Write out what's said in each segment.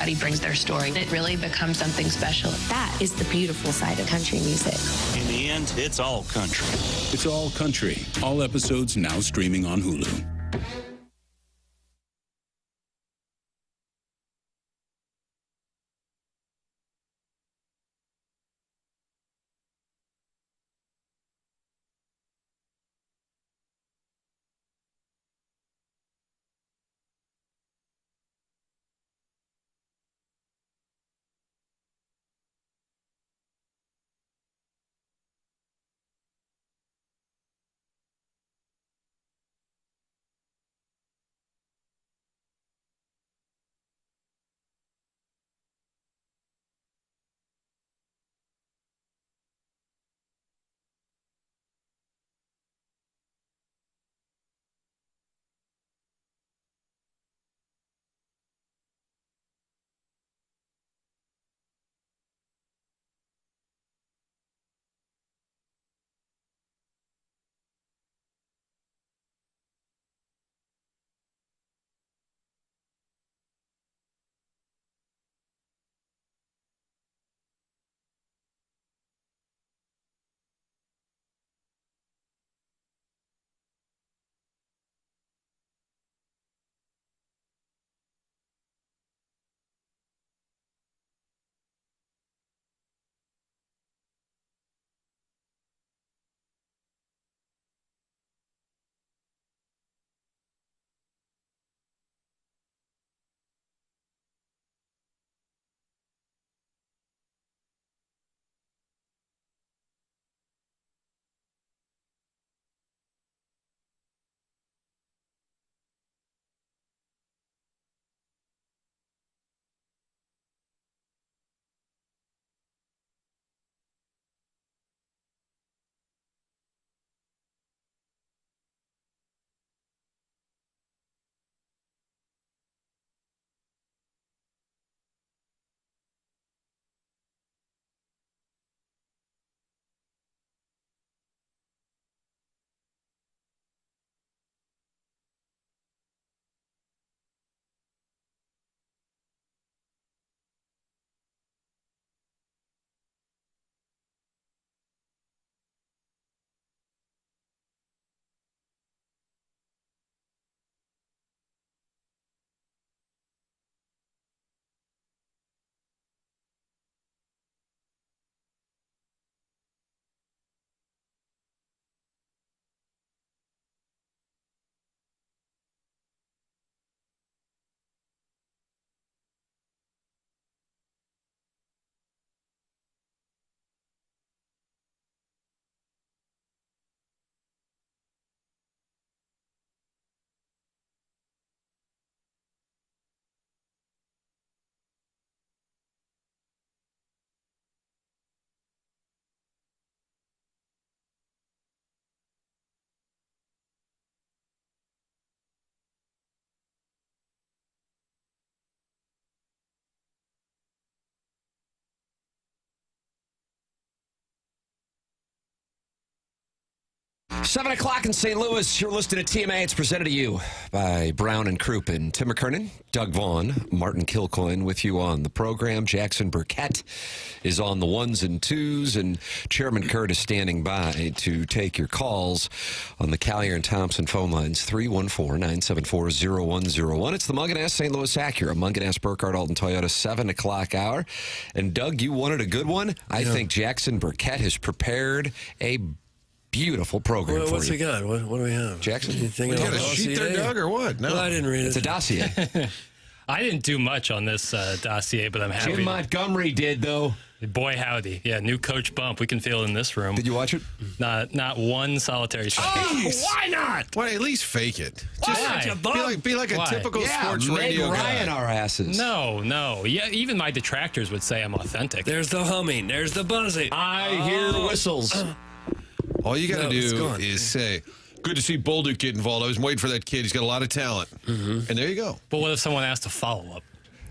everybody brings their story. It really becomes something special. That is the beautiful side of country music. In the end, it's all country. It's All Country. All episodes now streaming on Hulu. Seven o'clock in St. Louis. You're listening to TMA. It's presented to you by Brown and Crouppen. Tim McKernan, Doug Vaughn, Martin Kilcoyne with you on the program. Jackson Burkett is on the ones and twos, and Chairman Kurt is standing by to take your calls on the Callier and Thompson phone lines, 314-974-0101. It's the Munganess St. Louis Acura, Munganess Burkhardt Alton Toyota, 7 o'clock hour. And Doug, you wanted a good one. I think Jackson Burkett has prepared a beautiful program for you. What's he got? What do we have? Jackson? You got a sheet there, Doug, or what? No, I didn't read it. It's a dossier. I didn't do much on this dossier, but I'm happy. Jim Montgomery did, though. Boy, howdy. Yeah, new coach bump. We can feel it in this room. Did you watch it? Not one solitary second. Oh, why not? Why at least fake it? Just be like a typical sports radio guy. Ryan our asses. No. Yeah, even my detractors would say I'm authentic. There's the humming. There's the buzzing. I hear whistles. All you got to do is say, good to see Bolduc get involved. I was waiting for that kid. He's got a lot of talent. And there you go. But what if someone asked a follow-up?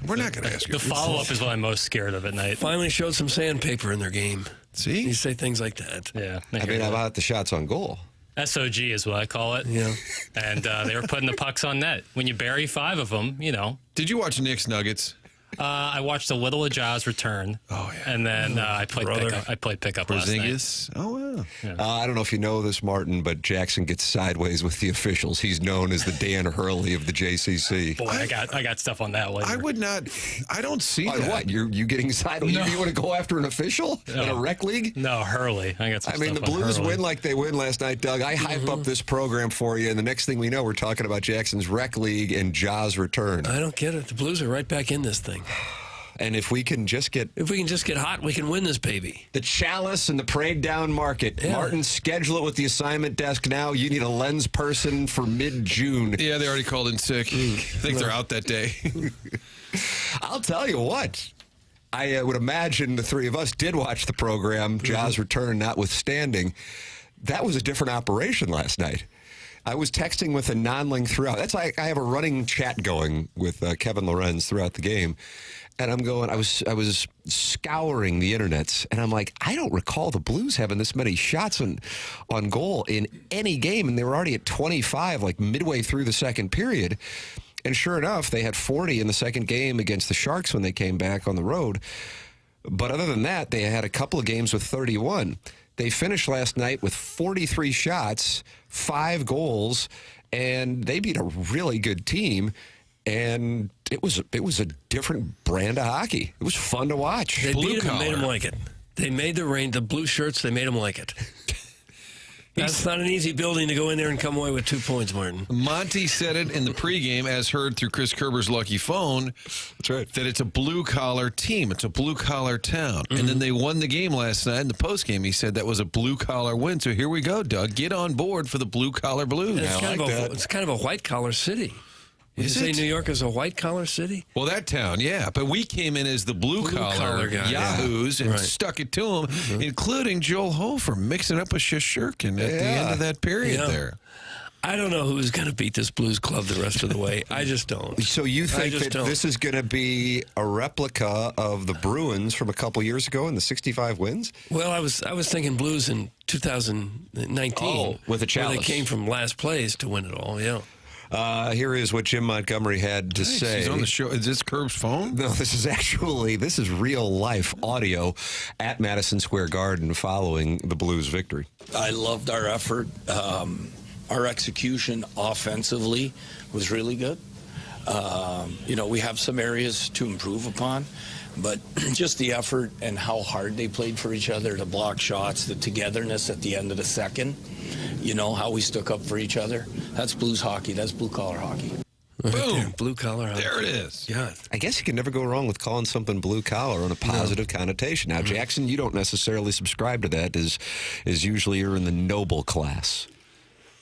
We're not going to ask you. The follow-up is what I'm most scared of at night. Finally showed some sandpaper in their game. See? You say things like that. Yeah. I mean, how about the shots on goal? SOG is what I call it. Yeah. And they were putting the pucks on net. When you bury 5 of them, you know. Did you watch Knicks Nuggets? I watched a little of Jaws return. Oh, yeah. And then I played pickup last night. Porzingis. Oh, wow. Yeah. I don't know if you know this, Martin, but Jackson gets sideways with the officials. He's known as the Dan Hurley of the JCC. Boy, I got stuff on that later. I would not. I don't see that. What? You getting sideways? No. You want to go after an official in a rec league? No, Hurley. I got some I mean, the stuff on Blues Hurley. win like they win last night, Doug. I hype up this program for you, and the next thing we know, we're talking about Jackson's rec league and Jaws return. I don't get it. The Blues are right back in this thing. And if we can just get hot, we can win this baby. the Chalice and the Parade Down Market. Yeah. Martin, schedule it with the assignment desk now. You need a lens person for mid-June. Yeah, they already called in sick. I think they're out that day. I'll tell you what. I would imagine the three of us did watch the program, Jaws Return notwithstanding. That was a different operation last night. I was texting with a non-ling throughout. That's like I have a running chat going with Kevin Lorenz throughout the game. And I'm going, I was scouring the internets, and I'm like, I don't recall the Blues having this many shots on goal in any game, and they were already at 25, like midway through the second period. And sure enough, they had 40 in the second game against the Sharks when they came back on the road. But other than that, they had a couple of games with 31. They finished last night with 43 shots, 5 goals, and they beat a really good team. And it was a different brand of hockey. It was fun to watch. They Blue beat them and made collar. them like it. They made the blue shirts, they made them like it. That's not an easy building to go in there and come away with 2 points, Martin. Monty said it in the pregame, as heard through Chris Kerber's lucky phone. That's right. That it's a blue-collar team. It's a blue-collar town. And then they won the game last night in the postgame. He said that was a blue-collar win. So here we go, Doug. Get on board for the blue-collar Blues. It's kind of a white-collar city. Would you say New York is a white-collar city? Well, that town, yeah. But we came in as the blue-collar guy, yahoos and Right. stuck it to them, including Joel Hofer mixing up a Shishirkin at the end of that period there. I don't know who's going to beat this Blues club the rest of the way. I just don't. So you think that don't. this is going to be a replica of the Bruins from a couple years ago in the 65 wins? Well, I was thinking Blues in 2019. With a where Chalice. they came from last place to win it all, yeah. Here is what Jim Montgomery had to Nice. say. He's on the show. Is this Curb's phone? No, this is real life audio at Madison Square Garden following the Blues victory. I loved our effort. Our execution offensively was really good. We have some areas to improve upon, but just the effort and how hard they played for each other to block shots, the togetherness at the end of the second, how we stuck up for each other. That's Blues hockey. That's blue-collar hockey. Boom. Blue-collar hockey. There it is. Yeah. I guess you can never go wrong with calling something blue collar on a positive connotation. Now, Jackson, you don't necessarily subscribe to that. Is usually you're in the noble class.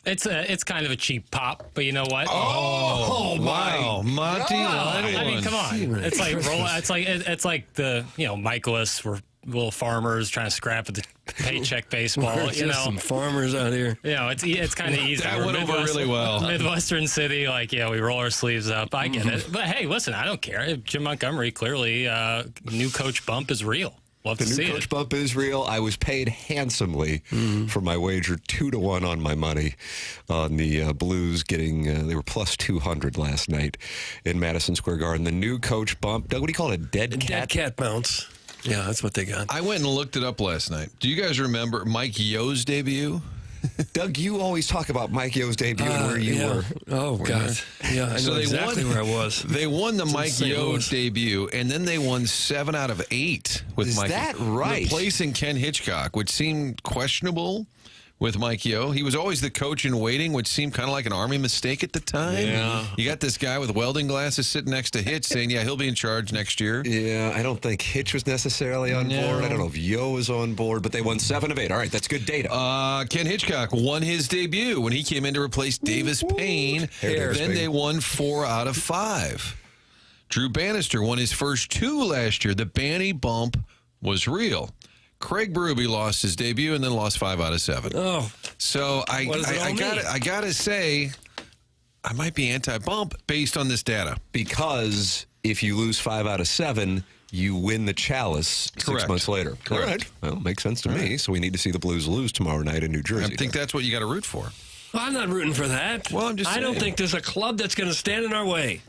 It's kind of a cheap pop, but you know what? Oh, wow. Monty, I mean, come on. It's like it's like the Michaelis were little farmers trying to scrap at the paycheck baseball. There's just some farmers out here. It's kind of easy. That We're went over really well. Midwestern city, we roll our sleeves up. I get it, but hey, listen, I don't care. Jim Montgomery clearly new coach bump is real. Love to The see new coach it. bump is real. I was paid handsomely for my wager, 2-1 on my money on the Blues getting, they were plus 200 last night in Madison Square Garden. The new coach bump, Doug, what do you call it, a dead cat? Dead cat bounce. Yeah, that's what they got. I went and looked it up last night. Do you guys remember Mike Yo's debut? Doug, you always talk about Mike Yo's debut and where you were. Oh, God. Yeah, I know exactly where I was. They won the Mike St. Yo Louis. debut, and then they won 7 out of 8 with Is Mike. that right? Replacing Ken Hitchcock, which seemed questionable with Mike Yo. He was always the coach in waiting, which seemed kind of like an Army mistake at the time. Yeah. You got this guy with welding glasses sitting next to Hitch saying, yeah, he'll be in charge next year. Yeah, I don't think Hitch was necessarily on board. I don't know if Yo was on board, but they won 7 of 8. All right, that's good data. Ken Hitchcock won his debut when he came in to replace Davis Payne. Davis Then Payne. they won 4 out of 5. Drew Bannister won his first 2 last year. The Banny bump was real. Craig Berube lost his debut and then lost 5 out of 7. Oh. So I gotta say, I might be anti-bump based on this data. Because if you lose 5 out of 7, you win the Chalice 6 Correct. months later. Correct. All right. Well, makes sense to me. So we need to see the Blues lose tomorrow night in New Jersey. I think that's what you got to root for. Well, I'm not rooting for that. Well, I'm just I don't saying. think there's a club that's going to stand in our way.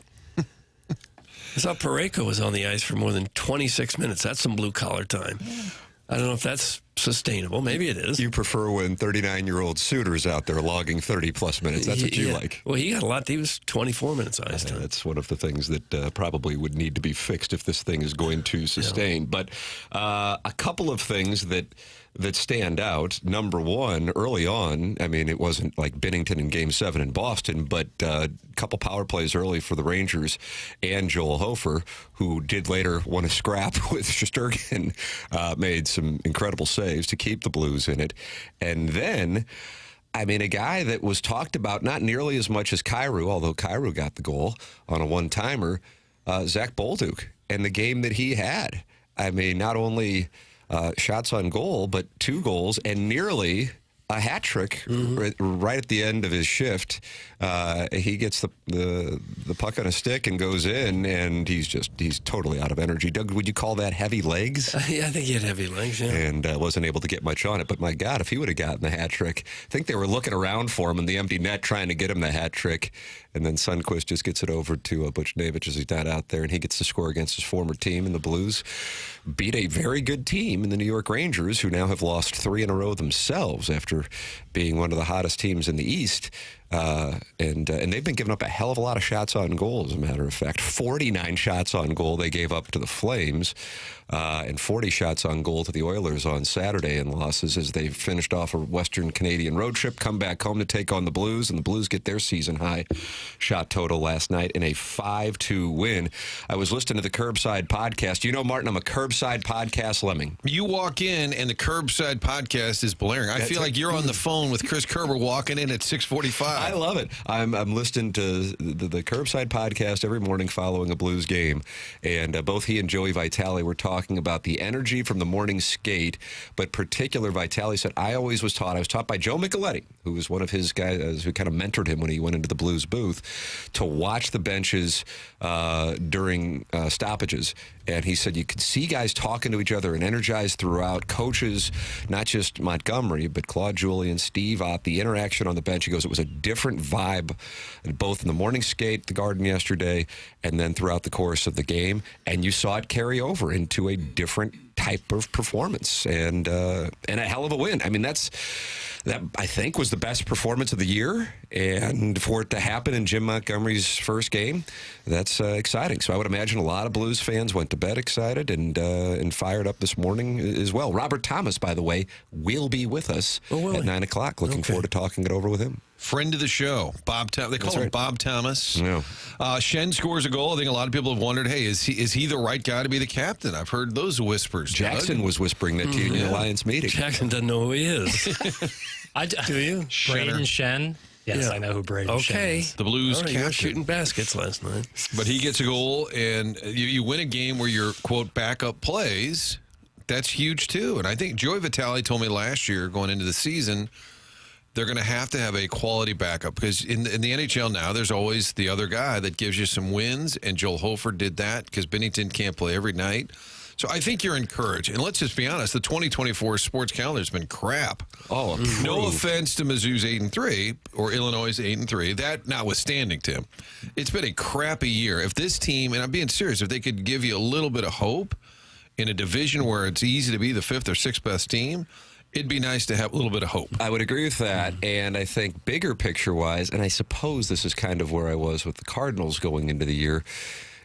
I saw Parayko was on the ice for more than 26 minutes. That's some blue-collar time. I don't know if that's sustainable. Maybe it is. You prefer when 39-year-old Suter's out there logging 30-plus minutes. That's what you like. Well, he got a lot. He was 24 minutes ice time. That's one of the things that probably would need to be fixed if this thing is going to sustain. But a couple of things that stand out. Number one, early on, I mean, it wasn't like Binnington in Game 7 in Boston, but a couple power plays early for the Rangers and Joel Hofer, who did later want to scrap with Shesterkin, made some incredible saves to keep the Blues in it. And then, I mean, a guy that was talked about not nearly as much as Kyrou, although Kyrou got the goal on a one-timer, Zach Bolduc, and the game that he had. I mean, not only shots on goal, but 2 goals and nearly a hat trick right at the end of his shift. He gets the puck on a stick and goes in, and he's totally out of energy. Doug, would you call that heavy legs? Yeah, I think he had heavy legs, yeah. And wasn't able to get much on it. But my God, if he would have gotten the hat trick, I think they were looking around for him in the empty net trying to get him the hat trick. And then Sundqvist just gets it over to Buchnevich as he's not out there, and he gets to score against his former team. And the Blues beat a very good team in the New York Rangers, who now have lost 3 in a row themselves after being one of the hottest teams in the East. And they've been giving up a hell of a lot of shots on goal, as a matter of fact. 49 shots on goal they gave up to the Flames, and 40 shots on goal to the Oilers on Saturday in losses as they finished off a Western Canadian road trip, come back home to take on the Blues, and the Blues get their season-high shot total last night in a 5-2 win. I was listening to the Curbside podcast. You know, Martin, I'm a Curbside podcast lemming. You walk in, and the Curbside podcast is blaring. I feel like you're on the phone with Chris Kerber walking in at 6:45. I love it. I'm listening to the Curbside podcast every morning following a Blues game, and both he and Joey Vitale were talking about the energy from the morning skate, but particular Vitale said, I was taught by Joe Micheletti, who was one of his guys who kind of mentored him when he went into the Blues booth, to watch the benches during stoppages. And he said you could see guys talking to each other and energized throughout. Coaches, not just Montgomery, but Claude Julien, Steve Ott, the interaction on the bench. He goes, it was a different vibe, both in the morning skate, the Garden yesterday, and then throughout the course of the game. And you saw it carry over into a different type of performance and a hell of a win. I mean, that I think was the best performance of the year, and for it to happen in Jim Montgomery's first game, that's exciting. So I would imagine a lot of Blues fans went to bed excited and fired up this morning as well. Robert Thomas, by the way, will be with us at 9 o'clock. Looking forward to talking it over with him. Friend of the show, Bob Thomas. They call him Bob Thomas. Yeah. Shen scores a goal. I think a lot of people have wondered, hey, is he the right guy to be the captain? I've heard those whispers. Jackson was whispering that to you in the Alliance meeting. Jackson doesn't know who he is. Do you? Braden Shen. Yes, Yeah. I know who Braden Shen is. The Blues All right, you were captain. shooting baskets last night. But he gets a goal, and you win a game where your, quote, backup plays. That's huge, too. And I think Joey Vitale told me last year, going into the season, they're going to have a quality backup, because in the NHL now, there's always the other guy that gives you some wins, and Joel Hofer did that because Binnington can't play every night. So I think you're encouraged. And let's just be honest, the 2024 sports calendar has been crap. Oh, no offense to Mizzou's 8-3 or Illinois' 8-3. That notwithstanding, Tim, it's been a crappy year. If this team, and I'm being serious, if they could give you a little bit of hope in a division where it's easy to be the 5th or 6th best team, it'd be nice to have a little bit of hope. I would agree with that. And I think bigger picture-wise, and I suppose this is kind of where I was with the Cardinals going into the year,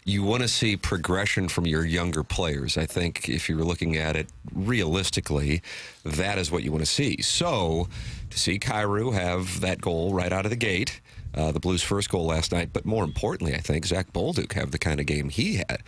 you want to see progression from your younger players. I think if you were looking at it realistically, that is what you want to see. So to see Kyrou have that goal right out of the gate, the Blues' first goal last night, but more importantly, I think Zach Bolduc have the kind of game he had.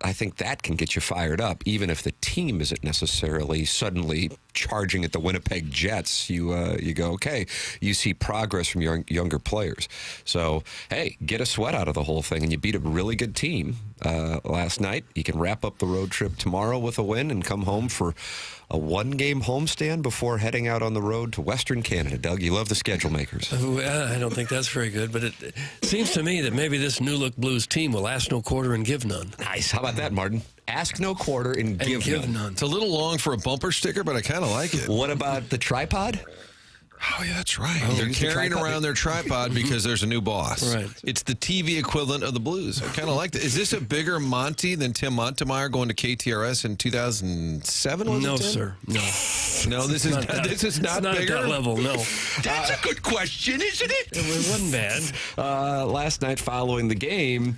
I think that can get you fired up, even if the team isn't necessarily suddenly charging at the Winnipeg Jets. You go, okay, you see progress from your younger players. So, hey, get a sweat out of the whole thing, and you beat a really good team last night. You can wrap up the road trip tomorrow with a win and come home for a one-game homestand before heading out on the road to Western Canada. Doug, you love the schedule makers. Well, I don't think that's very good, but it seems to me that maybe this new-look Blues team will ask no quarter and give none. Nice. How about that, Martin? Ask no quarter and give none. It's a little long for a bumper sticker, but I kind of like it. What about the tripod? Oh, yeah, that's right. Oh, They're use the carrying tripod. around their tripod because there's a new boss. Right. It's the TV equivalent of the Blues. I kind of like that. Is this a bigger Monty than Tim Montemeyer going to KTRS in 2007? Was No, it, Tim? sir. No. No, this is not It's not bigger. at that level, no. That's a good question, isn't it? It wasn't bad. Last night following the game,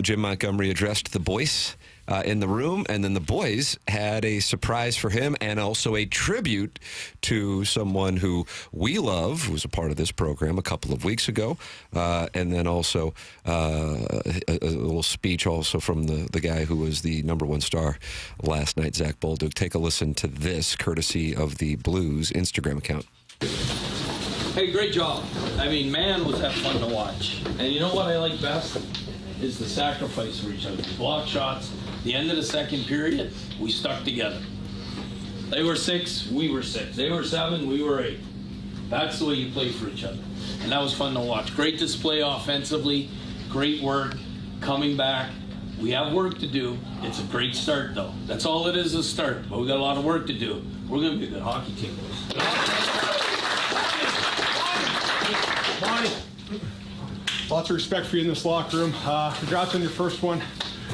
Jim Montgomery addressed the boys in the room, and then the boys had a surprise for him and also a tribute to someone who we love, who was a part of this program a couple of weeks ago, and then also a little speech also from the guy who was the #1 star last night, Zach Bolduc. Take a listen to this, courtesy of the Blues Instagram account. Hey, great job. I mean, man, was that fun to watch. And you know what I like best? Is the sacrifice for each other. Block shots. The end of the second period, we stuck together. They were 6, we were 6. They were 7, we were 8. That's the way you play for each other. And that was fun to watch. Great display offensively. Great work. Coming back. We have work to do. It's a great start, though. That's all it is, a start. But we got a lot of work to do. We're going to be a good hockey team. Bonnie, lots of respect for you in this locker room. Congrats on your first one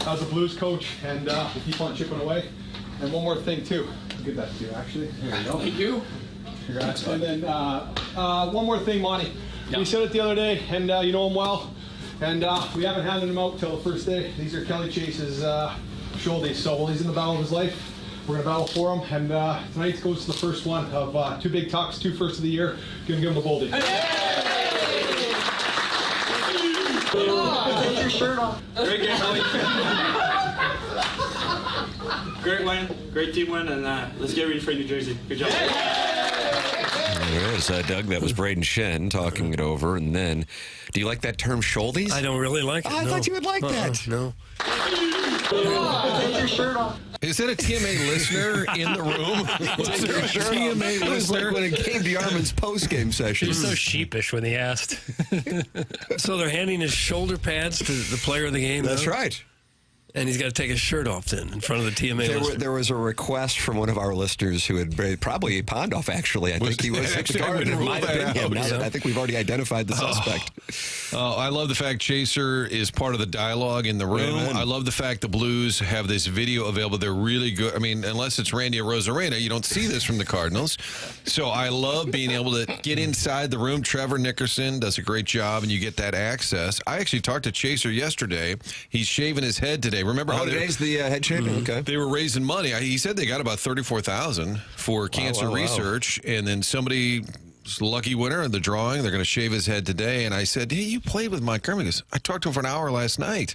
as a Blues coach, and we'll keep on chipping away. And one more thing, too. I'll give that to you, actually. There you go. Thank you. Congrats. And then one more thing, Monty. Yeah. We said it the other day, and you know him well. And we haven't handed him out till the first day. These are Kelly Chase's shoulders. So while he's in the battle of his life, we're going to battle for him. And tonight goes to the first one of 2 big tucks, 2 first of the year. Give him the Boldy. Take your shirt off. Great game, Kelly. Great win. Great team win. And let's get ready for New Jersey. Good job. There it is, Doug. That was Braden Shen talking it over. And then, do you like that term, shouldies? I don't really like it. I thought you would like that. No. Take your shirt off. Is that a TMA listener in the room? Was there a TMA It was like listener? when it came to Yarman's post-game session. He was so sheepish when he asked. So they're handing his shoulder pads to the player of the game. That's now? right. And he's got to take his shirt off then in front of the TMA listener. There was a request from one of our listeners who had probably Pondoff, actually. I think he was at the Garden. It might have been him. Now that I think we've already identified the suspect. Oh, I love the fact Chaser is part of the dialogue in the room. Amen. I love the fact the Blues have this video available. They're really good. I mean, unless it's Randy Arozarena, you don't see this from the Cardinals. So I love being able to get inside the room. Trevor Nickerson does a great job, and you get that access. I actually talked to Chaser yesterday. He's shaving his head today. Remember how today's the head shaving? Okay. They were raising money. He said they got about $34,000 for cancer research, and then somebody was the lucky winner of the drawing. They're going to shave his head today. And I said, hey, you played with Montgomery. He goes, I talked to him for an hour last night.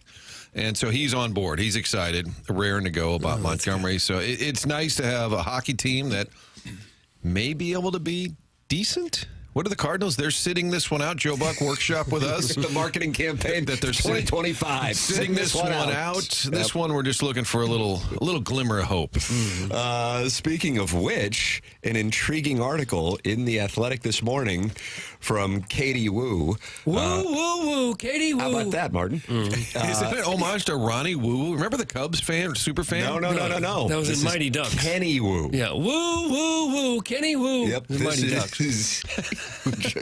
And so he's on board. He's excited, raring to go about Montgomery. So it's nice to have a hockey team that may be able to be decent. What are the Cardinals? They're sitting this one out. Joe Buck workshop with us. The marketing campaign that they're 2025. Sitting this one out. This one, we're just looking for a little glimmer of hope. Speaking of which, an intriguing article in The Athletic this morning from Katie Wu. Woo, Katie Wu. How about that, Martin? Is that an homage to Ronnie Wu? Remember the Cubs fan, super fan? No. That was in Mighty Ducks. Kenny Wu. Yeah, woo, Kenny Wu. Yep, The Mighty Ducks. is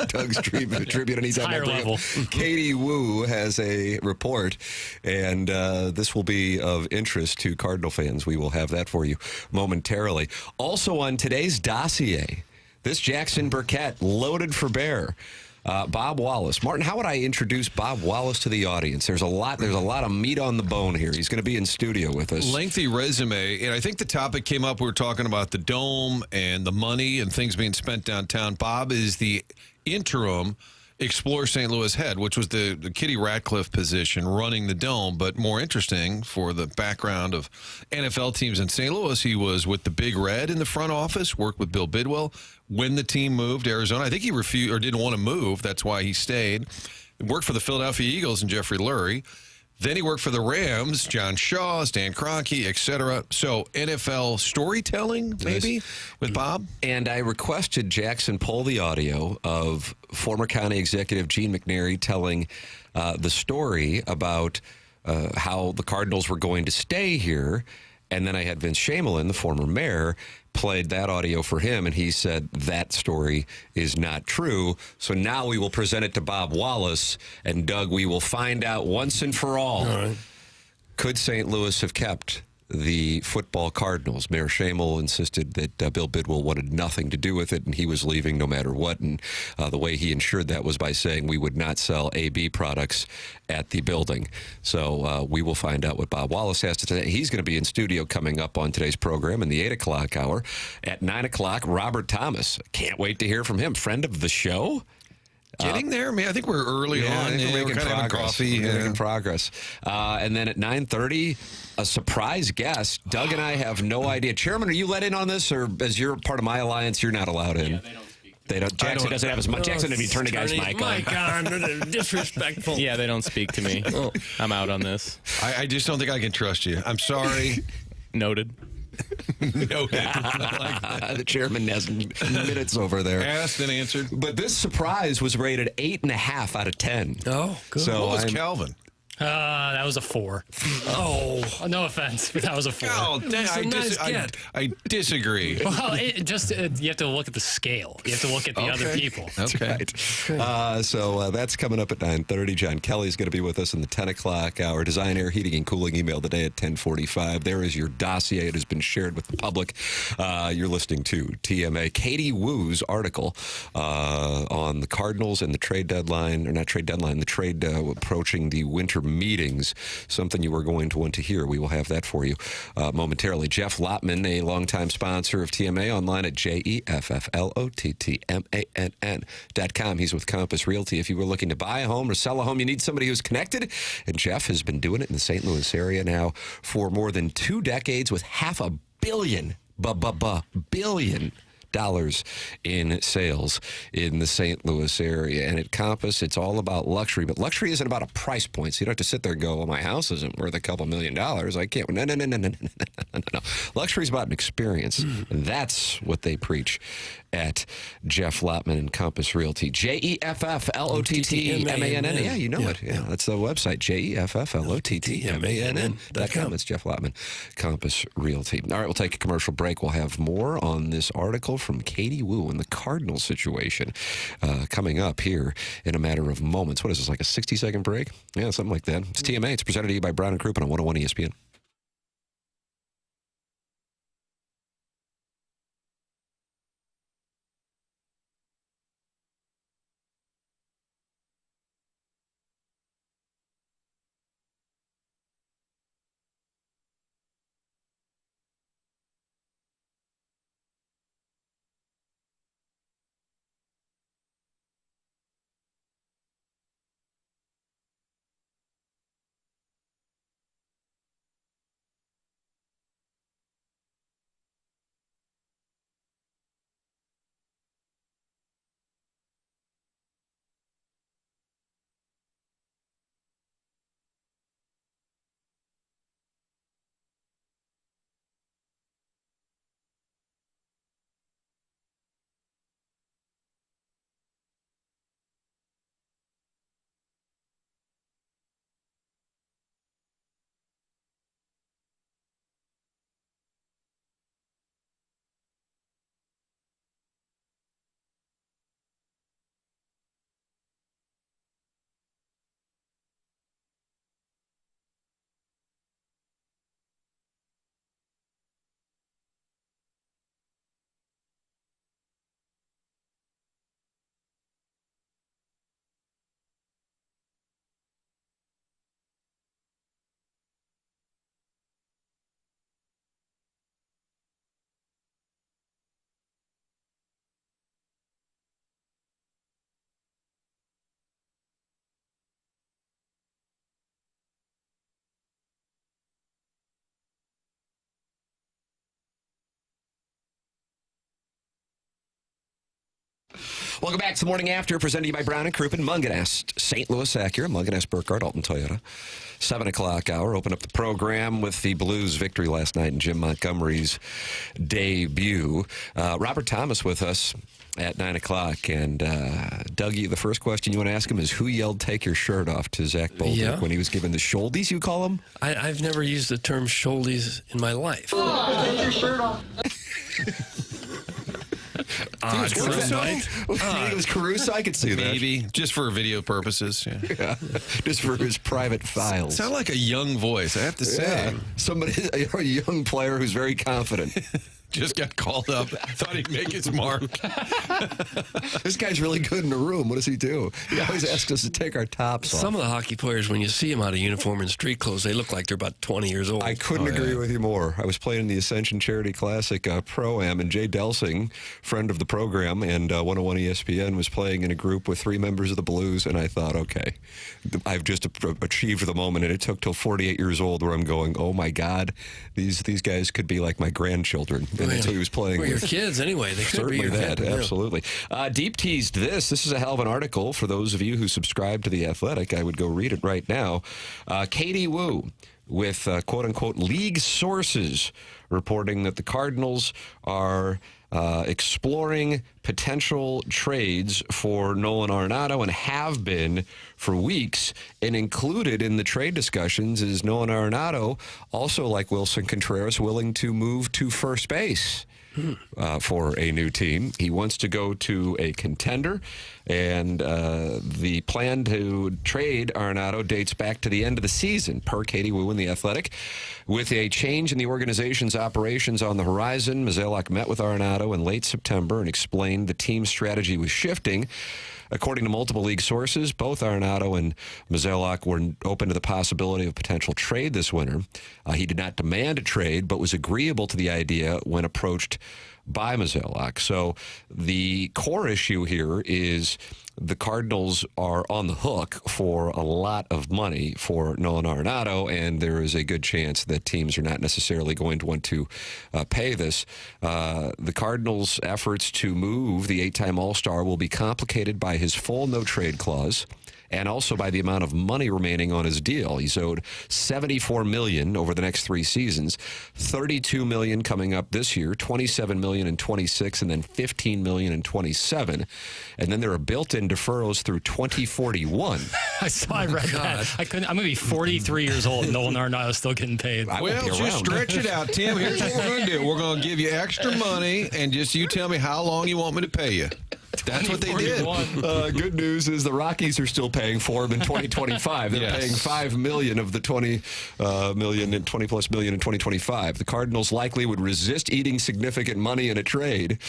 Doug's tribute, and he's on Higher level. Katie Wu has a report, and this will be of interest to Cardinal fans. We will have that for you momentarily. Also on today's dossier, this Jackson Burkett loaded for bear. Bob Wallace. Martin, how would I introduce Bob Wallace to the audience? There's a lot of meat on the bone here. He's going to be in studio with us. Lengthy resume, and I think the topic came up. We were talking about the dome and the money and things being spent downtown. Bob is the interim Explore St. Louis head, which was the Kitty Ratcliffe position running the dome. But more interesting for the background of NFL teams in St. Louis, he was with the Big Red in the front office, worked with Bill Bidwell when the team moved to Arizona. I think he refused or didn't want to move. That's why he stayed. Worked for the Philadelphia Eagles and Jeffrey Lurie. Then he worked for the Rams, John Shaw, Stan Kroenke, etc. So NFL storytelling, maybe, with Bob? And I requested Jackson pull the audio of former county executive Gene McNary telling the story about how the Cardinals were going to stay here And then I had Vince Shamelin, the former mayor, played that audio for him, and he said that story is not true. So now we will present it to Bob Wallace, and Doug, we will find out once and for all. Could St. Louis have kept the football Cardinals? Mayor Shamel insisted that Bill Bidwell wanted nothing to do with it, and he was leaving no matter what. And the way he ensured that was by saying we would not sell AB products at the building. So we will find out what Bob Wallace has to say. He's going to be in studio coming up on today's program in the 8 o'clock hour. At 9 o'clock, Robert Thomas. Can't wait to hear from him. Friend of the show. Getting there? I mean, I think we're early on. We're making kind of having coffee. We're making progress. And then at 9:30, a surprise guest. Doug and I have no idea. Chairman, are you let in on this, or as you're part of my alliance, you're not allowed in? They don't speak. Jackson doesn't have as much. Jackson didn't even turn the guy's mic on. Disrespectful. Yeah, they don't speak to me. I'm out on this. I just don't think I can trust you. I'm sorry. Noted. Noted. The chairman has minutes over there. Asked and answered. But this surprise was rated 8.5 out of 10. Oh, good. So what was Calvin? That was a 4. Oh, No offense, but that was a 4. Oh, I disagree. Well, you have to look at the scale. You have to look at the other people. Okay. Right. So that's coming up at 9:30. John Kelly's going to be with us in the 10 o'clock hour. Design, Air, Heating, and Cooling email today at 10:45. There is your dossier. It has been shared with the public. You're listening to TMA. Katie Woo's article on the Cardinals and the trade deadline, or not trade deadline, the trade approaching the winter meetings, something you are going to want to hear. We will have that for you momentarily. Jeff Lottman, a longtime sponsor of TMA, online at JEFFLOTTMANN.com. He's with Compass Realty. If you were looking to buy a home or sell a home, you need somebody who's connected, and Jeff has been doing it in the St. Louis area now for more than 2 decades with $500 billion in sales in the St. Louis area. And at Compass, it's all about luxury. But luxury isn't about a price point. So you don't have to sit there and go, well, my house isn't worth a couple $1 million. I can't. No. Luxury is about an experience. And that's what they preach at Jeff Lottman and Compass Realty. JEFFLOTTMANN. Yeah, you know it. Yeah, that's the website. JEFFLOTTMANN.com. It's Jeff Lottman, Compass Realty. All right, we'll take a commercial break. We'll have more on this article from Katie Woo and the Cardinals situation coming up here in a matter of moments. What is this, like a 60-second break? Yeah, something like that. It's TMA. It's presented to you by Brown and Crouppen on 101 ESPN. Welcome back to Morning After, presented to you by Brown and Crouppen, Munganast, St. Louis Acura, Munganast, Burkhardt, Alton Toyota. 7 o'clock hour. Open up the program with the Blues' victory last night and Jim Montgomery's debut. Robert Thomas with us. at 9 o'clock. And Dougie, the first question you want to ask him is who yelled "take your shirt off" to Zach Bolduc when he was given the shouldies, you call him? I've never used the term shouldies in my life. Take your shirt off. I think it was Caruso. I could see that. Maybe, just for video purposes. Yeah. Just for his private files. Sound like a young voice, I have to say. Yeah. Somebody, a young player who's very confident. Just got called up. Thought he'd make his mark. This guy's really good in the room. What does he do? He always asks us to take our tops off. Some of the hockey players, when you see them out of uniform and street clothes, they look like they're about 20 years old. I couldn't agree with you more. I was playing in the Ascension Charity Classic Pro-Am, and Jay Delsing, friend of the program, and 101 ESPN, was playing in a group with 3 members of the Blues, and I thought, okay, I've just achieved the moment, and it took till 48 years old where I'm going, oh my God, these guys could be like my grandchildren. And that's who he was playing with. Your kids, anyway. They could Certainly be that, yeah. absolutely. Deep teased this. This is a hell of an article. For those of you who subscribe to The Athletic, I would go read it right now. Katie Wu with quote-unquote league sources reporting that the Cardinals are exploring potential trades for Nolan Arenado and have been for weeks. And included in the trade discussions is Nolan Arenado, also like Wilson Contreras, willing to move to first base for a new team. He wants to go to a contender, and the plan to trade Arenado dates back to the end of the season, per Katie Wu in The Athletic. With a change in the organization's operations on the horizon, Mozeliak met with Arenado in late September and explained the team's strategy was shifting. According to multiple league sources, both Arenado and Mozeliak were open to the possibility of potential trade this winter. He did not demand a trade, but was agreeable to the idea when approached by Mozeliak. So the core issue here is the Cardinals are on the hook for a lot of money for Nolan Arenado, and there is a good chance that teams are not necessarily going to want to pay this. The Cardinals' efforts to move the 8-time All-Star will be complicated by his full no-trade clause and also by the amount of money remaining on his deal. He's owed $74 million over the next 3 seasons, $32 million coming up this year, $27 million in 26, and then $15 million in 27. And then there are built-in deferrals through 2041. I read that. I'm going to be 43 years old. Nolan Arenado is still getting paid. Well, just stretch it out, Tim. Here's what we're going to do. We're going to give you extra money, and just you tell me how long you want me to pay you. That's what they did. Good news is the Rockies are still paying for him in 2025. They're paying $5 million of the $20 million and $20+ million in 2025. The Cardinals likely would resist eating significant money in a trade,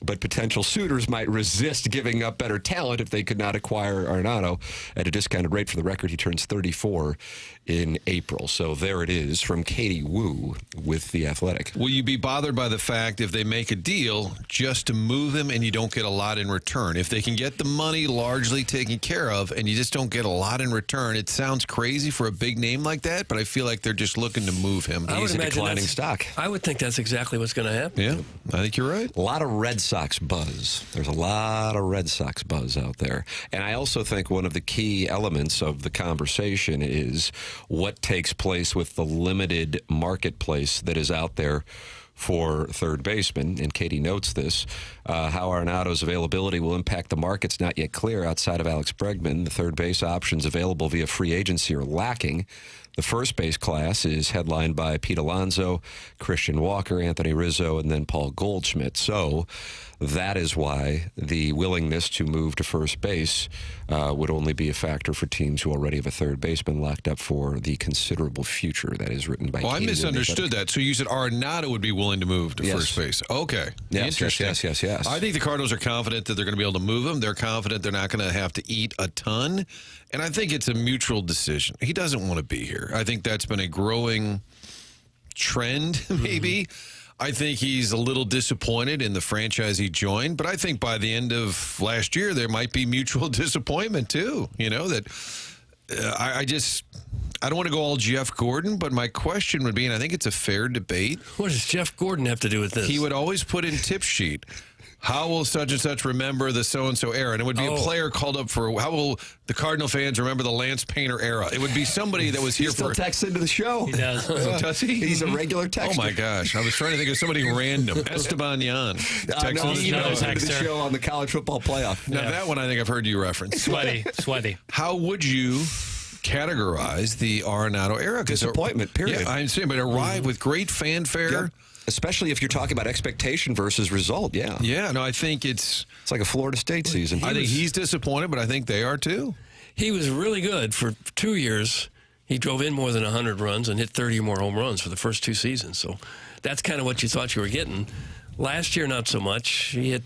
but potential suitors might resist giving up better talent if they could not acquire Arenado at a discounted rate. For the record, he turns 34 in April. So there it is from Katie Wu with The Athletic. Will you be bothered by the fact if they make a deal just to move him and you don't get a lot in return? If they can get the money largely taken care of and you just don't get a lot in return, it sounds crazy for a big name like that, but I feel like they're just looking to move him. He's a declining stock. I would think that's exactly what's going to happen. Yeah, I think you're right. A lot of Red Sox buzz. There's a lot of Red Sox buzz out there. And I also think one of the key elements of the conversation is what takes place with the limited marketplace that is out there for third baseman. And Katie notes this, how Arenado's availability will impact the market's not yet clear outside of Alex Bregman. The third base options available via free agency are lacking. The first base class is headlined by Pete Alonso, Christian Walker, Anthony Rizzo, and then Paul Goldschmidt. So that is why the willingness to move to first base would only be a factor for teams who already have a third baseman locked up for the considerable future. That is written by I Katie misunderstood that. So you said Arenado would be willing to move to first base. Okay. Interesting. Yes. I think the Cardinals are confident that they're going to be able to move him. They're confident they're not going to have to eat a ton. And I think it's a mutual decision. He doesn't want to be here. I think that's been a growing trend, maybe. I think he's a little disappointed in the franchise he joined, but I think by the end of last year, there might be mutual disappointment too. You know, that I don't want to go all Jeff Gordon, but my question would be, and I think it's a fair debate. What does Jeff Gordon have to do with this? He would always put in tip sheet, how will such and such remember the so-and-so era? And it would be a player called up for, how will the Cardinal fans remember the Lance Painter era? It would be somebody that was here still for... texts into the show. He does. Does he? He's a regular texter. Oh, my gosh. I was trying to think of somebody random. Esteban Yan. No, Texas. another into the texter. show on the college football playoff. Now, that one I think I've heard you reference. Sweaty. How would you categorize the Arenado era? Disappointment, period. Yeah, I'm saying, but it arrived with great fanfare. Yep. Especially if you're talking about expectation versus result, yeah. Yeah, no, I think it's like a Florida State season. I think he's disappointed, but I think they are too. He was really good for 2 years. He drove in more than 100 runs and hit 30 or more home runs for the first 2 seasons. So that's kind of what you thought you were getting. Last year, not so much. He hit,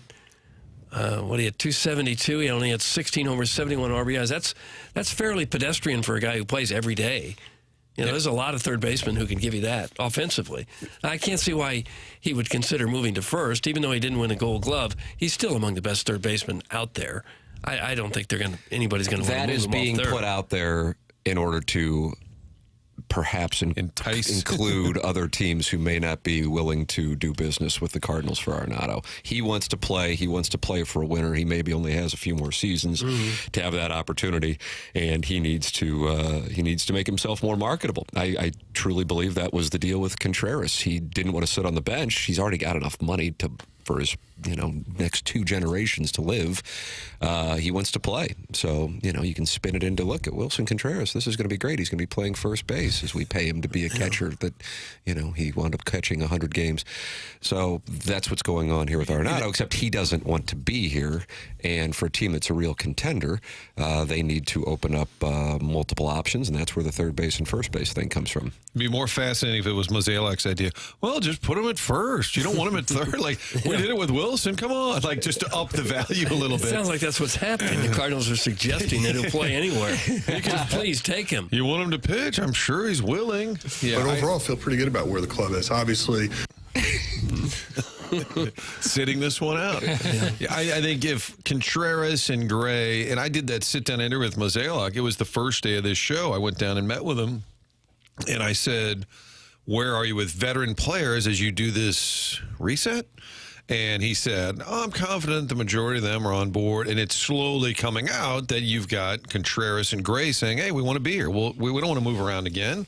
he had 272. He only had 16 homers, 71 RBIs. That's fairly pedestrian for a guy who plays every day. You know, there's a lot of third basemen who can give you that offensively. I can't see why he would consider moving to first, even though he didn't win a Gold Glove. He's still among the best third basemen out there. I don't think anybody's going to want to move him off third. That is being put out there in order to perhaps include other teams who may not be willing to do business with the Cardinals for Arenado. He wants to play. He wants to play for a winner. He maybe only has a few more seasons to have that opportunity, and he needs to make himself more marketable. I truly believe that was the deal with Contreras. He didn't want to sit on the bench. He's already got enough money for his next 2 generations to live. He wants to play. So, you can spin it into, look at Wilson Contreras. This is going to be great. He's going to be playing first base as we pay him to be a catcher that, he wound up catching 100 games. So that's what's going on here with Arenado, except he doesn't want to be here. And for a team that's a real contender, they need to open up multiple options, and that's where the third base and first base thing comes from. It'd be more fascinating if it was Mozeliak's idea. Well, just put him at first. You don't want him at third. Like, we did it with Wilson. Come on. Like, just to up the value a little bit. Sounds like that's what's happening. The Cardinals are suggesting that he'll play anywhere. You can please take him. You want him to pitch? I'm sure he's willing. Yeah, but overall, I feel pretty good about where the club is. Obviously, sitting this one out. I think if Contreras and Gray, and I did that sit-down interview with Mozeliak, it was the first day of this show. I went down and met with him, and I said, where are you with veteran players as you do this reset? And he said, I'm confident the majority of them are on board, and it's slowly coming out that you've got Contreras and Gray saying, hey, we want to be here. Well, we don't want to move around again.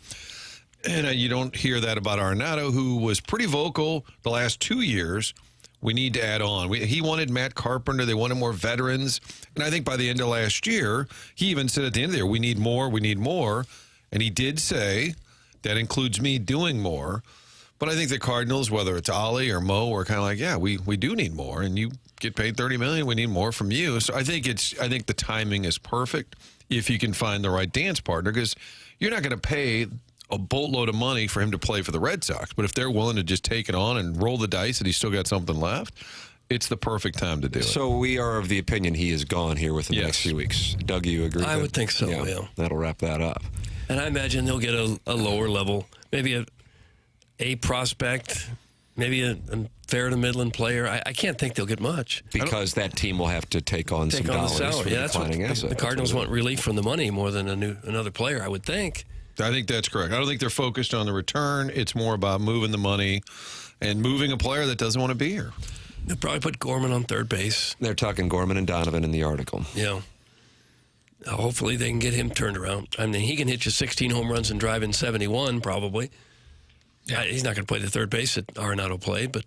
And you don't hear that about Arenado, who was pretty vocal the last 2 years. We need to add on. He wanted Matt Carpenter. They wanted more veterans. And I think by the end of last year, he even said at the end of the year, we need more, we need more. And he did say, that includes me doing more. But I think the Cardinals, whether it's Ollie or Mo, are kind of like, yeah, we do need more. And you get paid $30 million, we need more from you. So I think the timing is perfect if you can find the right dance partner, because you're not going to pay a boatload of money for him to play for the Red Sox. But if they're willing to just take it on and roll the dice and he's still got something left, it's the perfect time to do it. So we are of the opinion he is gone here within the next few weeks. Doug, you agree? I would think so, yeah. That'll wrap that up. And I imagine they'll get a lower level, maybe a prospect, maybe a fair to Midland player. I can't think they'll get much. Because that team will have to take on some dollars the salary. from That's what the Cardinals want relief from the money more than another player, I would think. I think that's correct. I don't think they're focused on the return. It's more about moving the money and moving a player that doesn't want to be here. They'll probably put Gorman on third base. They're talking Gorman and Donovan in the article. Yeah. Hopefully they can get him turned around. I mean, he can hit you 16 home runs and drive in 71 probably. Yeah. He's not going to play the third base that Arenado played, but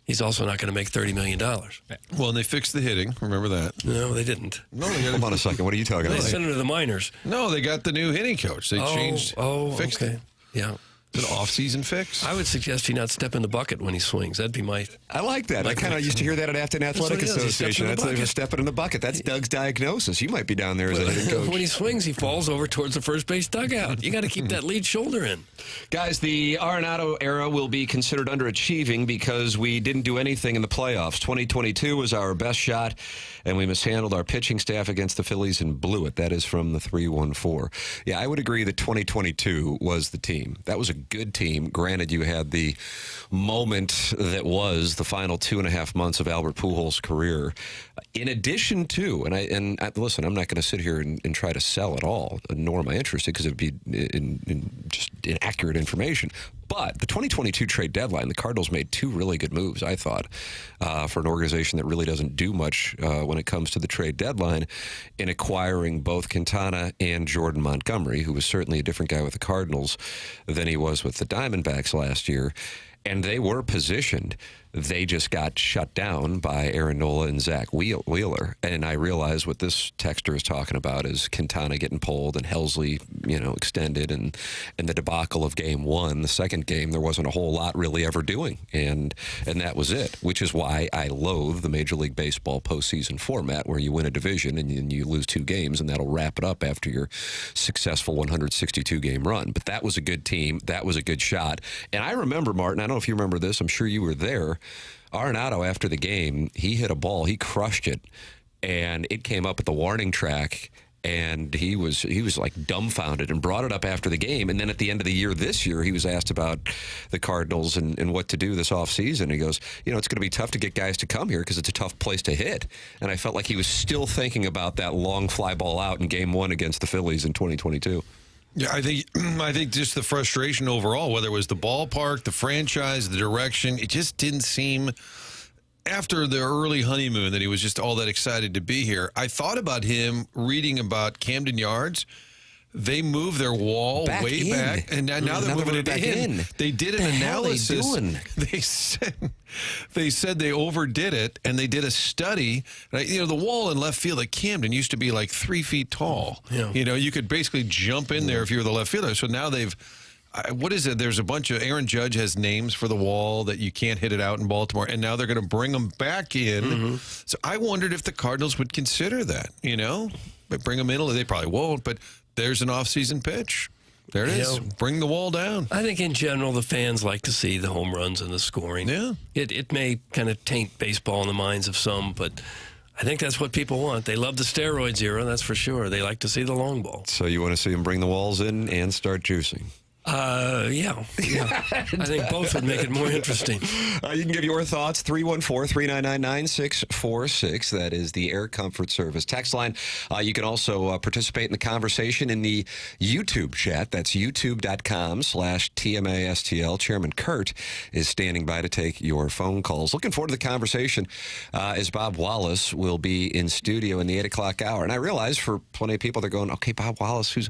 he's also not going to make $30 million. Well, and they fixed the hitting. Remember that? No, they didn't. No, Hold on a second. What are you talking about? They sent him to the minors. No, they got the new hitting coach. They fixed it. Yeah. It's an off-season fix. I would suggest he not step in the bucket when he swings. That'd be my... I like that. I kind of used to hear that at Afton Athletic Association. That's like stepping in the bucket. That's Doug's diagnosis. You might be down there as a hitting coach. When he swings, he falls over towards the first base dugout. You got to keep that lead shoulder in. Guys, the Arenado era will be considered underachieving because we didn't do anything in the playoffs. 2022 was our best shot, and we mishandled our pitching staff against the Phillies and blew it. That is from the 314. Yeah, I would agree that 2022 was the team. That was a good team. Granted, you had the moment that was the final 2.5 months of Albert Pujols' career. In addition to, and listen, I'm not going to sit here and try to sell it all, nor am I interested, because it would be just inaccurate information. But the 2022 trade deadline, the Cardinals made 2 really good moves, I thought, for an organization that really doesn't do much when it comes to the trade deadline, in acquiring both Quintana and Jordan Montgomery, who was certainly a different guy with the Cardinals than he was with the Diamondbacks last year. And they were positioned. They just got shut down by Aaron Nola and Zach Wheeler. And I realize what this texter is talking about is Quintana getting pulled and Helsley, extended, and the debacle of game 1. The second game, there wasn't a whole lot really ever doing. And that was it, which is why I loathe the Major League Baseball postseason format, where you win a division and you lose 2 games, and that'll wrap it up after your successful 162-game run. But that was a good team. That was a good shot. And I remember, Martin, I don't know if you remember this. I'm sure you were there. Arenado, after the game, he hit a ball. He crushed it, and it came up at the warning track, and he was like dumbfounded and brought it up after the game. And then at the end of the year this year, he was asked about the Cardinals and what to do this offseason. He goes, it's going to be tough to get guys to come here because it's a tough place to hit. And I felt like he was still thinking about that long fly ball out in game 1 against the Phillies in 2022. Yeah, I think just the frustration overall, whether it was the ballpark, the franchise, the direction, it just didn't seem, after the early honeymoon, that he was just all that excited to be here. I thought about him reading about Camden Yards. They moved their wall back and now they're moving it back in. They did an analysis. They said they overdid it, and they did a study. The wall in left field at Camden used to be like 3 feet tall. Yeah. You could basically jump in there if you were the left fielder. So now they've, what is it? There's a bunch of, Aaron Judge has names for the wall that you can't hit it out in Baltimore, and now they're going to bring them back in. Mm-hmm. So I wondered if the Cardinals would consider that, bring them in. They probably won't, but there's an off-season pitch. There it is. Bring the wall down. I think in general the fans like to see the home runs and the scoring. Yeah. It may kind of taint baseball in the minds of some, but I think that's what people want. They love the steroids era, that's for sure. They like to see the long ball. So you want to see them bring the walls in and start juicing? Yeah. I think both would make it more interesting. You can give your thoughts, 314-399-9646. That is the Air Comfort Service text line. You can also participate in the conversation in the YouTube chat. That's youtube.com/TMASTL. Chairman Kurt is standing by to take your phone calls. Looking forward to the conversation as Bob Wallace will be in studio in the 8 o'clock hour. And I realize for plenty of people, they're going, okay, Bob Wallace, who's...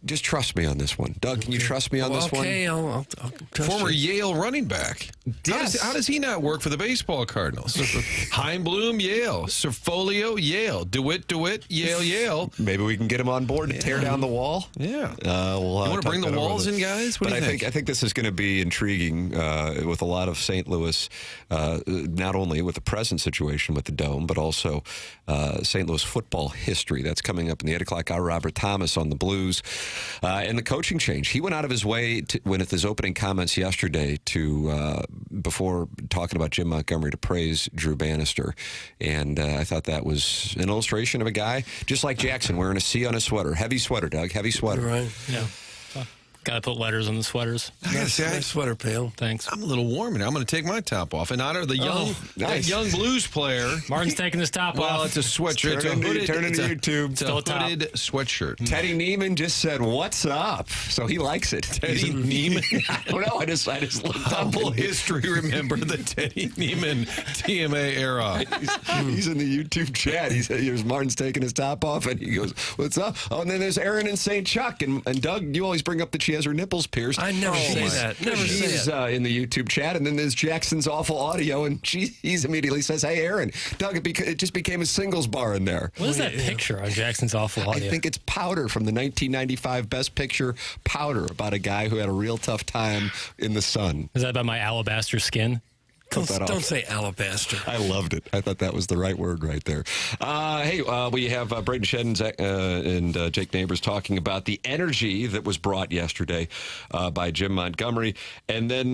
Just trust me on this one. Doug, can you trust me on this one? Okay, I'll trust Former you. Yale running back. Yes. How does he not work for the baseball Cardinals? Heimblum, Yale. Cerfolio, Yale. DeWitt, Yale. Maybe we can get him on board to tear down the wall. Yeah. You want to bring the walls in, guys? What do you think? I think this is going to be intriguing with a lot of St. Louis, not only with the present situation with the Dome, but also St. Louis football history. That's coming up in the 8 o'clock hour. Robert Thomas on the Blues. And the coaching change. He went out of his way with his opening comments yesterday before talking about Jim Montgomery, to praise Drew Bannister. And I thought that was an illustration of a guy, just like Jackson, wearing a C on his sweater. Heavy sweater, Doug. Heavy sweater. Right. Yeah. Got to put letters on the sweaters. I gotta say, nice sweater, Pale. Thanks. I'm a little warm now. I'm going to take my top off in honor of the young Blues player. Martin's taking his top off. Well, it's a sweatshirt. Turn into YouTube. It's a hooded sweatshirt. Teddy Neiman just said, "What's up?" So he likes it. Teddy Neiman. I don't know. I just looked up. Humble history. Remember the Teddy Neiman TMA era. He's in the YouTube chat. Here's Martin's taking his top off, and he goes, "What's up?" Oh, and then there's Aaron and St. Chuck, and Doug. You always bring up that she has her nipples pierced. I never say that. She's in the YouTube chat, and then there's Jackson's awful audio, and he's immediately says, "Hey, Aaron, Doug, it just became a singles bar in there." What is that picture on Jackson's awful audio? I think it's Powder from the 1995 Best Picture Powder, about a guy who had a real tough time in the sun. Is that about my alabaster skin? Don't say alabaster. I loved it. I thought that was the right word right there. We have Braden Shedd and Jake Neighbors talking about the energy that was brought yesterday by Jim Montgomery, and then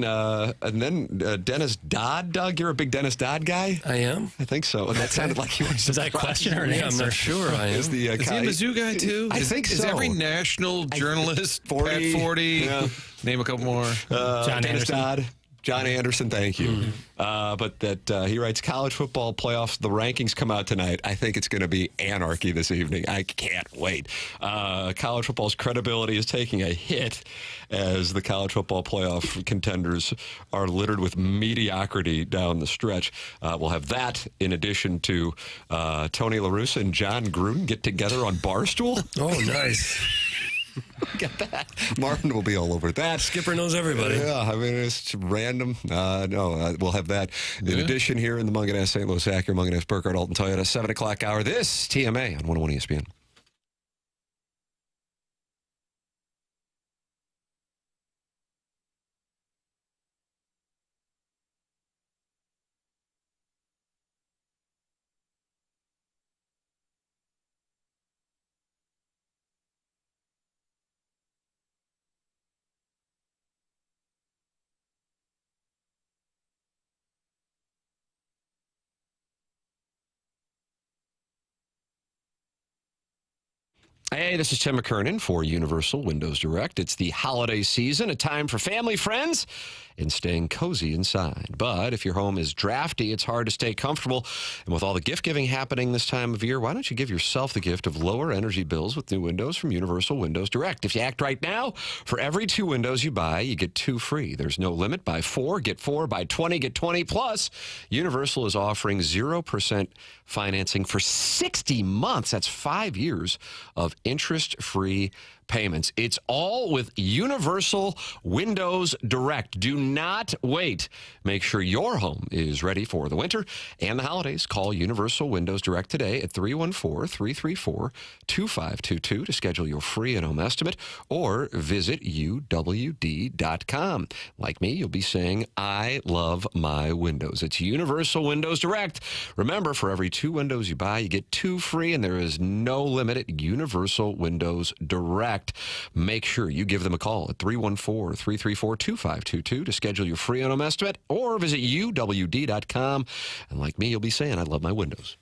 Dennis Dodd. Doug, you're a big Dennis Dodd guy. I am. I think so. And that sounded like you were. Is that a question or an answer? I'm not sure. I am. Is he a Mizzou guy too? I think so. Is every national journalist 40? Pat 40? Yeah. Name a couple more. John Dennis Anderson. Dodd. John Anderson, thank you. But that he writes, college football playoffs, the rankings come out tonight. I think it's going to be anarchy this evening. I can't wait. College football's credibility is taking a hit as the college football playoff contenders are littered with mediocrity down the stretch. We'll have that in addition to Tony La Russa and John Gruden get together on Barstool. Oh, nice. Got that. Martin will be all over that. Skipper knows everybody. Yeah, I mean, it's random. We'll have that. In addition, here in the Munganess St. Louis Acura, Munganess Burkett Alton Toyota, 7 o'clock hour. This TMA on 101 ESPN. Hey, this is Tim McKernan for Universal Windows Direct. It's the holiday season, a time for family, friends, and staying cozy inside. But if your home is drafty, it's hard to stay comfortable. And with all the gift giving happening this time of year, why don't you give yourself the gift of lower energy bills with new windows from Universal Windows Direct? If you act right now, for every 2 windows you buy, you get 2 free. There's no limit. Buy 4, get 4. Buy 20, get 20. Plus, Universal is offering 0% financing for 60 months. That's 5 years of interest-free payments. It's all with Universal Windows Direct. Do not wait. Make sure your home is ready for the winter and the holidays. Call Universal Windows Direct today at 314-334-2522 to schedule your free in-home estimate, or visit UWD.com. Like me, you'll be saying, I love my windows. It's Universal Windows Direct. Remember, for every 2 windows you buy, you get 2 free, and there is no limit at Universal Windows Direct. Make sure you give them a call at 314-334-2522 to schedule your free in-home estimate, or visit UWD.com. And like me, you'll be saying, I love my windows.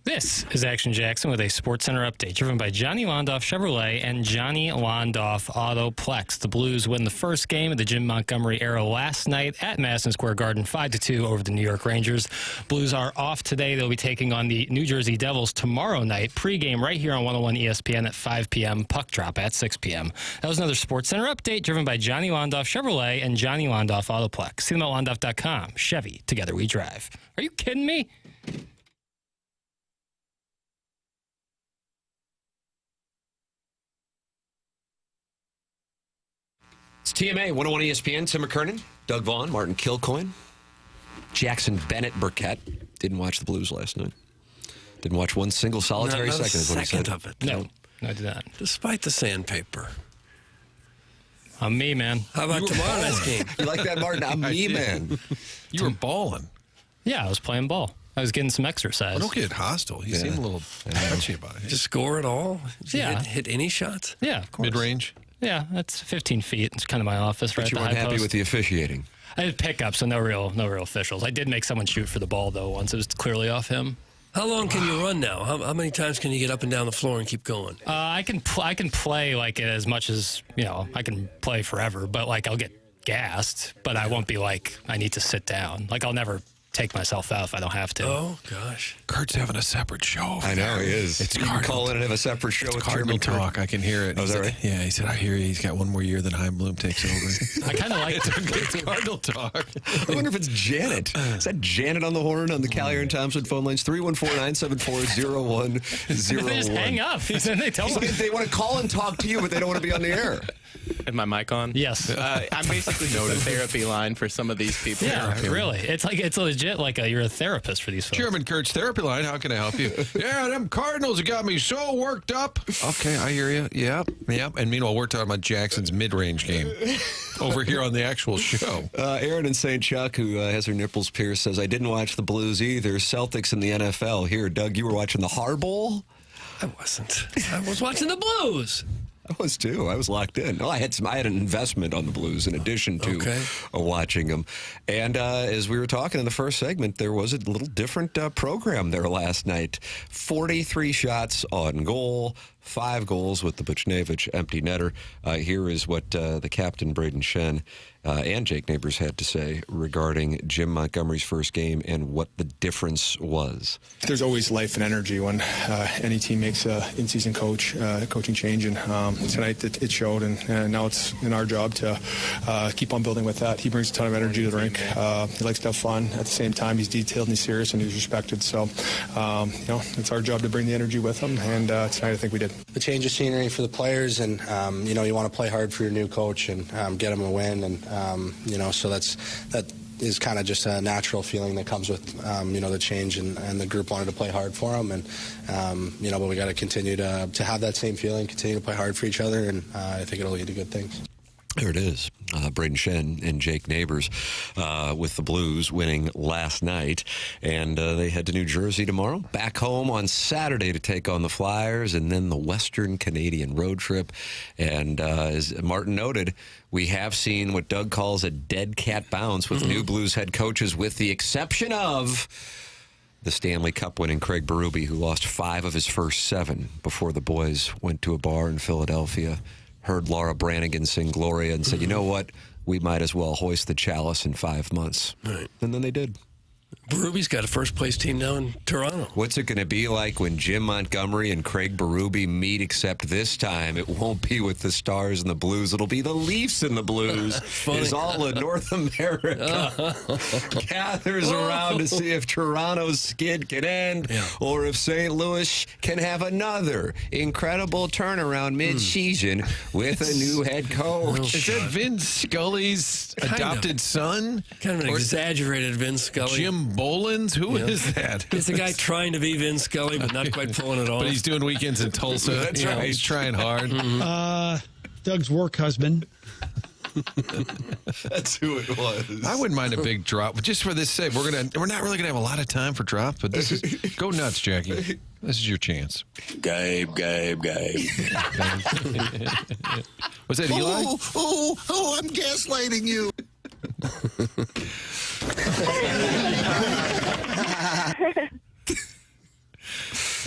This is Action Jackson with a SportsCenter update driven by Johnny Londoff Chevrolet and Johnny Londoff Autoplex. The Blues win the first game of the Jim Montgomery era last night at Madison Square Garden 5-2 over the New York Rangers. Blues are off today. They'll be taking on the New Jersey Devils tomorrow night. Pregame right here on 101 ESPN at 5 p.m. Puck drop at 6 p.m. That was another SportsCenter update driven by Johnny Londoff Chevrolet and Johnny Londoff Autoplex. See them at londoff.com. Chevy, together we drive. Are you kidding me? It's TMA, 101 ESPN, Tim McKernan, Doug Vaughn, Martin Kilcoyne, Jackson Burkett. Didn't watch the Blues last night. Didn't watch one single solitary not second. a second of it. No, I did not. Despite the sandpaper. I'm me, man. How about tomorrow night's game? You like that, Martin? I'm me, man. You were balling. Yeah, I was playing ball. I was getting some exercise. Well, don't get hostile. You seem a little touchy about it. Did you score at all? Did you Yeah. hit any shots? Yeah, of course. Mid-range? Yeah, that's 15 feet. It's kind of my office, right? But you at the weren't high happy post. with the officiating. I did pick up, so no real officials. I did make someone shoot for the ball though once. It was clearly off him. How long can you run now? How many times can you get up and down the floor and keep going? I can play like as much as I can play forever, but like I'll get gassed, but I won't be like I need to sit down. Like I'll never take myself out if I don't have to. Oh gosh, Kurt's having a separate show. I know he is. It's You can Cardinal. call in and have a separate show It's with Cardinal German talk. I can hear it. Oh, is that right? Yeah, he said, I hear you. He's got one more year than Heimblum takes over. I kind of like It's Cardinal talk. I wonder if it's Janet. Is that Janet on the horn on the Callier and Thompson phone lines? 314-974-0101. They just hang up. They tell me They want to call and talk to you, but they don't want to be on the air. Is my mic on? Yes. I'm basically the therapy line for some of these people. Yeah, really. It's like it's legit. Like you're a therapist for these folks. Chairman Kurt's therapy line. How can I help you? Yeah, them Cardinals have got me so worked up. Okay, I hear you. Yep. And meanwhile, we're talking about Jackson's mid-range game over here on the actual show. Aaron in St. Chuck, who has her nipples pierced, says, I didn't watch the Blues either. Celtics in the NFL. Here, Doug, you were watching the Hard Bowl? I wasn't. I was watching the Blues. I was too. I was locked in. No, I had an investment on the Blues in addition to watching them. And as we were talking in the first segment, there was a little different program there last night. 43 shots on goal, 5 goals with the Buchnevich empty netter. Here is what the captain, Braden Shen, and Jake Neighbors had to say regarding Jim Montgomery's first game and what the difference was. There's always life and energy when any team makes an in-season coaching change, and tonight it showed, and now it's in our job to keep on building with that. He brings a ton of energy to the rink. He likes to have fun. At the same time, he's detailed and he's serious and he's respected. So, it's our job to bring the energy with him, and tonight I think we did. The change of scenery for the players, and you want to play hard for your new coach and get them a win, and so that is kind of just a natural feeling that comes with the change, and the group wanted to play hard for them, and but we got to continue to have that same feeling, continue to play hard for each other, and I think it'll lead to good things. There it is. Braden Shen and Jake Neighbors with the Blues winning last night. And they head to New Jersey tomorrow. Back home on Saturday to take on the Flyers, and then the Western Canadian road trip. And as Martin noted, we have seen what Doug calls a dead cat bounce with new Blues head coaches, with the exception of the Stanley Cup winning Craig Berube, who lost 5 of his first 7 before the boys went to a bar in Philadelphia, heard Laura Branigan sing Gloria, and said, you know what, we might as well hoist the chalice in 5 months. Right. And then they did. Berube's got a first-place team now in Toronto. What's it going to be like when Jim Montgomery and Craig Berube meet, except this time it won't be with the Stars and the Blues. It'll be the Leafs and the Blues. As all of North America gathers around to see if Toronto's skid can end or if St. Louis can have another incredible turnaround mid-season with a new head coach. Is that Vin Scully's adopted son? Kind of an exaggerated Vin Scully. Jim Bolins? Who is that? It's a guy trying to be Vin Scully, but not quite pulling it off. But he's doing weekends in Tulsa. That's right. He's trying hard. Doug's work husband. That's who it was. I wouldn't mind a big drop, but just for this sake, we're not really gonna have a lot of time for drop. But this is go nuts, Jackie. This is your chance. Gabe. Was that Eli? Oh, I'm gaslighting you.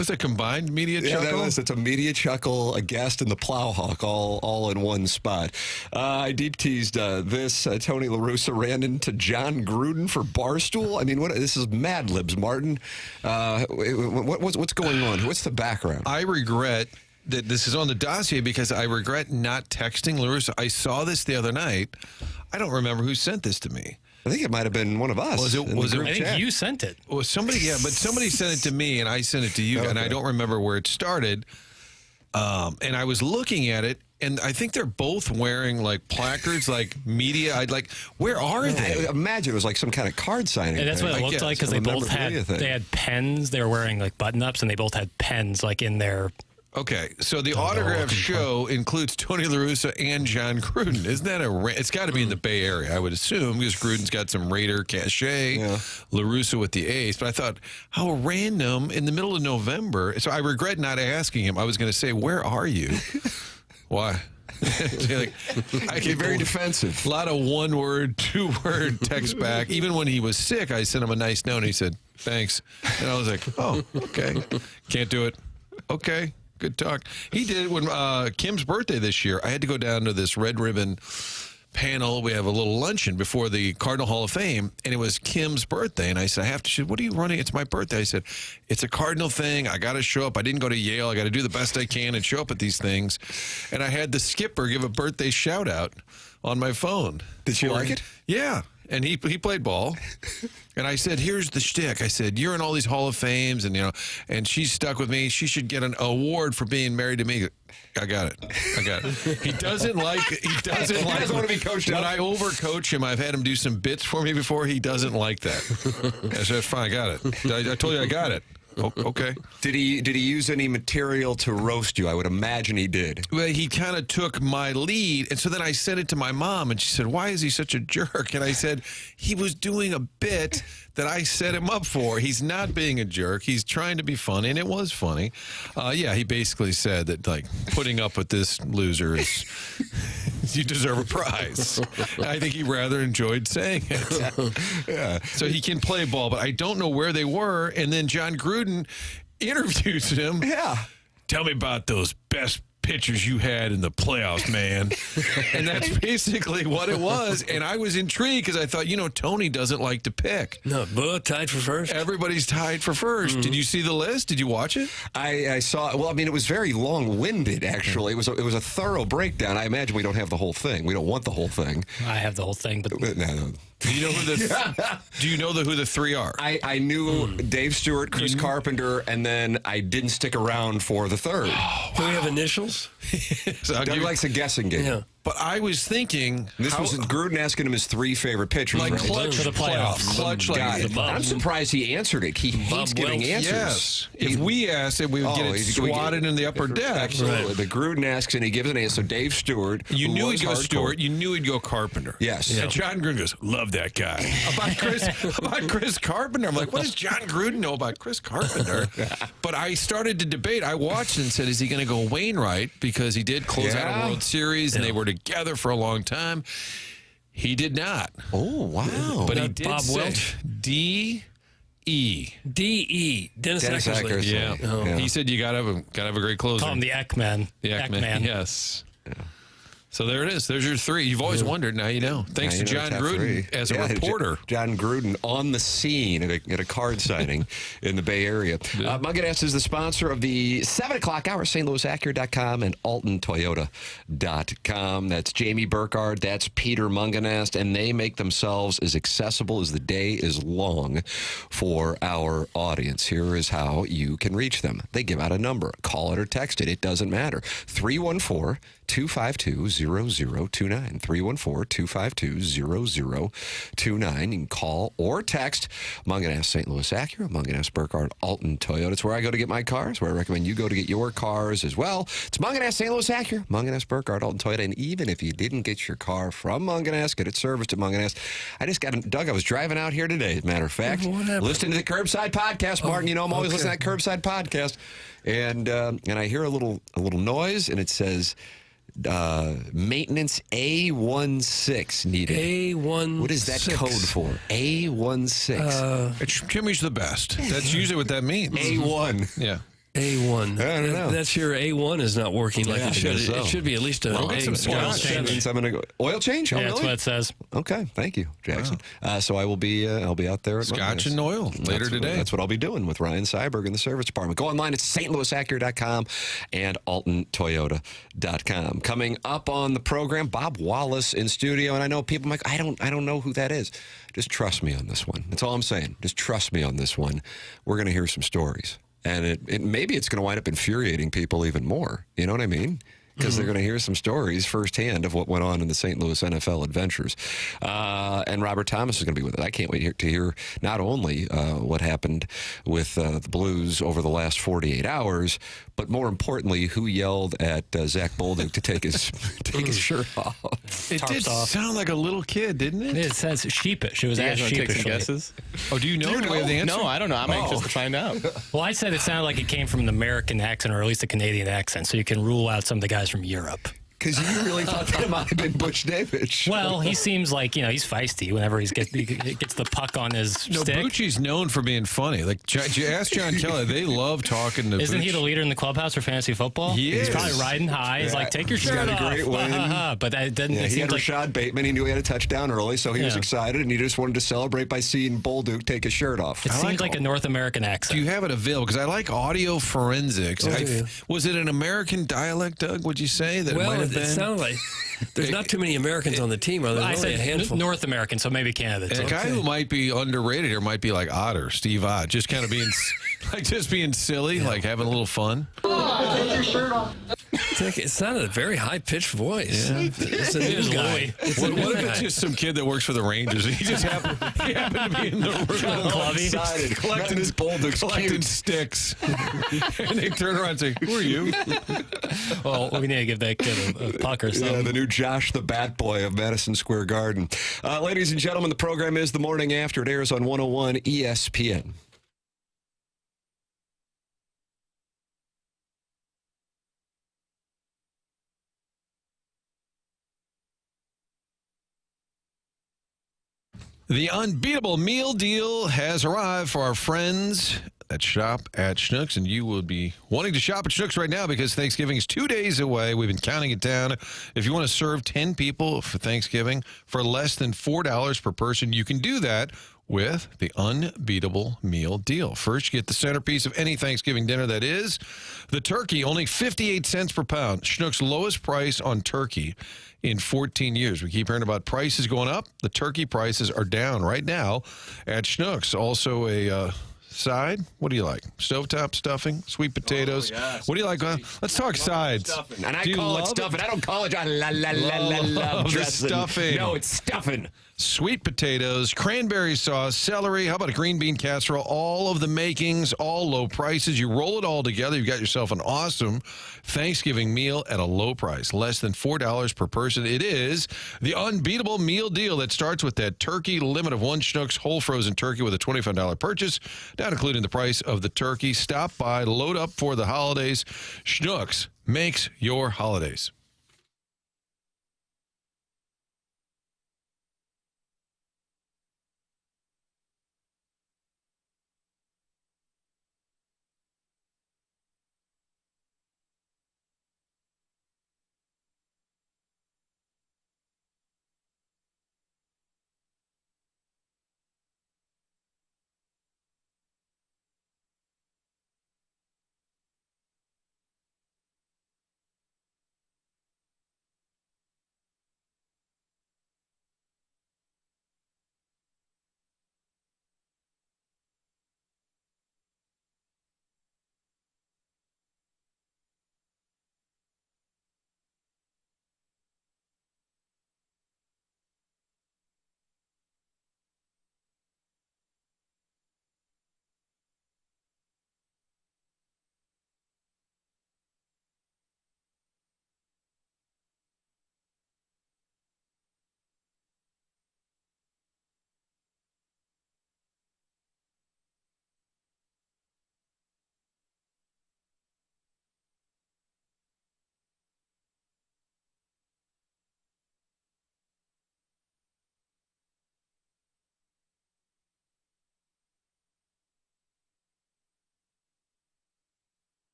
Was a combined media chuckle? Yeah, that was. It's a media chuckle, a guest, and the Plowhawk all in one spot. I deep teased this. Tony La Russa ran into John Gruden for Barstool. I mean, this is Mad Libs, Martin. What's going on? What's the background? I regret that this is on the dossier because I regret not texting La Russa. I saw this the other night. I don't remember who sent this to me. I think it might have been one of us. Was it? I think you sent it. Was somebody? Yeah, but somebody sent it to me, and I sent it to you, and I don't remember where it started. And I was looking at it, and I think they're both wearing like placards, like media. Where are they? I imagine it was like some kind of card signing. And that's what it looked like because they both had pens. They were wearing like button-ups, and they both had pens like in their. Okay, so the autograph show includes Tony La Russa and John Gruden. Isn't that it's got to be in the Bay Area, I would assume, because Gruden's got some Raider cachet, La Russa with the Ace. But I thought, how random in the middle of November. So I regret not asking him. I was going to say, where are you? Why? I get very defensive. A lot of one-word, two-word text back. Even when he was sick, I sent him a nice note, and he said, thanks. And I was like, oh, okay. Can't do it. Okay. Good talk. He did it when Kim's birthday this year. I had to go down to this Red Ribbon panel. We have a little luncheon before the Cardinal Hall of Fame, and it was Kim's birthday. And I said, she said, what are you running? It's my birthday. I said, it's a Cardinal thing. I got to show up. I didn't go to Yale. I got to do the best I can and show up at these things. And I had the skipper give a birthday shout out on my phone. Did she like it? Yeah. And he played ball. And I said, here's the shtick. I said, you're in all these Hall of Fames, and and she's stuck with me. She should get an award for being married to me. I got it. He doesn't like doesn't want to be coached when up. I overcoach him. I've had him do some bits for me before. He doesn't like that. I said, fine, I got it. I told you I got it. Okay. Did he use any material to roast you? I would imagine he did. Well, he kind of took my lead, and so then I sent it to my mom, and she said, why is he such a jerk? And I said, he was doing a bit that I set him up for. He's not being a jerk. He's trying to be funny, and it was funny. He basically said that, like, putting up with this loser is, you deserve a prize. I think he rather enjoyed saying it. Yeah. So he can play ball, but I don't know where they were, and then John Gruden interviews him. Yeah. Tell me about those best pitchers you had in the playoffs, man. And that's basically what it was. And I was intrigued because I thought, Tony doesn't like to pick. No, but tied for first. Everybody's tied for first. Did you see the list? Did you watch it? I saw. Well, I mean, it was very long-winded. Actually, it was a thorough breakdown. I imagine we don't have the whole thing. We don't want the whole thing. I have the whole thing, but no. Do you know who the three are? I knew Dave Stewart, Chris Carpenter, and then I didn't stick around for the third. Do we have initials? So Doug likes a guessing game. Yeah. But I was thinking... This was Gruden asking him his three favorite pitchers. Like right? clutch for the playoffs. Clutch like I'm surprised he answered it. He hates giving answers. Yes. If we asked it, we would get it swatted in the upper deck. Absolutely. Right. But Gruden asks and he gives an answer. So Dave Stewart. You knew he'd go Stewart. You knew he'd go Carpenter. Yes. And John Gruden goes, love that guy. About Chris Carpenter. I'm like, what does John Gruden know about Chris Carpenter? But I started to debate. I watched and said, is he going to go Wainwright? Because he did close out a World Series and they were together for a long time. He did not. Oh, wow. But he did Bob say Welch? D.E. Dennis Eckersley. Yeah. Oh. He said you gotta have a great closer. call him the Ekman. The Ekman. Yes. Yeah. So there it is. There's your three. You've always wondered. Now you know. Thanks to John Gruden as a reporter. John Gruden on the scene at a card signing in the Bay Area. Munganast is the sponsor of the 7 o'clock hour, stlouisacura.com and altontoyota.com. That's Jamie Burkhardt. That's Peter Munganast. And they make themselves as accessible as the day is long for our audience. Here is how you can reach them. They give out a number. Call it or text it. It doesn't matter. 314-252-0029. 314-252-0029. You can call or text Munganast St. Louis Acura, Munganast Burkhardt Alton Toyota. It's where I go to get my cars, where I recommend you go to get your cars as well. It's Munganast St. Louis Acura, Munganast Burkhardt Alton Toyota. And even if you didn't get your car from Munganast, get it serviced at Munganast. Doug, I was driving out here today, as a matter of fact, listening to the Curbside Podcast. Martin, you know I'm always listening to that Curbside Podcast. And I hear a little noise, and it says... maintenance A16 needed. A16. What is that code for? A16. Jimmy's the best. That's usually what that means. A1. Yeah. A1. I don't know. That's your A1 is not working like it should. It should be at least a I'll get some oil change. I'm gonna go oil change. Yeah, that's what it says. Okay, thank you, Jackson. So I'll be out there at Scotch and oil later today. That's what I'll be doing with Ryan Seiberg in the service department. Go online at stlouisacura.com and altontoyota.com. Coming up on the program, Bob Wallace in studio, and I know people like I don't know who that is. Just trust me on this one. That's all I'm saying. Just trust me on this one. We're going to hear some stories. And maybe it's going to wind up infuriating people even more. You know what I mean? Because they're going to hear some stories firsthand of what went on in the St. Louis NFL adventures. And Robert Thomas is going to be with it. I can't wait to hear not only what happened with the Blues over the last 48 hours, but more importantly, who yelled at Zach Bolduc to take his shirt off. It did sound like a little kid, didn't it? It says sheepish. It was asked Take some sheepishly. guesses? Oh, do you know? Do we have the answer? No, I don't know. I'm anxious to find out. Well, I said it sounded like it came from an American accent, or at least a Canadian accent, so you can rule out some of the guys from Europe. Because you really thought that might have been Butch Davis. Well, he seems like, he's feisty whenever he gets the puck on his stick. Bucci's known for being funny. Like, you ask John Kelly, they love talking to Isn't Bucci. he the leader in the clubhouse for fantasy football? He is. He's probably riding high. He's like, take your shirt got a off. great win. But it doesn't. Yeah, it he had seems like Rashad Bateman. He knew he had a touchdown early, so he was excited, and he just wanted to celebrate by seeing Bolduc take his shirt off. it seems like a North American accent. Do you have it available? Because I like audio forensics. Was it an American dialect, Doug, would you say? That it might have been? It sounded like there's not too many Americans on the team. Are there? I Only said a handful. North American, so maybe Canada. A guy who might be underrated here might be like Otter, Steve Ott, just kind of being being silly, like having a little fun. Take your shirt off. It sounded a very high-pitched voice. Yeah. It's a new guy. What if it's just some kid that works for the Rangers? He just happened to be in the room Excited. collecting sticks. And they turn around and say, who are you? Well, we need to give that kid a puck or something. Yeah, the new Josh the Bat Boy of Madison Square Garden. Ladies and gentlemen, the program is The Morning After. It airs on 101 ESPN. The unbeatable meal deal has arrived for our friends that shop at Schnucks, and you will be wanting to shop at Schnucks right now because Thanksgiving is 2 days away. We've been counting it down. If you want to serve 10 people for Thanksgiving for less than $4 per person, you can do that with the unbeatable meal deal. First, you get the centerpiece of any Thanksgiving dinner, that is the turkey, only 58 cents per pound. Schnucks' lowest price on turkey in 14 years. We keep hearing about prices going up. The turkey prices are down right now at Schnucks. Also a side. What do you like? Stovetop stuffing, sweet potatoes. What do you like? Let's talk sides. And I call it stuffing. I don't call it love the dressing. stuffing. No, it's stuffing. Sweet potatoes, cranberry sauce, celery. How about a green bean casserole? All of the makings, all low prices. You roll it all together. You've got yourself an awesome Thanksgiving meal at a low price, less than $4 per person. It is the unbeatable meal deal that starts with that turkey limit of one Schnucks whole frozen turkey with a $25 purchase, not including the price of the turkey. Stop by, load up for the holidays. Schnucks makes your holidays.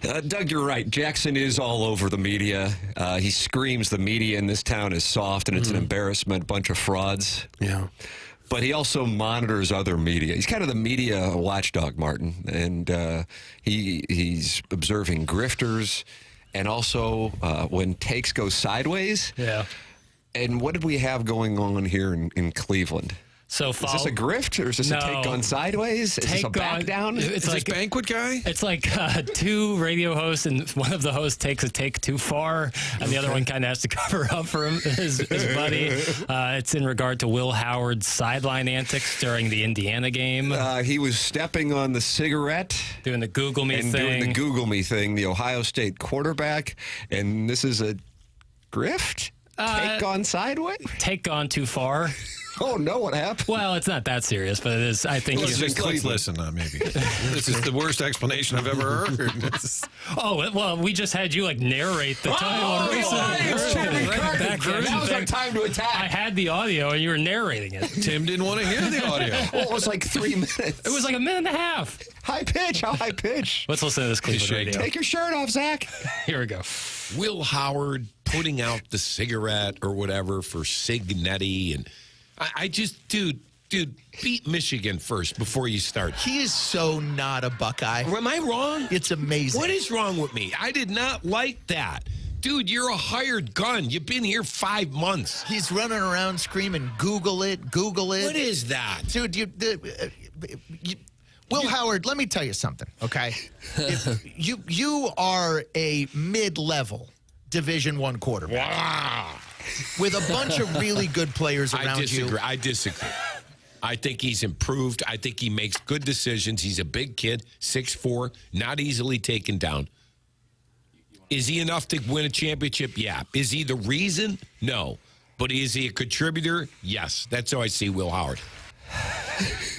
Doug, you're right. Jackson is all over the media. He screams the media in this town is soft and it's an embarrassment, bunch of frauds. Yeah. But he also monitors other media. He's kind of the media watchdog, Martin. And he's observing grifters and also when takes go sideways. Yeah. And what did we have going on here in Cleveland? So is this a grift or is this a take gone sideways? Is this a back down? It's Is like this banquet guy? It's like two radio hosts, and one of the hosts takes a take too far, and the other one kind of has to cover up for his buddy. It's in regard to Will Howard's sideline antics during the Indiana game. He was stepping on the cigarette. Doing the Google Me thing. Doing the Google Me thing, the Ohio State quarterback. And this is a grift? Take gone sideways? Take gone too far. Oh, no, what happened? Well, it's not that serious, but it is. I think Let's listen, maybe. This is the worst explanation I've ever heard. Oh, well, we just had you narrate the title. That was our time to attack. I had the audio, and you were narrating it. Tim didn't want to hear the audio. Well, it was like 3 minutes. It was like a minute and a half. High pitch. How high pitch? Let's listen to this Cleveland radio. Take your shirt off, Zach. Here we go. Will Howard putting out the cigarette or whatever for Signetti, and I just, dude, beat Michigan first before you start. He is so not a Buckeye. Am I wrong? It's amazing. What is wrong with me? I did not like that. Dude, you're a hired gun. You've been here 5 months. He's running around screaming, Google it, Google it. What is that? Dude, Will Howard, let me tell you something, okay? You are a mid-level Division I quarterback. Wow. With a bunch of really good players around you. I disagree. I think he's improved. I think he makes good decisions. He's a big kid, 6'4", not easily taken down. Is he enough to win a championship? Yeah. Is he the reason? No. But is he a contributor? Yes. That's how I see Will Howard.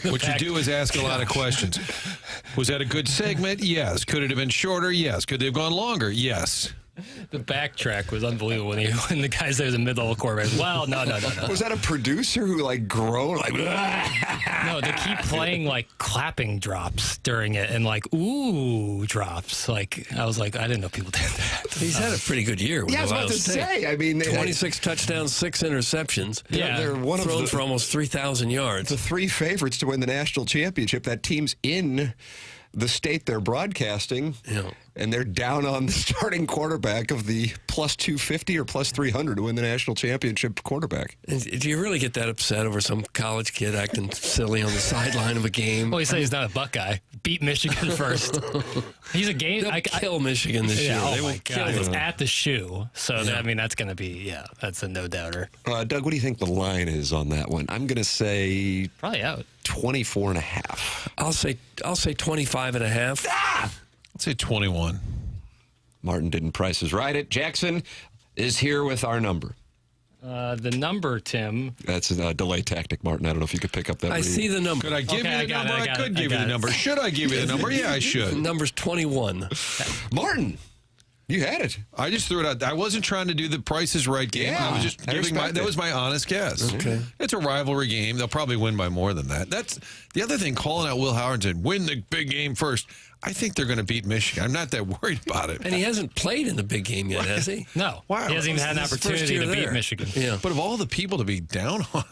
What you do is ask a lot of questions. Was that a good segment? Yes. Could it have been shorter? Yes. Could they have gone longer? Yes. The backtrack was unbelievable when the guys there was a mid-level quarterback. Well, no. Was that a producer who groaned No, they keep playing clapping drops during it and ooh drops. I was I didn't know people did that. He's had a pretty good year with I was Ohio about to State. say. I mean, 26 touchdowns, 6 interceptions. Yeah, they're one thrown of for almost 3,000 yards. the 3 favorites to win the national championship. That team's in the state they're broadcasting, and they're down on the starting quarterback of the plus 250 or plus 300 to win the national championship quarterback. Do you really get that upset over some college kid acting silly on the sideline of a game? Well, he said he's not a Buckeye. Beat Michigan first. He's a game. They'll kill Michigan this year. Oh They will my kill God. them. It's at the shoe. So, that's going to be, that's a no-doubter. Doug, what do you think the line is on that one? I'm going to say probably out. 24.5. I'll say 25.5. I'd say 21. Martin didn't price his right. It. Jackson is here with our number. The number, Tim. That's a delay tactic, Martin. I don't know if you could pick up that. I see the number. Could I give you the number? I could give you the number. Should I give you the number? Yeah, I should. Number's 21. Martin, you had it. I just threw it out. I wasn't trying to do the Price is Right game. Yeah, I was just giving that was my honest guess. Okay. It's a rivalry game. They'll probably win by more than that. That's the other thing. Calling out Will Howard and win the big game first. I think they're going to beat Michigan. I'm not that worried about it. And he hasn't played in the big game yet, has he? No. Wow. He hasn't even had an opportunity to beat Michigan. Yeah. But of all the people to be down on,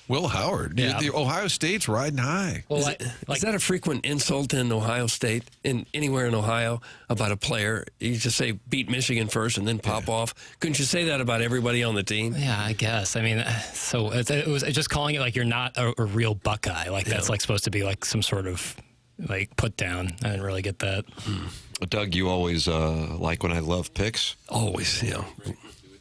Will Howard, the Ohio State's riding high. Well, is that a frequent insult in Ohio State, anywhere in Ohio, about a player? You just say beat Michigan first and then pop off. Couldn't you say that about everybody on the team? Yeah, I guess. I mean, so it was just calling it you're not a real Buckeye. That's supposed to be some sort of put down. I didn't really get that. Doug, you always like when I love picks. Always,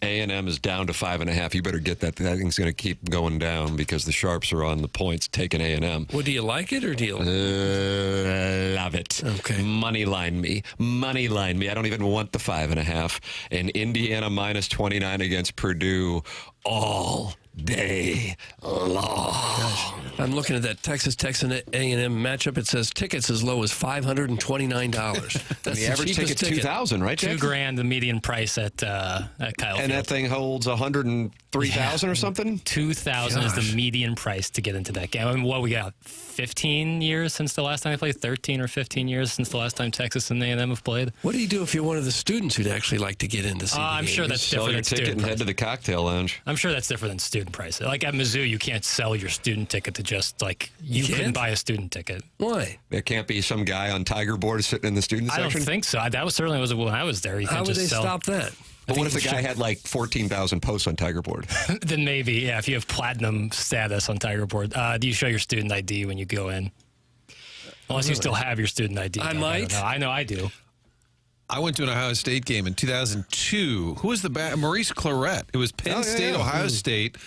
A&M is down to 5.5. You better get that. That thing's going to keep going down because the Sharps are on the points taking A&M. Well, do you like it or do you love it? Okay. Money line me. I don't even want the 5.5. And Indiana minus 29 against Purdue. all day long. I'm looking at that Texas A&M matchup. It says tickets as low as $529. That's the average ticket's $2,000, right? Jack? $2,000, the median price at Kyle And Field. that thing holds 103,000 or something. 2,000 is the median price to get into that game. I mean, what we got? 15 years since the last time they played. 13 or 15 years since the last time Texas and A&M have played. What do you do if you're one of the students who'd actually like to get in to see the I'm game? sure that's Sell different your than ticket student and head price. to the cocktail lounge. I'm sure that's different than student price. Like at Mizzou, you can't sell your student ticket to just like you couldn't can't? buy a student ticket. Why? There can't be some guy on Tiger board sitting in the student I section. don't think so. That was certainly was when I was there. You How can't would just they sell. stop that? But what if the guy had like 14,000 posts on Tiger board? Then maybe, yeah. If you have platinum status on Tiger Board, do you show your student ID when you go in? Unless you still have your student ID. I Doug. might. I know I do. I went to an Ohio State game in 2002. Who was the Maurice Claret. It was Penn State, Ohio State.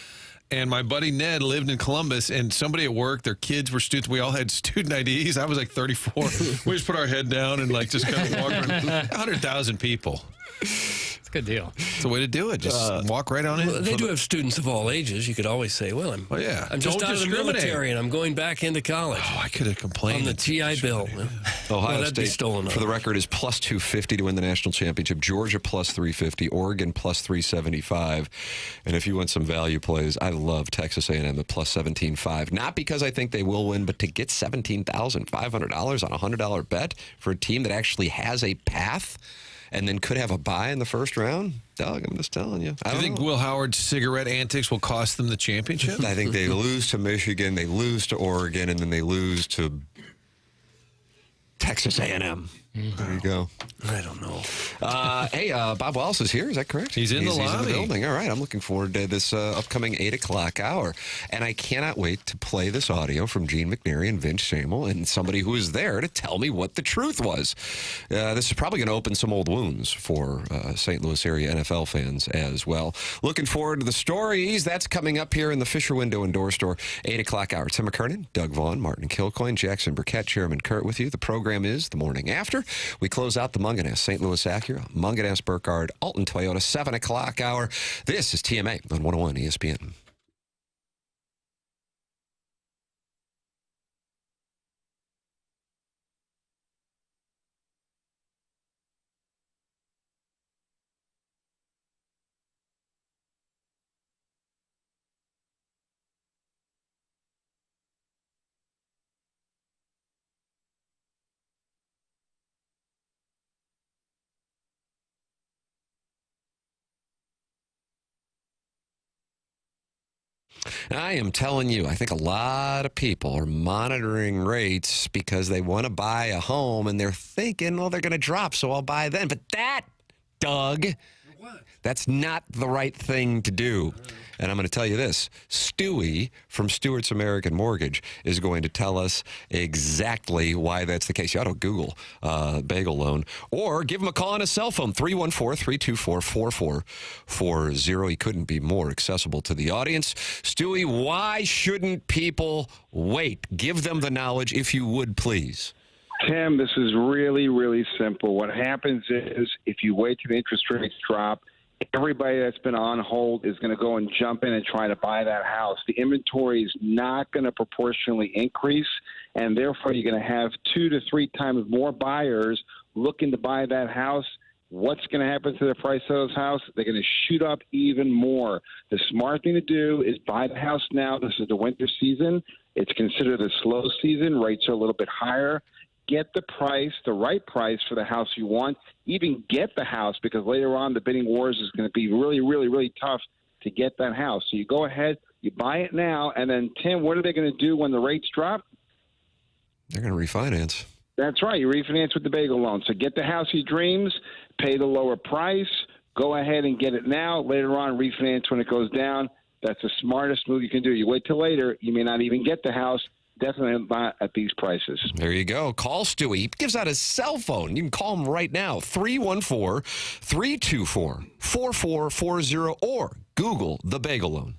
And my buddy Ned lived in Columbus, and somebody at work, their kids were students. We all had student IDs. I was like 34. We just put our head down and like just kind of walk around. 100,000 people. It's a good deal. It's a way to do it. Just walk right on in. Well, they do have students of all ages. You could always say, well, I'm just Don't out of the discriminate. military and I'm going back into college. Oh, I could have complained. On the GI Bill. Ohio that'd be State, stolen. for the record, is plus 250 to win the national championship. Georgia plus 350. Oregon plus 375. And if you want some value plays, I love Texas A&M at plus 17.5. Not because I think they will win, but to get $17,500 on a $100 bet for a team that actually has a path and then could have a bye in the first round. Doug, I'm just telling you. Do you think Will Howard's cigarette antics will cost them the championship? I think they lose to Michigan, they lose to Oregon, and then they lose to Texas A&M. There you go. I don't know. Hey, Bob Wallace is here. Is that correct? He's in the lobby. He's in the building. All right. I'm looking forward to this upcoming 8 o'clock hour. And I cannot wait to play this audio from Gene McNary and Vince Schammel and somebody who was there to tell me what the truth was. This is probably going to open some old wounds for St. Louis area NFL fans as well. Looking forward to the stories. That's coming up here in the Fisher Window and Door Store, 8 o'clock hour. Tim McKernan, Doug Vaughn, Martin Kilcoyne, Jackson Burkett, Chairman Kurt with you. The program is The Morning After. We close out the Munganess, St. Louis Acura, Munganess Burkhardt, Alton Toyota, 7 o'clock hour. This is TMA on 101 ESPN. I am telling you, I think a lot of people are monitoring rates because they want to buy a home and they're thinking, oh, they're going to drop, so I'll buy then. But that, Doug, that's not the right thing to do. And I'm going to tell you this. Stewie from Stewart's American Mortgage is going to tell us exactly why that's the case. You ought to Google bagel loan or give him a call on his cell phone, 314-324-4440. He couldn't be more accessible to the audience. Stewie, why shouldn't people wait? Give them the knowledge, if you would, please. Tim, this is really, really simple. What happens is if you wait till the interest rates drop, everybody that's been on hold is going to go and jump in and try to buy that house. The inventory is not going to proportionally increase, and therefore you're going to have 2 to 3 times more buyers looking to buy that house. What's going to happen to the price of those houses? They're going to shoot up even more. The smart thing to do is buy the house now. This is the winter season. It's considered a slow season. Rates are a little bit higher. Get the price, the right price for the house you want. Even get the house, because later on the bidding wars is going to be really, really, really tough to get that house. So you go ahead, you buy it now, and then, Tim, what are they going to do when the rates drop? They're going to refinance. That's right. You refinance with the bagel loan. So get the house of your dreams, pay the lower price, go ahead and get it now. Later on, refinance when it goes down. That's the smartest move you can do. You wait till later, you may not even get the house. Definitely not at these prices. There you go. Call Stewie. He gives out his cell phone. You can call him right now, 314-324-4440, or Google the bagel loan.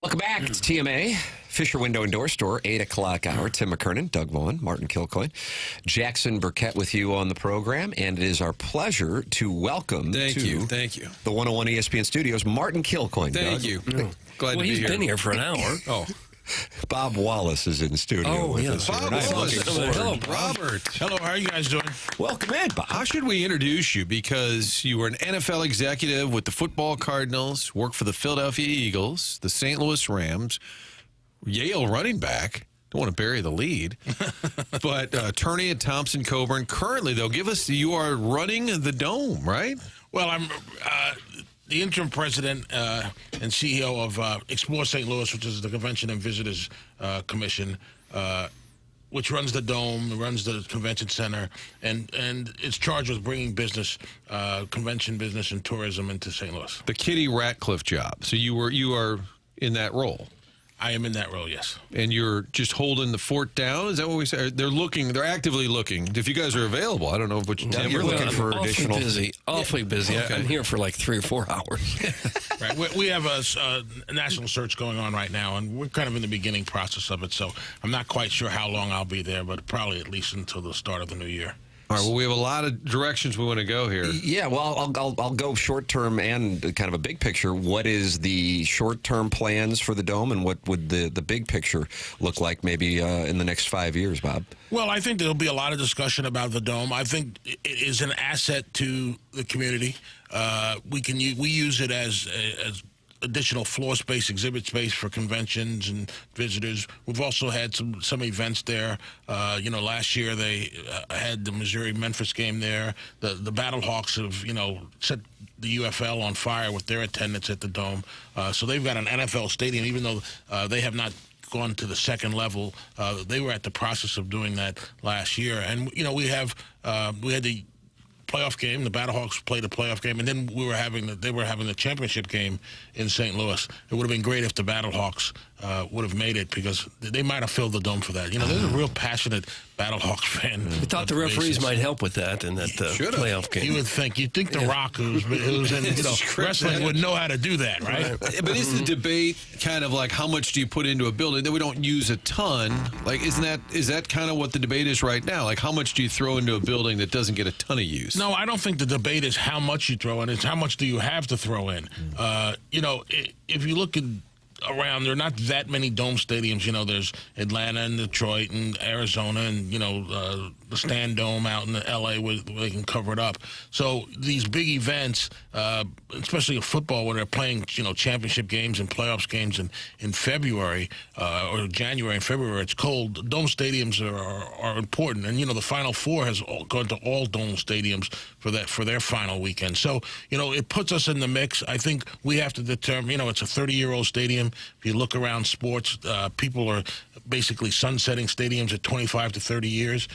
Welcome back. It's TMA, Fisher Window and Door Store, 8 o'clock hour. Tim McKernan, Doug Vaughn, Martin Kilcoyne, Jackson Burkett with you on the program. And it is our pleasure to welcome Thank you. the 101 ESPN studios, Martin Kilcoyne. Thank Doug. you. Glad to be he's here. been here for an hour. Oh. Bob Wallace is in the studio with us. Bob here. Wallace. Hello, Robert. Hello, how are you guys doing? Welcome in, Bob. How should we introduce you? Because you were an NFL executive with the football Cardinals, worked for the Philadelphia Eagles, the St. Louis Rams, Yale running back. Don't want to bury the lead. But attorney at Thompson Coburn. Currently, though, you are running the Dome, right? Well, I'm the interim president and CEO of Explore St. Louis, which is the Convention and Visitors Commission, which runs the Dome, runs the convention center, and it's charged with bringing business, convention business and tourism into St. Louis. The Kitty Ratcliffe job. So you are in that role. I am in that role, yes. And you're just holding the fort down? Is that what we say? They're actively looking. If you guys are available, I don't know what you're looking for additional. Awfully busy. Okay. I'm here for like 3 or 4 hours. Right. We have a national search going on right now, and we're kind of in the beginning process of it, so I'm not quite sure how long I'll be there, but probably at least until the start of the new year. All right, well, we have a lot of directions we want to go here. Yeah, well, I'll go short-term and kind of a big picture. What is the short-term plans for the Dome, and what would the big picture look like maybe in the next 5 years, Bob? Well, I think there'll be a lot of discussion about the Dome. I think it is an asset to the community. We use it as additional floor space, exhibit space for conventions and visitors. We've also had some events there. Last year they had the Missouri-Memphis game there. The Battlehawks have, set the UFL on fire with their attendance at the Dome. So they've got an NFL stadium, even though they have not gone to the second level. They were at the process of doing that last year. And, we had the playoff game. The Battlehawks played a playoff game, and then they were having the championship game in St. Louis. It would have been great if the Battlehawks would have made it, because they might have filled the Dome for that. There's a real passionate Battlehawks fan. We thought the referees might help with that in that playoff game. You'd think The Rock, who's in wrestling, would know how to do that, right? But is the debate kind of like, how much do you put into a building that we don't use a ton? Like, is that kind of what the debate is right now? Like, how much do you throw into a building that doesn't get a ton of use? No, I don't think the debate is how much you throw in. It's how much do you have to throw in. If you look around, there are not that many Dome stadiums. There's Atlanta and Detroit and Arizona and, the Stan Dome out in L.A. where they can cover it up. So these big events, especially in football, where they're playing, championship games and playoffs games in February or January and February, it's cold. Dome stadiums are important. And, the Final Four has gone to all Dome stadiums for their final weekend. So, it puts us in the mix. I think we have to determine, it's a 30-year-old stadium. If you look around sports, people are basically sunsetting stadiums at 25 to 30 years.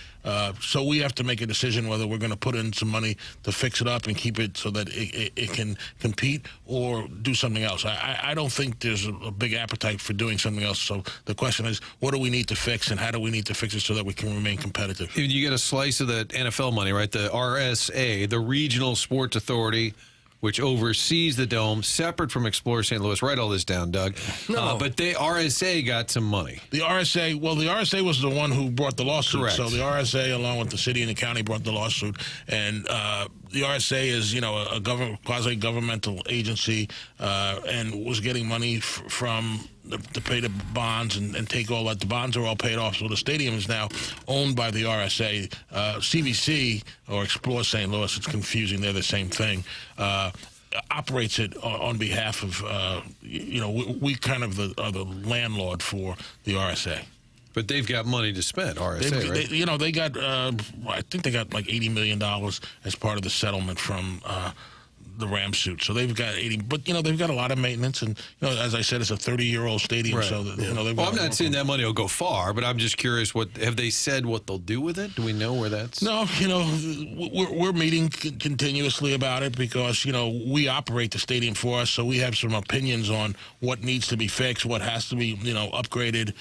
So we have to make a decision whether we're going to put in some money to fix it up and keep it so that it can compete, or do something else. I don't think there's a big appetite for doing something else. So the question is, what do we need to fix, and how do we need to fix it so that we can remain competitive? You get a slice of the NFL money, right? The RSA, the Regional Sports Authority, which oversees the Dome, separate from Explore St. Louis. Write all this down, Doug. No. But RSA got some money. The RSA was the one who brought the lawsuit. Correct. So the RSA, along with the city and the county, brought the lawsuit. And the RSA is, a quasi-governmental agency, and was getting money to pay the bonds and take all that. The bonds are all paid off, so the stadium is now owned by the RSA. CVC, or Explore St. Louis, it's confusing, they're the same thing, operates it on behalf of, we kind of are the landlord for the RSA. But they've got money to spend, RSA, right? They got, I think they got like $80 million as part of the settlement from the Rams suit. So they've got 80, but they've got a lot of maintenance, and as I said, it's a 30-year-old stadium. Right. So that, well, I'm not saying that money will go far, but I'm just curious, have they said what they'll do with it? Do we know where that's? No, we're meeting continuously about it, because we operate the stadium for us, so we have some opinions on what needs to be fixed, what has to be upgraded.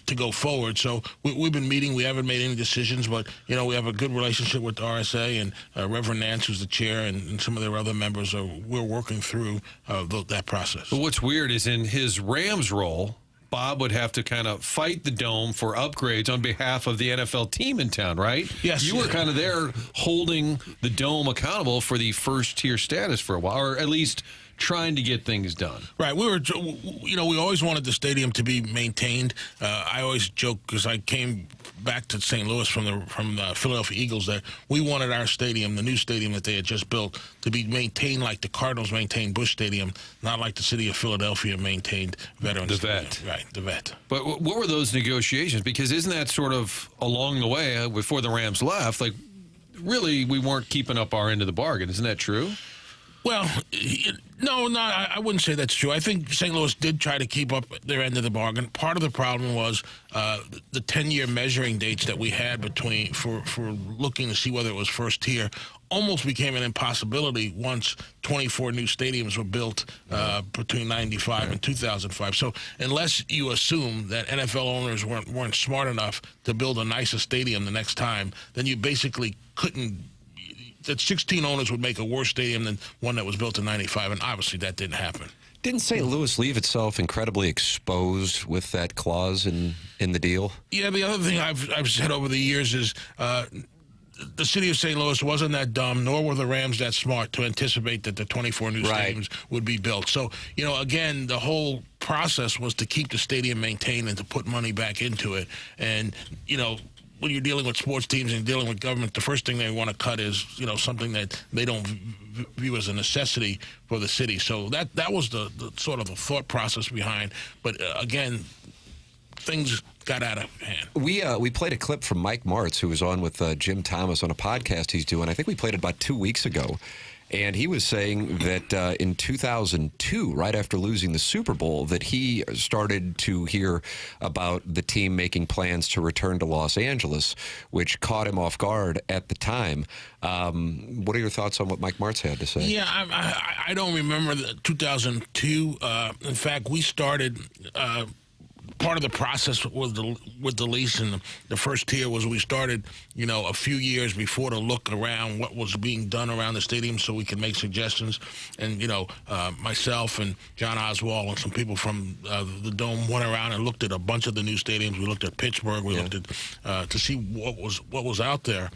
to go forward. So we've been meeting. We haven't made any decisions, but we have a good relationship with the RSA and Reverend Nance, who's the chair, and some of their other members. We're working through that process. But what's weird is in his Rams role, Bob would have to kind of fight the Dome for upgrades on behalf of the NFL team in town, right? Yes. You were kind of there holding the Dome accountable for the first-tier status for a while, or at least trying to get things done. Right. We always wanted the stadium to be maintained. I always joke, because I came back to St. Louis from the Philadelphia Eagles, that we wanted our stadium, the new stadium that they had just built, to be maintained like the Cardinals maintained Busch Stadium, not like the city of Philadelphia maintained Veterans Stadium. Vet. Right, the Vet. But what were those negotiations? Because isn't that sort of along the way, before the Rams left, like, really, we weren't keeping up our end of the bargain. Isn't that true? Well, no, I wouldn't say that's true. I think St. Louis did try to keep up their end of the bargain. Part of the problem was the 10-year measuring dates that we had for looking to see whether it was first tier almost became an impossibility once 24 new stadiums were built between 95 and 2005. So unless you assume that NFL owners weren't smart enough to build a nicer stadium the next time, then you basically couldn't. That 16 owners would make a worse stadium than one that was built in 95, and obviously that didn't happen. Didn't St. Louis leave itself incredibly exposed with that clause in the deal? Yeah, the other thing I've said over the years is the city of St. Louis wasn't that dumb, nor were the Rams that smart to anticipate that the 24 new stadiums would be built. So, again, the whole process was to keep the stadium maintained and to put money back into it. And, when you're dealing with sports teams and dealing with government, the first thing they want to cut is, something that they don't view as a necessity for the city. So that was the sort of the thought process behind. But again, things got out of hand. We played a clip from Mike Martz, who was on with Jim Thomas on a podcast he's doing. I think we played it about 2 weeks ago. And he was saying that in 2002, right after losing the Super Bowl, that he started to hear about the team making plans to return to Los Angeles, which caught him off guard at the time. What are your thoughts on what Mike Martz had to say? Yeah, I don't remember the 2002. In fact, we started... part of the process with the lease and the first tier was we started, a few years before to look around what was being done around the stadium so we could make suggestions. And, myself and John Oswald and some people from the Dome went around and looked at a bunch of the new stadiums. We looked at Pittsburgh. We looked at to see what was out there.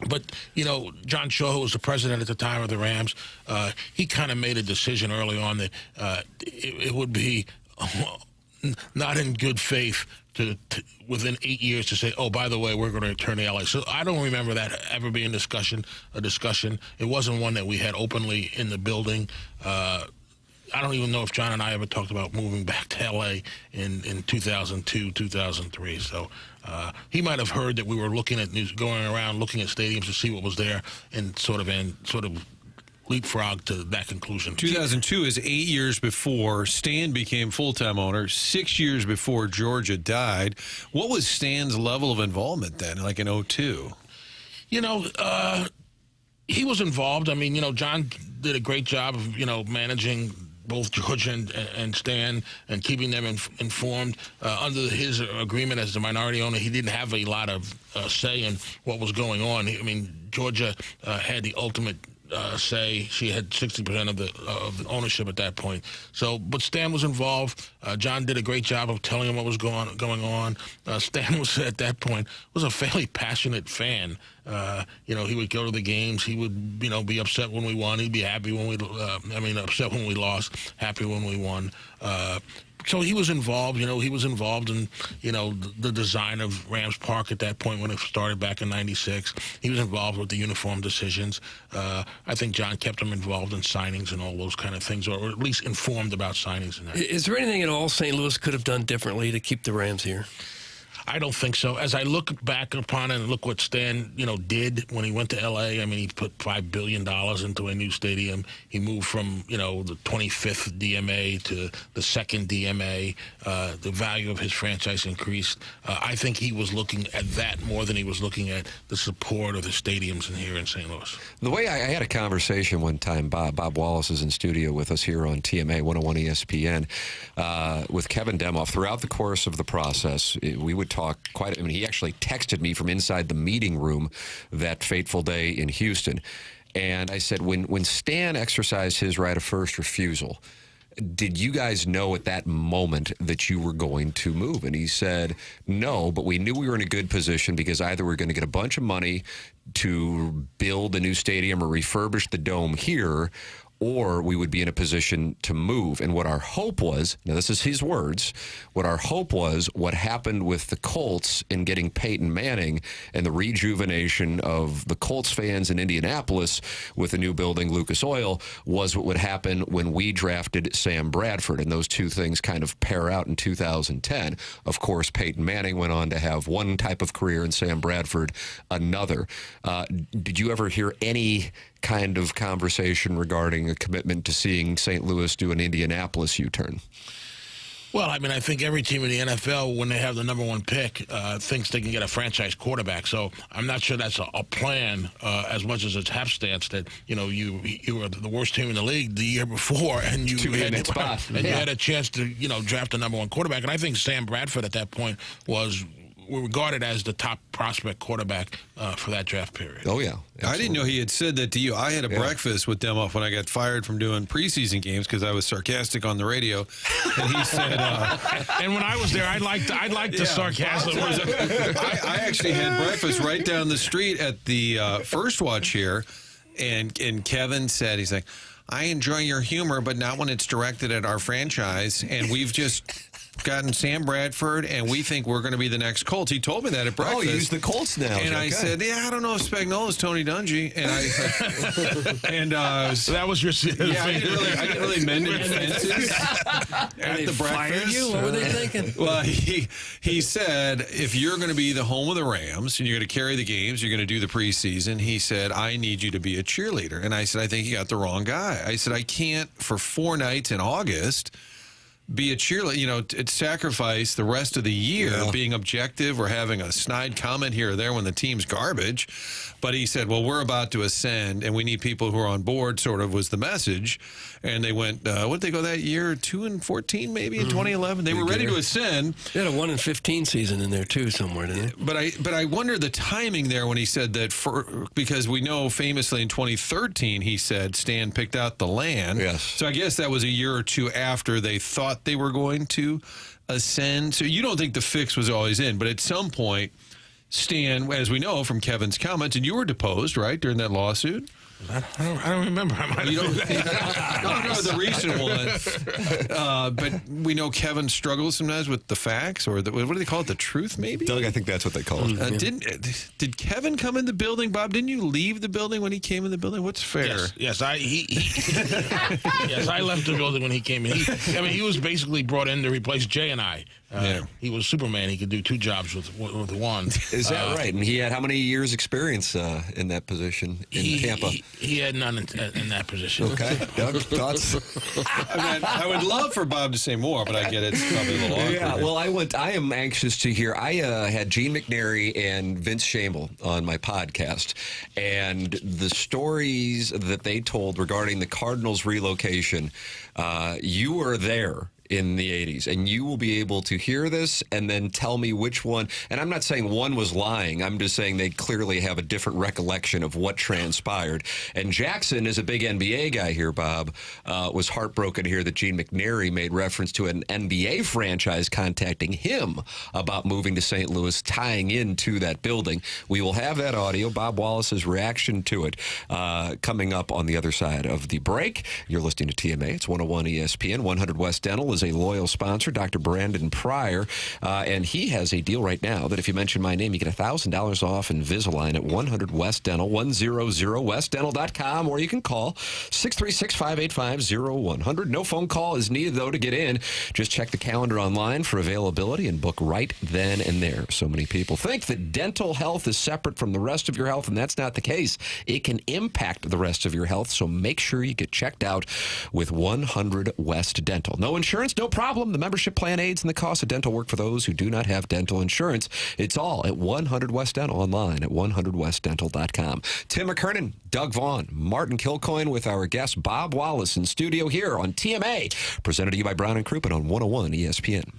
But, John Shaw, who was the president at the time of the Rams, he kind of made a decision early on that it would be not in good faith to within 8 years to say, oh, by the way, we're going to return to LA. So I don't remember that ever being a discussion. It wasn't one that we had openly in the building. I don't even know if John and I ever talked about moving back to LA in 2002, 2003. So he might have heard that we were looking at going around looking at stadiums to see what was there and sort of leapfrog to that conclusion. 2002 is 8 years before Stan became full-time owner, 6 years before Georgia died. What was Stan's level of involvement then, like in 2002? He was involved. I mean, John did a great job of, managing both Georgia and Stan and keeping them informed. Under his agreement as the minority owner, he didn't have a lot of say in what was going on. I mean, Georgia had the ultimate say. She had 60% of the ownership at that point. So, but Stan was involved. John did a great job of telling him what was going on. Stan was at that point was a fairly passionate fan. He would go to the games. He would, be upset when we won. He'd be happy when upset when we lost, happy when we won. So he was involved, he was involved in, the design of Rams Park at that point when it started back in 96. He was involved with the uniform decisions. I think John kept him involved in signings and all those kind of things, or at least informed about signings and that. Is there anything at all St. Louis could have done differently to keep the Rams here? I don't think so. As I look back upon it and look what Stan, did when he went to L.A., I mean, he put $5 billion into a new stadium. He moved from, the 25th DMA to the second DMA. The value of his franchise increased. I think he was looking at that more than he was looking at the support of the stadiums in here in St. Louis. The way I had a conversation one time, Bob Wallace is in studio with us here on TMA 101 ESPN, with Kevin Demoff. Throughout the course of the process, we would talk he actually texted me from inside the meeting room that fateful day in Houston. And I said, when Stan exercised his right of first refusal, did you guys know at that moment that you were going to move? And he said, no, but we knew we were in a good position because either we're going to get a bunch of money to build a new stadium or refurbish the dome here, or we would be in a position to move. And what our hope was, now this is his words, what our hope was, what happened with the Colts in getting Peyton Manning and the rejuvenation of the Colts fans in Indianapolis with the new building, Lucas Oil, was what would happen when we drafted Sam Bradford. And those two things kind of pair out in 2010. Of course, Peyton Manning went on to have one type of career and Sam Bradford another. Did you ever hear any kind of conversation regarding a commitment to seeing St. Louis do an Indianapolis U-turn? Well, I mean, I think every team in the NFL, when they have the number one pick, thinks they can get a franchise quarterback. So I'm not sure that's a plan as much as it's hapstance that, you were the worst team in the league the year before, and you had a chance to, draft a number one quarterback. And I think Sam Bradford at that point was regarded as the top prospect quarterback for that draft period. Oh, yeah. Absolutely. I didn't know he had said that to you. I had a breakfast with Demoff when I got fired from doing preseason games because I was sarcastic on the radio. And he said... and when I was there, I liked the sarcasm. I actually had breakfast right down the street at the First Watch here, and Kevin said, he's like, I enjoy your humor, but not when it's directed at our franchise, and we've just... gotten Sam Bradford, and we think we're going to be the next Colts. He told me that at breakfast. Oh, use the Colts now. And I said, I don't know if Spagnuolo's Tony Dungy. And so that was your... I didn't really mend any fences at the breakfast. You? What were they thinking? Well, he said, if you're going to be the home of the Rams and you're going to carry the games, you're going to do the preseason, he said, I need you to be a cheerleader. And I said, I think you got the wrong guy. I said, I can't, for 4 nights in August, be a cheerleader, sacrifice the rest of the year being objective or having a snide comment here or there when the team's garbage. But he said, well, we're about to ascend, and we need people who are on board, sort of was the message. And they went, what did they go that year? 2-14 maybe in 2011? They were ready to ascend. They had a 1-15 season in there, too, somewhere, didn't they? But I wonder the timing there when he said that, because we know famously in 2013, he said Stan picked out the land. Yes. So I guess that was a year or two after they thought they were going to ascend. So you don't think the fix was always in, but at some point, Stan, as we know from Kevin's comments, and you were deposed, right, during that lawsuit? I don't remember. No, the recent one. But we know Kevin struggles sometimes with the facts, or what do they call it? The truth, maybe? Doug, I think that's what they call it. Did Kevin come in the building, Bob? Didn't you leave the building when he came in the building? What's fair? Yes, I left the building when he came in. He was basically brought in to replace Jay and I. He was Superman. He could do 2 jobs with one. Is that right? And he had how many years experience in that position in Tampa? He had none in that position. Okay. Doug, thoughts? I would love for Bob to say more, but I get it's probably a little awkward. Yeah, well, I am anxious to hear. I had Gene McNary and Vince Shamel on my podcast, and the stories that they told regarding the Cardinals relocation, you were there in the 80s, and you will be able to hear this and then tell me which one. And I'm not saying one was lying. I'm just saying they clearly have a different recollection of what transpired. And Jackson is a big NBA guy here, Bob, was heartbroken to hear that Gene McNary made reference to an NBA franchise contacting him about moving to St. Louis, tying into that building. We will have that audio, Bob Wallace's reaction to it, coming up on the other side of the break. You're listening to TMA. It's 101 ESPN. 100 West Dental is a loyal sponsor, Dr. Brandon Pryor, and he has a deal right now that if you mention my name, you get $1,000 off Invisalign at 100 West Dental, 100westdental.com, or you can call 636-585-0100. No phone call is needed, though, to get in. Just check the calendar online for availability and book right then and there. So many people think that dental health is separate from the rest of your health, and that's not the case. It can impact the rest of your health, so make sure you get checked out with 100 West Dental. No insurance, no problem. The membership plan aids in the cost of dental work for those who do not have dental insurance. It's all at 100 West Dental, online at 100westdental.com. Tim McKernan, Doug Vaughn, Martin Kilcoyne with our guest Bob Wallace in studio here on TMA, presented to you by Brown and Crouppen on 101 ESPN.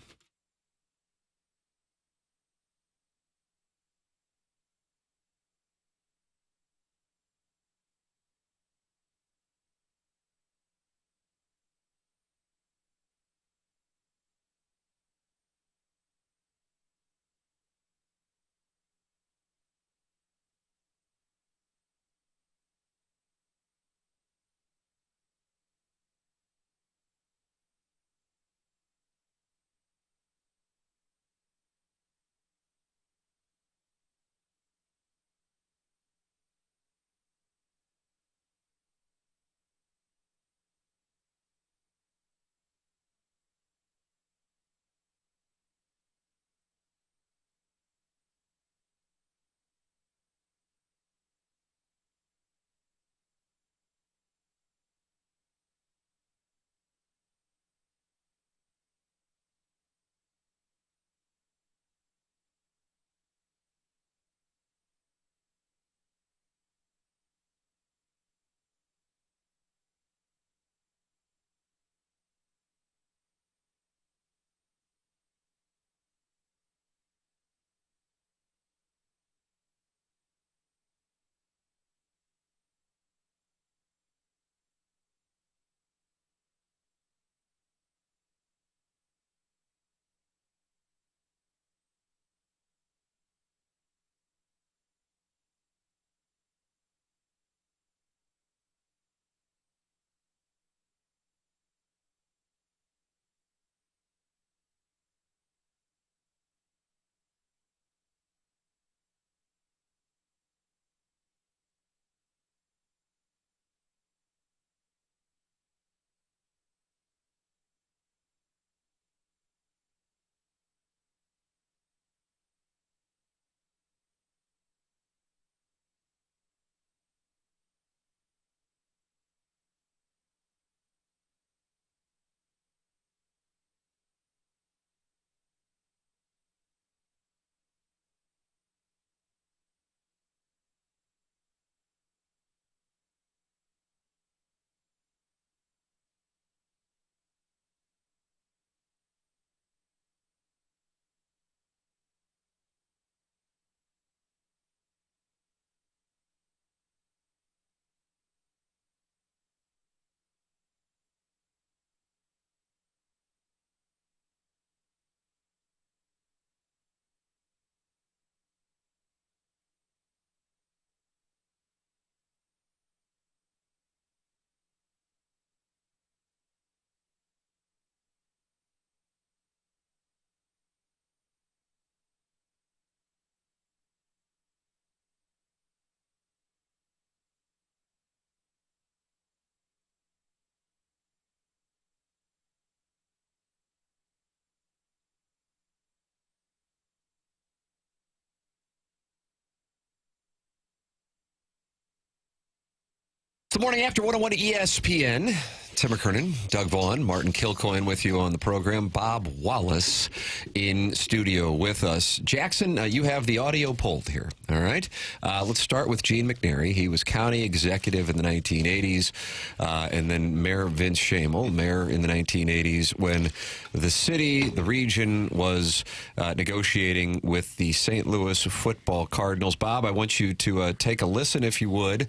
The Morning After 101 ESPN. Tim McKernan, Doug Vaughn, Martin Kilcoyne with you on the program. Bob Wallace in studio with us. Jackson, you have the audio pulled here, all right? Let's start with Gene McNary. He was county executive in the 1980s, and then Mayor Vince Schamel, mayor in the 1980s, when the city, the region, was negotiating with the St. Louis football Cardinals. Bob, I want you to take a listen, if you would,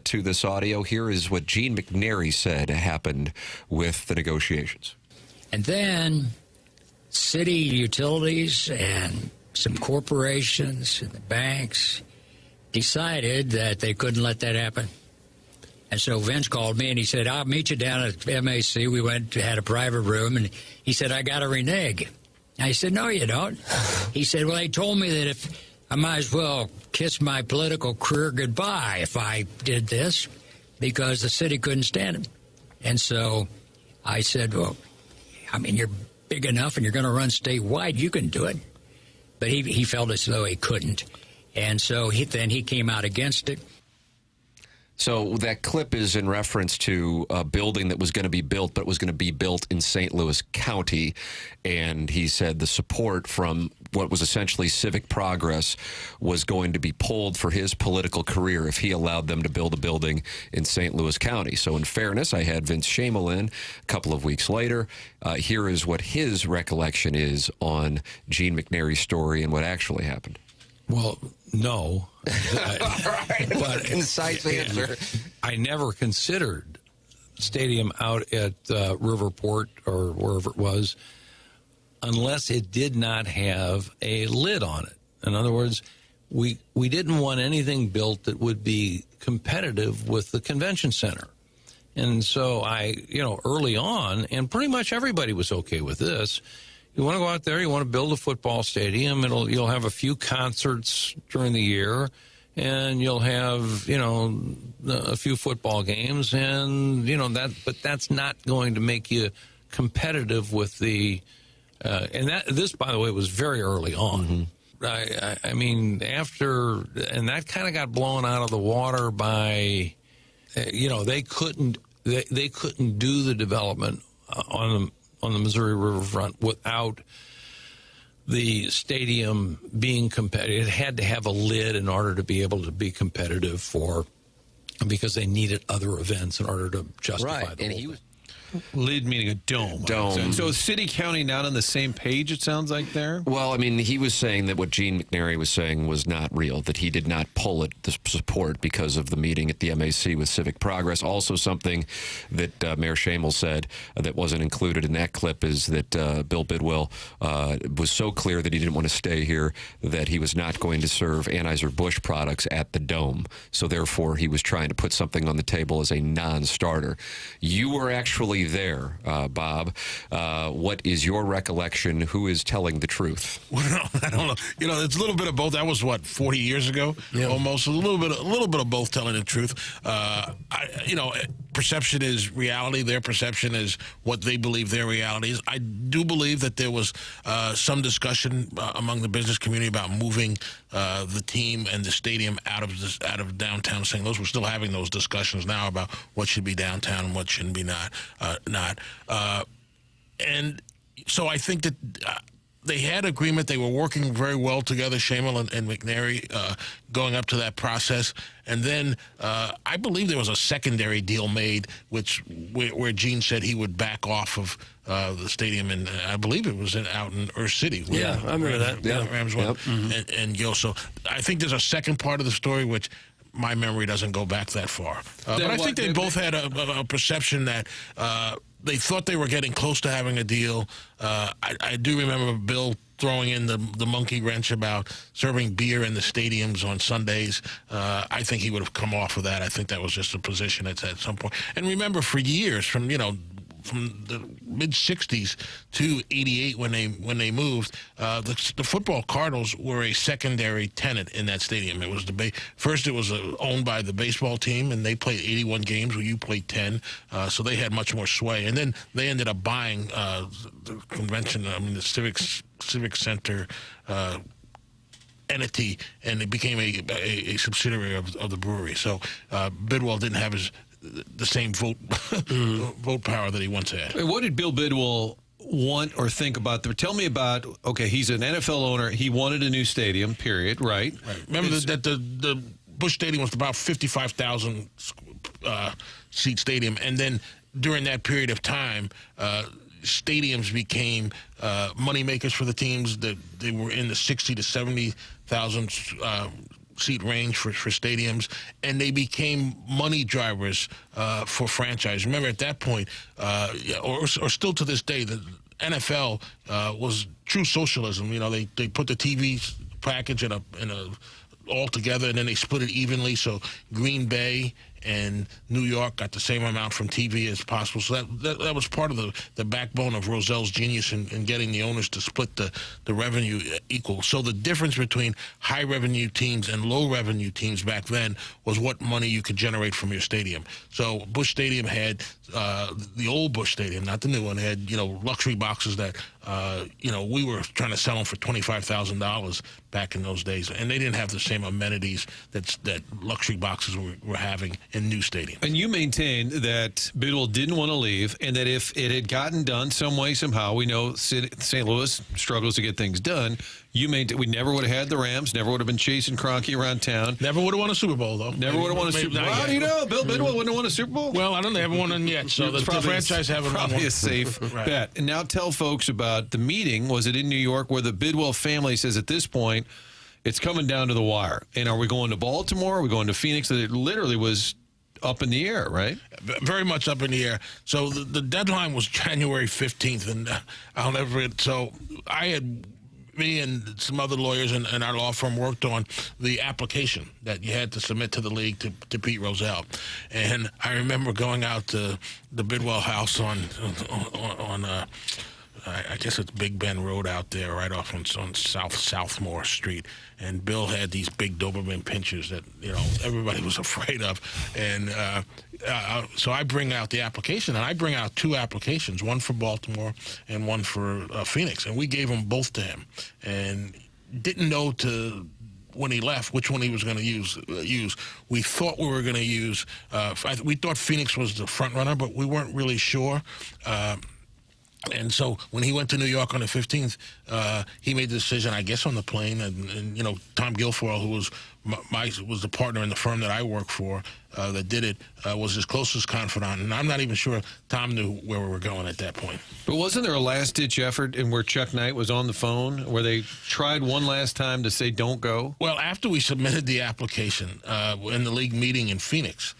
to this audio. Here is what Gene McNary said happened with the negotiations. And then city utilities and some corporations and the banks decided that they couldn't let that happen. And so Vince called me, and he said, I'll meet you down at MAC. We went to had a private room, and he said, I got to renege. I said, no, you don't. He said, well, they told me that if I might as well kiss my political career goodbye if I did this, because the city couldn't stand him. And so I said, well, I mean, you're big enough and you're going to run statewide. You can do it. But he felt as though he couldn't. And so then he came out against it. So that clip is in reference to a building that was going to be built, but was going to be built in St. Louis County. And he said the support from what was essentially Civic Progress was going to be pulled for his political career if he allowed them to build a building in St. Louis County. So in fairness, I had Vince Shamel in a couple of weeks later. Here is what his recollection is on Gene McNary's story and what actually happened. Well, no. But concise answer. I never considered stadium out at Riverport or wherever it was unless it did not have a lid on it. In other words, we didn't want anything built that would be competitive with the convention center. And so early on, and pretty much everybody was okay with this. You want to go out there, you want to build a football stadium, you'll have a few concerts during the year, and you'll have, a few football games, and, but that's not going to make you competitive with the, this, by the way, was very early on. Mm-hmm. I mean, and that kind of got blown out of the water by, they couldn't do the development on the Missouri Riverfront without the stadium being competitive. It had to have a lid in order to be able to be competitive because they needed other events in order to justify the whole thing. Lid meaning a dome. So city, county not on the same page, it sounds like there? Well, I mean, he was saying that what Gene McNary was saying was not real, that he did not pull it, the support, because of the meeting at the MAC with Civic Progress. Also something that Mayor Shamel said that wasn't included in that clip is that Bill Bidwell was so clear that he didn't want to stay here that he was not going to serve Anheuser-Busch products at the Dome. So therefore, he was trying to put something on the table as a non-starter. You were actually there, Bob. What is your recollection? Who is telling the truth? Well, I don't know. It's a little bit of both. That was 40 years ago, almost. A little bit of both telling the truth. Perception is reality. Their perception is what they believe their reality is. I do believe that there was some discussion among the business community about moving the team and the stadium out of downtown St. Louis. We're still having those discussions now about what should be downtown and what shouldn't be not. And so I think that they had agreement. They were working very well together, Shamel and McNary, going up to that process. And then I believe there was a secondary deal made, where Gene said he would back off of the stadium, and I believe it was out in Earth City. Yeah, I remember that. Rams won. And Gil. So I think there's a second part of the story which my memory doesn't go back that far. But I think they both had a perception that they thought they were getting close to having a deal. I do remember Bill throwing in the monkey wrench about serving beer in the stadiums on Sundays. I think he would have come off of that. I think that was just a position at some point. And remember, for years, from the mid-'60s to '88 when they moved, the football Cardinals were a secondary tenant in that stadium. It was first it was owned by the baseball team, and they played 81 games where you played 10, so they had much more sway. And then they ended up buying the convention, the Civic Center entity, and it became a subsidiary of the brewery. So Bidwell didn't have the same vote power that he once had. What did Bill Bidwell want or think about? Tell me about, okay, he's an NFL owner. He wanted a new stadium, period, right? Remember that the Busch Stadium was about 55,000 seat stadium. And then during that period of time, stadiums became money makers for the teams. That they were in the 60 to 70,000 seat range for stadiums, and they became money drivers for franchise. Remember, at that point, or still to this day, the NFL was true socialism. They put the TV package in a all together, and then they split it evenly. So Green Bay and New York got the same amount from TV as possible. So that was part of the backbone of Roselle's genius in getting the owners to split the revenue equal. So the difference between high revenue teams and low revenue teams back then was what money you could generate from your stadium. So Busch Stadium had the old Busch Stadium, not the new one, had luxury boxes that we were trying to sell them for $25,000 back in those days, and they didn't have the same amenities that luxury boxes were having in new stadiums. And you maintained that Bidwell didn't want to leave, and that if it had gotten done some way, somehow, we know St. Louis struggles to get things done. You maintained we never would have had the Rams, never would have been chasing Kroenke around town. Never would have won a Super Bowl, though. Never would have won a Super Bowl. How do you know? Bill Bidwell wouldn't have won a Super Bowl? Well, I don't know. They haven't won one yet, so the franchise haven't won one. Probably a safe bet. And now tell folks about the meeting. Was it in New York where the Bidwell family says at this point, it's coming down to the wire? And are we going to Baltimore? Are we going to Phoenix? It literally was up in the air, right? Very much up in the air. So the deadline was January 15th, and I'll never forget. So me and some other lawyers in our law firm worked on the application that you had to submit to the league to Pete Rozelle. And I remember going out to the Bidwell house on I guess it's Big Bend Road out there, right off on Southmore Street. And Bill had these big Doberman pinchers that everybody was afraid of. And so I bring out the application, and I bring out two applications, one for Baltimore and one for Phoenix. And we gave them both to him, and didn't know when he left which one he was going to use. We thought we were going to use. We thought Phoenix was the front runner, but we weren't really sure. And so when he went to New York on the 15th, he made the decision, I guess, on the plane. And Tom Guilfoyle, who was the partner in the firm that I work for that did it, was his closest confidant. And I'm not even sure Tom knew where we were going at that point. But wasn't there a last-ditch effort in where Chuck Knight was on the phone, where they tried one last time to say don't go? Well, after we submitted the application in the league meeting in Phoenix,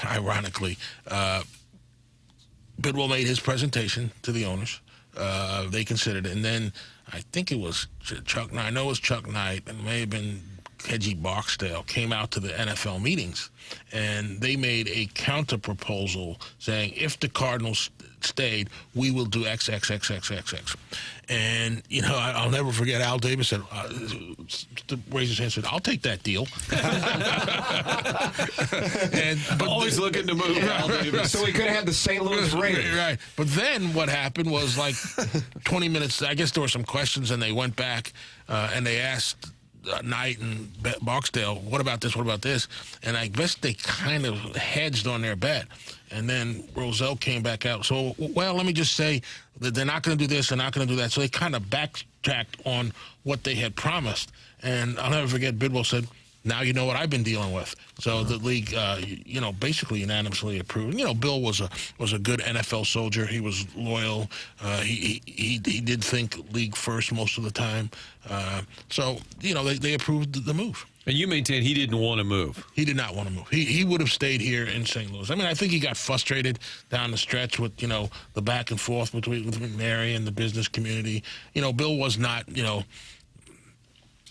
ironically, Bidwell made his presentation to the owners. They considered it. And then I think it was Chuck Knight. I know it was Chuck Knight, and it may have been Hedgie Barksdale, came out to the NFL meetings. And they made a counter proposal saying, if the Cardinals stayed, we will do X. And, I'll never forget Al Davis said, raised his hand and said, I'll take that deal. But always looking to move Al Davis. So we could have had the St. Louis Raiders. Right. But then what happened was 20 minutes, I guess there were some questions, and they went back and they asked Knight and Barksdale, what about this, what about this? And I guess they kind of hedged on their bet. And then Rozelle came back out. So, let me just say that they're not going to do this, they're not going to do that. So they kind of backtracked on what they had promised. And I'll never forget, Bidwell said, now you know what I've been dealing with. So the league, basically unanimously approved. Bill was a good NFL soldier. He was loyal. He did think league first most of the time. So they approved the move. And you maintain he didn't want to move. He did not want to move. He would have stayed here in St. Louis. I mean, I think he got frustrated down the stretch with, the back and forth with McNary and the business community. Bill was not,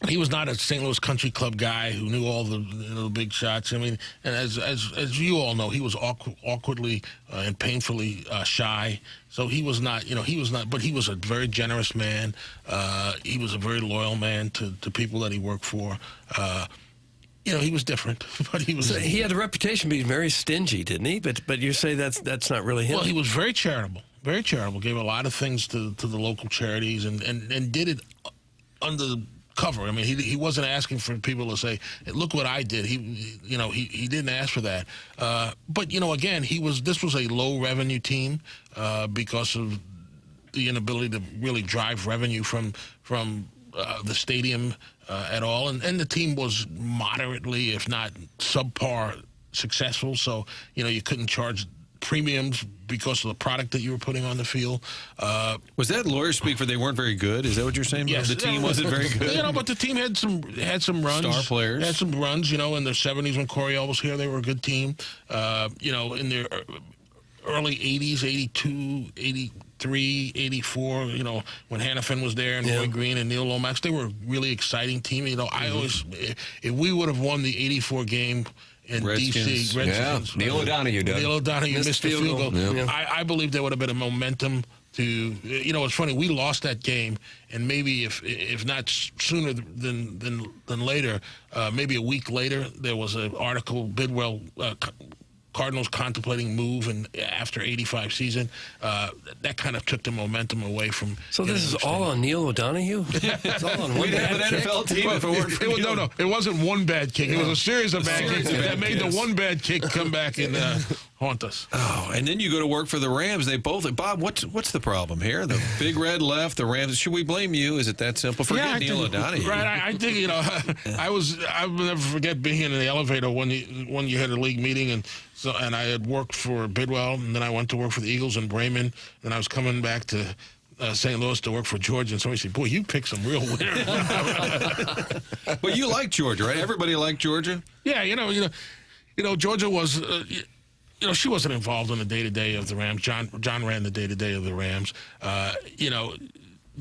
he was not a St. Louis Country Club guy who knew all the big shots. I mean, and as you all know, he was awkwardly and painfully shy. So he was not, but he was a very generous man. He was a very loyal man to people that he worked for. He was different, but he was. So he had a reputation of being very stingy, didn't he? But you say that's not really him. Well, he was very charitable. Very charitable. Gave a lot of things to the local charities and did it under cover. I mean, he wasn't asking for people to say, hey, "Look what I did." He didn't ask for that. But again, this was a low revenue team because of the inability to really drive revenue from the stadium at all, and the team was moderately, if not subpar, successful. So you couldn't charge premiums because of the product that you were putting on the field. Was that lawyer speak for they weren't very good? Is that what you're saying? Yes. The team wasn't very good? But the team had some runs. Star players. Had some runs, in their 70s when Coryell was here. They were a good team. In their early 80s, 82, 83, 84, when Hannafin was there and Roy Green and Neil Lomax. They were a really exciting team. I always, if we would have won the 84 game in D.C., Redskins. Neil O'Donoghue, Doug. Neil O'Donoghue missed the field goal. Yeah. I believe there would have been a momentum to, it's funny, we lost that game, and maybe if not sooner than later, maybe a week later, there was an article, Bidwell, Cardinals contemplating move and after 85 season. That kind of took the momentum away from. So this is all on Neil O'Donoghue? It's all on one bad kick? NFL team if it weren't for Neil. No, it wasn't one bad kick. It was a series of bad kicks that made the one bad kick come back and haunt us. Oh, and then you go to work for the Rams. They both. Bob, what's the problem here? The Big Red left. The Rams. Should we blame you? Is it that simple? Forget Neil O'Donoghue. Right. I think I'll never forget being in the elevator when you had a league meeting and I had worked for Bidwell, and then I went to work for the Eagles in Bremen, and I was coming back to St. Louis to work for Georgia, and somebody said, "Boy, you picked some real winners." But you like Georgia, right? Everybody liked Georgia. Yeah, Georgia was. She wasn't involved in the day-to-day of the Rams. John ran the day-to-day of the Rams.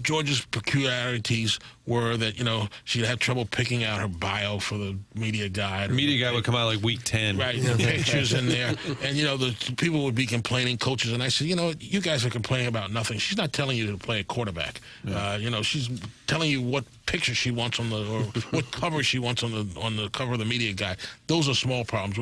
Georgia's peculiarities were that, she'd have trouble picking out her bio for the media guide. The media guide would come out like week 10. Right, pictures in there. And, the people would be complaining, coaches. And I said, you guys are complaining about nothing. She's not telling you to play a quarterback. Yeah. She's telling you what picture she wants or what cover she wants on the cover of the media guide. Those are small problems.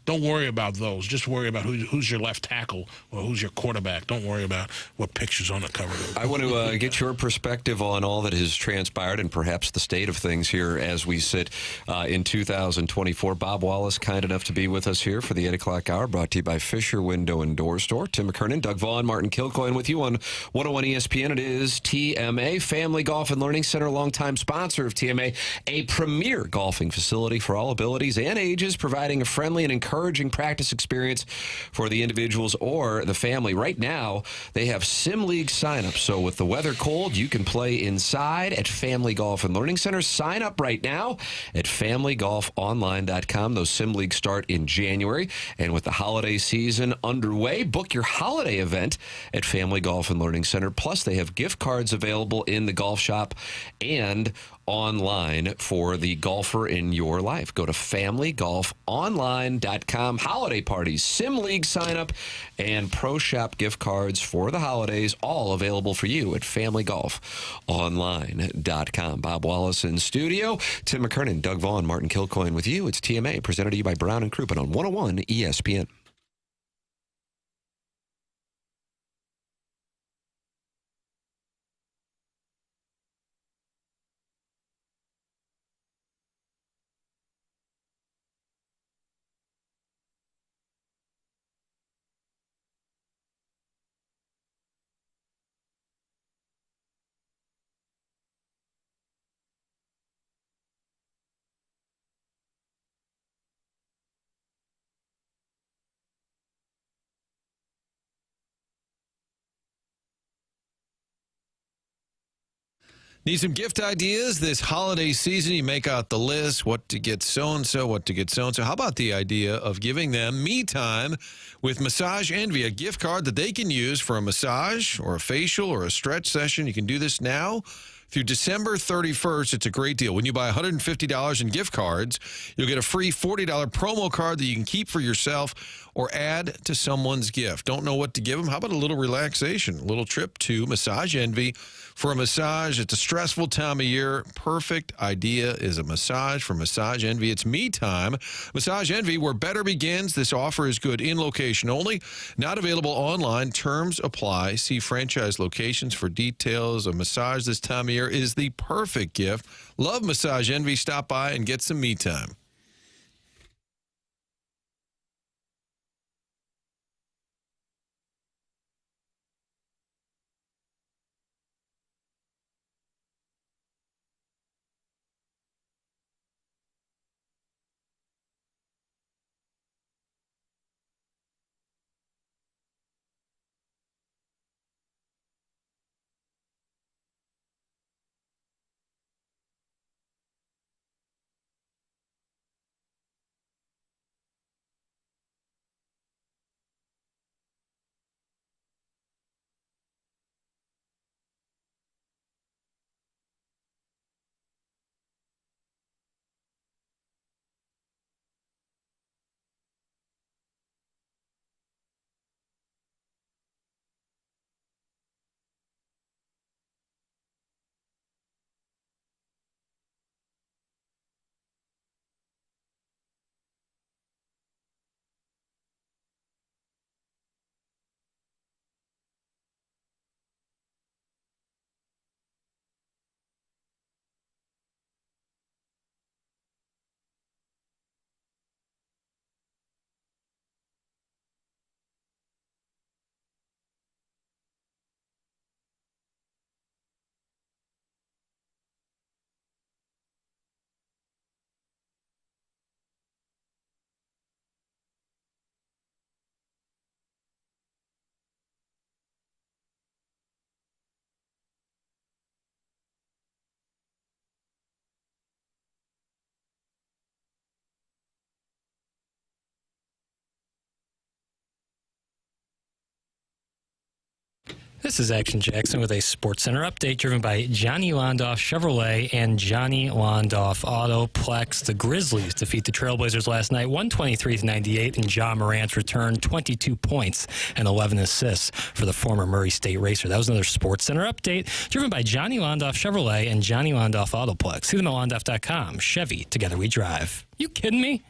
Don't worry about those. Just worry about who's your left tackle or who's your quarterback. Don't worry about what picture's on the cover. I want to get your perspective on all that has transpired and perhaps the state of things here as we sit in 2024. Bob Wallace, kind enough to be with us here for the 8 o'clock hour, brought to you by Fisher Window and Door Store. Tim McKernan, Doug Vaughn, Martin Kilcoyne with you on 101 ESPN. It is TMA, Family Golf and Learning Center, longtime sponsor of TMA, a premier golfing facility for all abilities and ages, providing a friendly and encouraging practice experience for the individuals or the family. Right now, they have Sim League signups. So with the weather cold, you can play inside at Family Golf and Learning Center. Sign up right now at familygolfonline.com. Those Sim Leagues start in January. And with the holiday season underway, book your holiday event at Family Golf and Learning Center. Plus, they have gift cards available in the golf shop and online for the golfer in your life. Go to familygolfonline.com. Holiday parties, Sim League sign up, and Pro Shop gift cards for the holidays, all available for you at familygolfonline.com. Bob Wallace in studio. Tim McKernan, Doug Vaughn, Martin Kilcoyne with you. It's TMA, presented to you by Brown and Crouppen on 101 ESPN. Need some gift ideas this holiday season? You make out the list, what to get so-and-so, what to get so-and-so. How about the idea of giving them me time with Massage Envy, a gift card that they can use for a massage or a facial or a stretch session? You can do this now through December 31st. It's a great deal. When you buy $150 in gift cards, you'll get a free $40 promo card that you can keep for yourself or add to someone's gift. Don't know what to give them? How about a little relaxation, a little trip to Massage Envy for a massage? It's a stressful time of year. Perfect idea is a massage for Massage Envy. It's me time. Massage Envy, where better begins. This offer is good in location only, not available online. Terms apply. See franchise locations for details. A massage this time of year is the perfect gift. Love Massage Envy. Stop by and get some me time. This is Action Jackson with a Sports Center update driven by Johnny Londoff Chevrolet and Johnny Londoff Autoplex. The Grizzlies defeat the Trailblazers last night, 123-98, and Ja Morant returned 22 points and 11 assists for the former Murray State racer. That was another Sports Center update driven by Johnny Londoff Chevrolet and Johnny Londoff Autoplex. See them at londoff.com. Chevy, together we drive. You kidding me?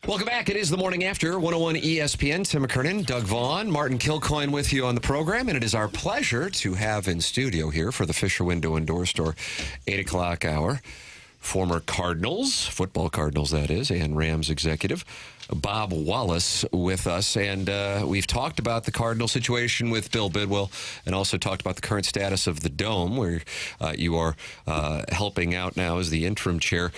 Welcome back. It is the Morning After, 101 ESPN. Tim McKernan, Doug Vaughn, Martin Kilcoyne with you on the program. And it is our pleasure to have in studio here for the Fisher Window and Door Store 8 o'clock hour, former Cardinals, football Cardinals that is, and Rams executive, Bob Wallace with us. And we've talked about the Cardinal situation with Bill Bidwell and also talked about the current status of the Dome, where you are helping out now as the interim chair.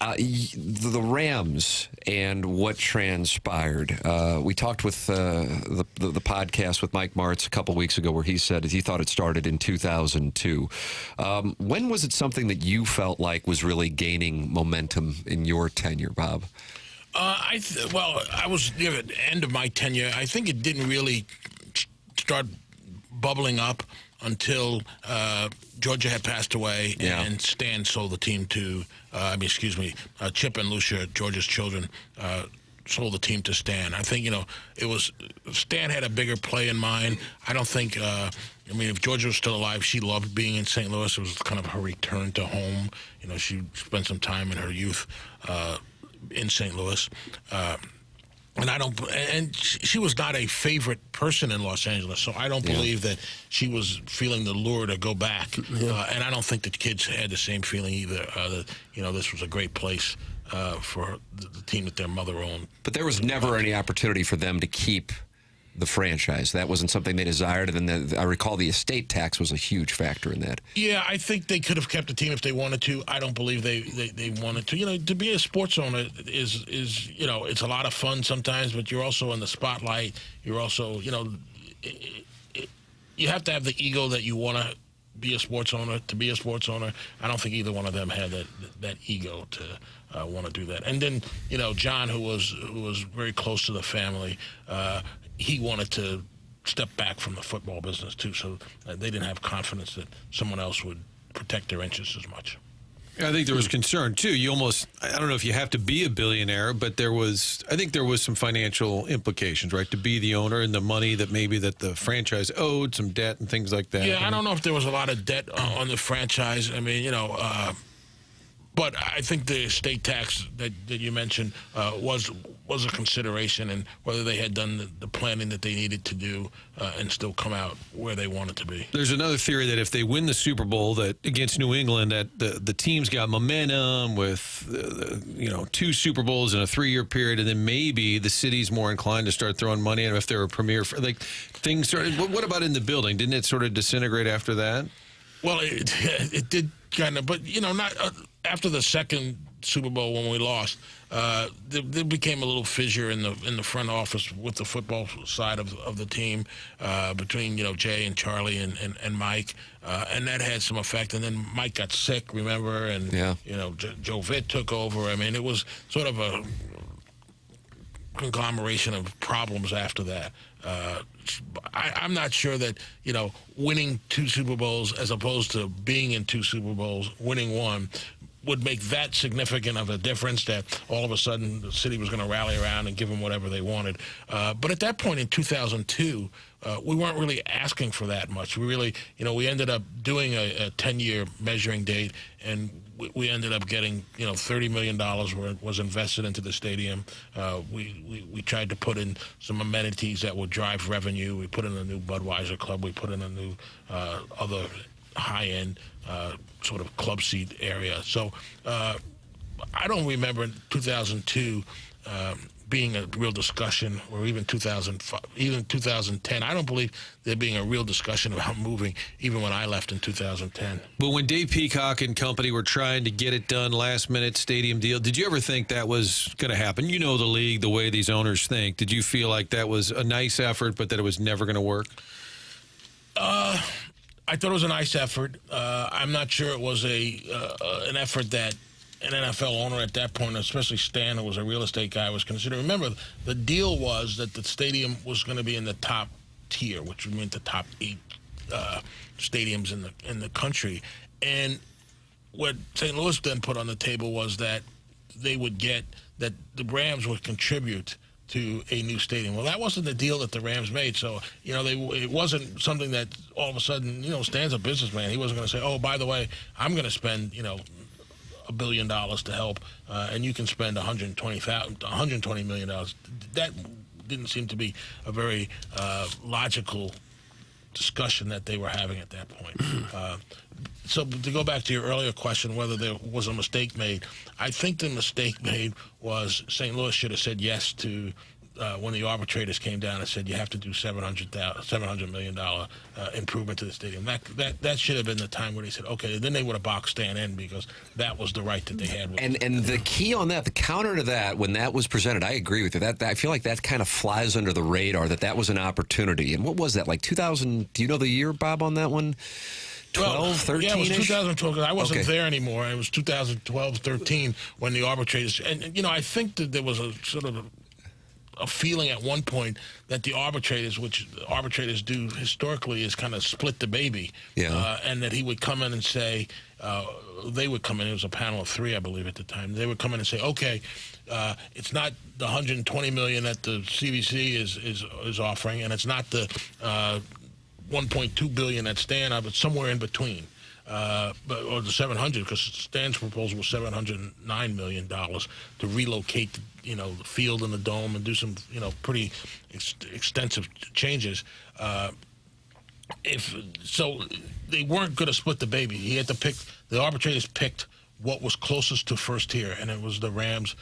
The Rams and what transpired. We talked with the podcast with Mike Martz a couple weeks ago where he said he thought it started in 2002. When was it something that you felt like was really gaining momentum in your tenure, Bob? I was near the end of my tenure. I think it didn't really start bubbling up until Georgia had passed away and Stan sold the team to, Chip and Lucia, Georgia's children, sold the team to Stan. I think, it was, Stan had a bigger play in mind. I don't think, if Georgia was still alive, she loved being in St. Louis. It was kind of her return to home. She spent some time in her youth in St. Louis. And she was not a favorite person in Los Angeles, so I don't believe that she was feeling the lure to go back. And I don't think the kids had the same feeling either. This was a great place for the team that their mother owned. But there was never any opportunity for them to keep the franchise. That wasn't something they desired, and then I recall the estate tax was a huge factor in that. Yeah, I think they could have kept the team if they wanted to. I don't believe they wanted to. To be a sports owner is it's a lot of fun sometimes, but you're also in the spotlight. You're also, you have to have the ego that you want to be a sports owner. To be a sports owner, I don't think either one of them had that ego to want to do that. And then, John, who was very close to the family, he wanted to step back from the football business, too, so they didn't have confidence that someone else would protect their interests as much. I think there was concern, too. I don't know if you have to be a billionaire, but I think there was some financial implications, right, to be the owner and the money that maybe that the franchise owed, some debt and things like that. Yeah, I don't know if there was a lot of debt on the franchise. But I think the estate tax that you mentioned was a consideration, and whether they had done the planning that they needed to do and still come out where they wanted to be. There's another theory that if they win the Super Bowl against New England, that the team's got momentum with 2 Super Bowls in a 3-year period, and then maybe the city's more inclined to start throwing money at them if they're a premier. Things started. What about in the building? Didn't it sort of disintegrate after that? Well, it did kind of, but not. After the second Super Bowl when we lost, there became a little fissure in the front office with the football side of the team between Jay and Charlie and Mike, and that had some effect. And then Mike got sick, remember? And Joe Vitt took over. It was sort of a conglomeration of problems after that. I'm not sure that winning 2 Super Bowls as opposed to being in 2 Super Bowls, winning 1, would make that significant of a difference that all of a sudden the city was going to rally around and give them whatever they wanted. But at that point in 2002, we weren't really asking for that much. We really, we ended up doing a 10-year measuring date, and we ended up getting, $30 million was invested into the stadium. We tried to put in some amenities that would drive revenue. We put in a new Budweiser club. We put in a new other high-end sort of club seat area. So I don't remember in 2002 being a real discussion, or even 2005, even 2010. I don't believe there being a real discussion about moving, even when I left in 2010. But when Dave Peacock and company were trying to get it done, last-minute stadium deal, did you ever think that was going to happen? You know the league, the way these owners think. Did you feel like that was a nice effort, but that it was never going to work? I thought it was a nice effort. I'm not sure it was an effort that an NFL owner at that point, especially Stan, who was a real estate guy, was considering. Remember, the deal was that the stadium was going to be in the top tier, which would mean the top 8 stadiums in the country. And what St. Louis then put on the table was that they would get that the Rams would contribute to a new stadium. Well, that wasn't the deal that the Rams made. So, it wasn't something that all of a sudden, Stan's a businessman. He wasn't going to say, oh, by the way, I'm going to spend, $1 billion to help, and you can spend $120 million. That didn't seem to be a very logical discussion that they were having at that point. So to go back to your earlier question, whether there was a mistake made, I think the mistake made was St. Louis should have said yes to when the arbitrators came down and said you have to do $700 million improvement to the stadium. That should have been the time where they said, okay, then they would have boxed Stan in because that was the right that they had. And the key on that, the counter to that, when that was presented, I agree with you. That I feel like that kind of flies under the radar, that was an opportunity. And what was that, like 2000? Do you know the year, Bob, on that one? 12, 13? Yeah, it was 2012. I wasn't there anymore. It was 2012, 13 when the arbitrators. And, I think that there was a sort of a feeling at one point that the arbitrators, which arbitrators do historically, is kind of split the baby. Yeah. And that he would come in and say, they would come in, it was a panel of 3, I believe, at the time. They would come in and say, okay, it's not the $120 million that the CBC is offering, and it's not the $1.2 billion that Stan, but somewhere in between. Or the 700, because Stan's proposal was $709 million to relocate, the field and the dome and do some, pretty extensive changes. So they weren't going to split the baby. He had to pick. The arbitrators picked what was closest to first tier, and it was the Rams'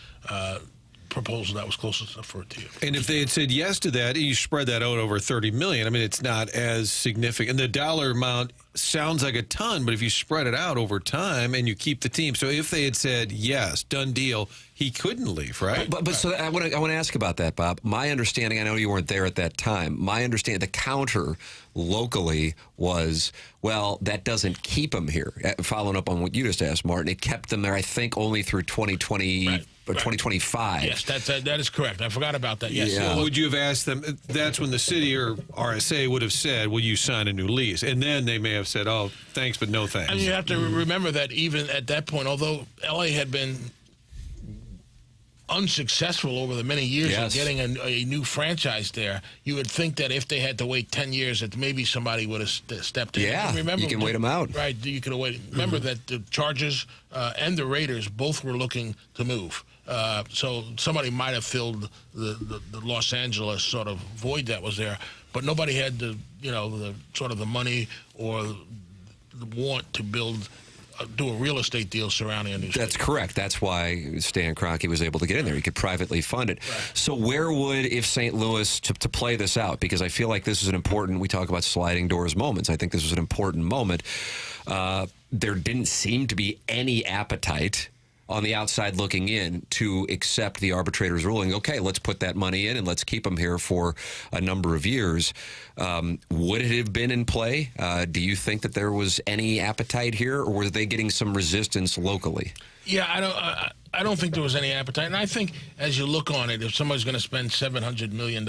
proposal that was closest to first tier. And if they had said yes to that, you spread that out over $30 million. I mean, it's not as significant. And the dollar amount sounds like a ton, but if you spread it out over time and you keep the team. So if they had said yes, done deal, he couldn't leave, right? But so I want to ask about that, Bob. My understanding, I know you weren't there at that time. My understanding, the counter locally was, well, that doesn't keep him here. Following up on what you just asked, Martin, it kept them there, I think, only through 2020. Right. Or 2025. Yes, that is correct. I forgot about that. Yes. Yeah. Would you have asked them? That's when the city or RSA would have said, will you sign a new lease? And then they may have said, oh, thanks, but no thanks. And you have to remember that even at that point, although LA had been unsuccessful over the many years of getting a new franchise there, you would think that if they had to wait 10 years, that maybe somebody would have stepped in. Yeah, remember, you can wait them out. Right, you could have waited. Remember that the Chargers and the Raiders both were looking to move. So somebody might have filled the Los Angeles sort of void that was there, but nobody had the sort of the money or the want to do a real estate deal surrounding a new stadium. That's correct. That's why Stan Kroenke was able to get in there. He could privately fund it. Right. So where would, if St. Louis, to play this out, because I feel like this is an important, we talk about sliding doors moments. I think this was an important moment. There didn't seem to be any appetite on the outside looking in to accept the arbitrator's ruling. Okay, let's put that money in and let's keep them here for a number of years. Would it have been in play? Do you think that there was any appetite here, or were they getting some resistance locally? Yeah, I don't think there was any appetite. And I think as you look on it, if somebody's going to spend $700 million,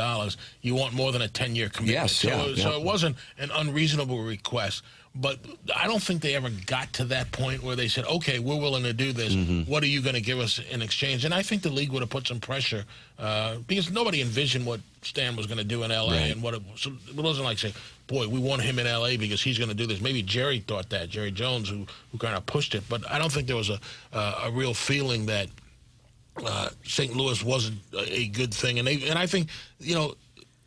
you want more than a 10-year commitment. Yes, So it wasn't an unreasonable request. But I don't think they ever got to that point where they said, okay, we're willing to do this. Mm-hmm. What are you going to give us in exchange? And I think the league would have put some pressure because nobody envisioned what Stan was going to do in L.A. Right. And so it wasn't like, say, boy, we want him in L.A. because he's going to do this. Maybe Jerry thought that, Jerry Jones, who kind of pushed it. But I don't think there was a real feeling that St. Louis wasn't a good thing. And I think,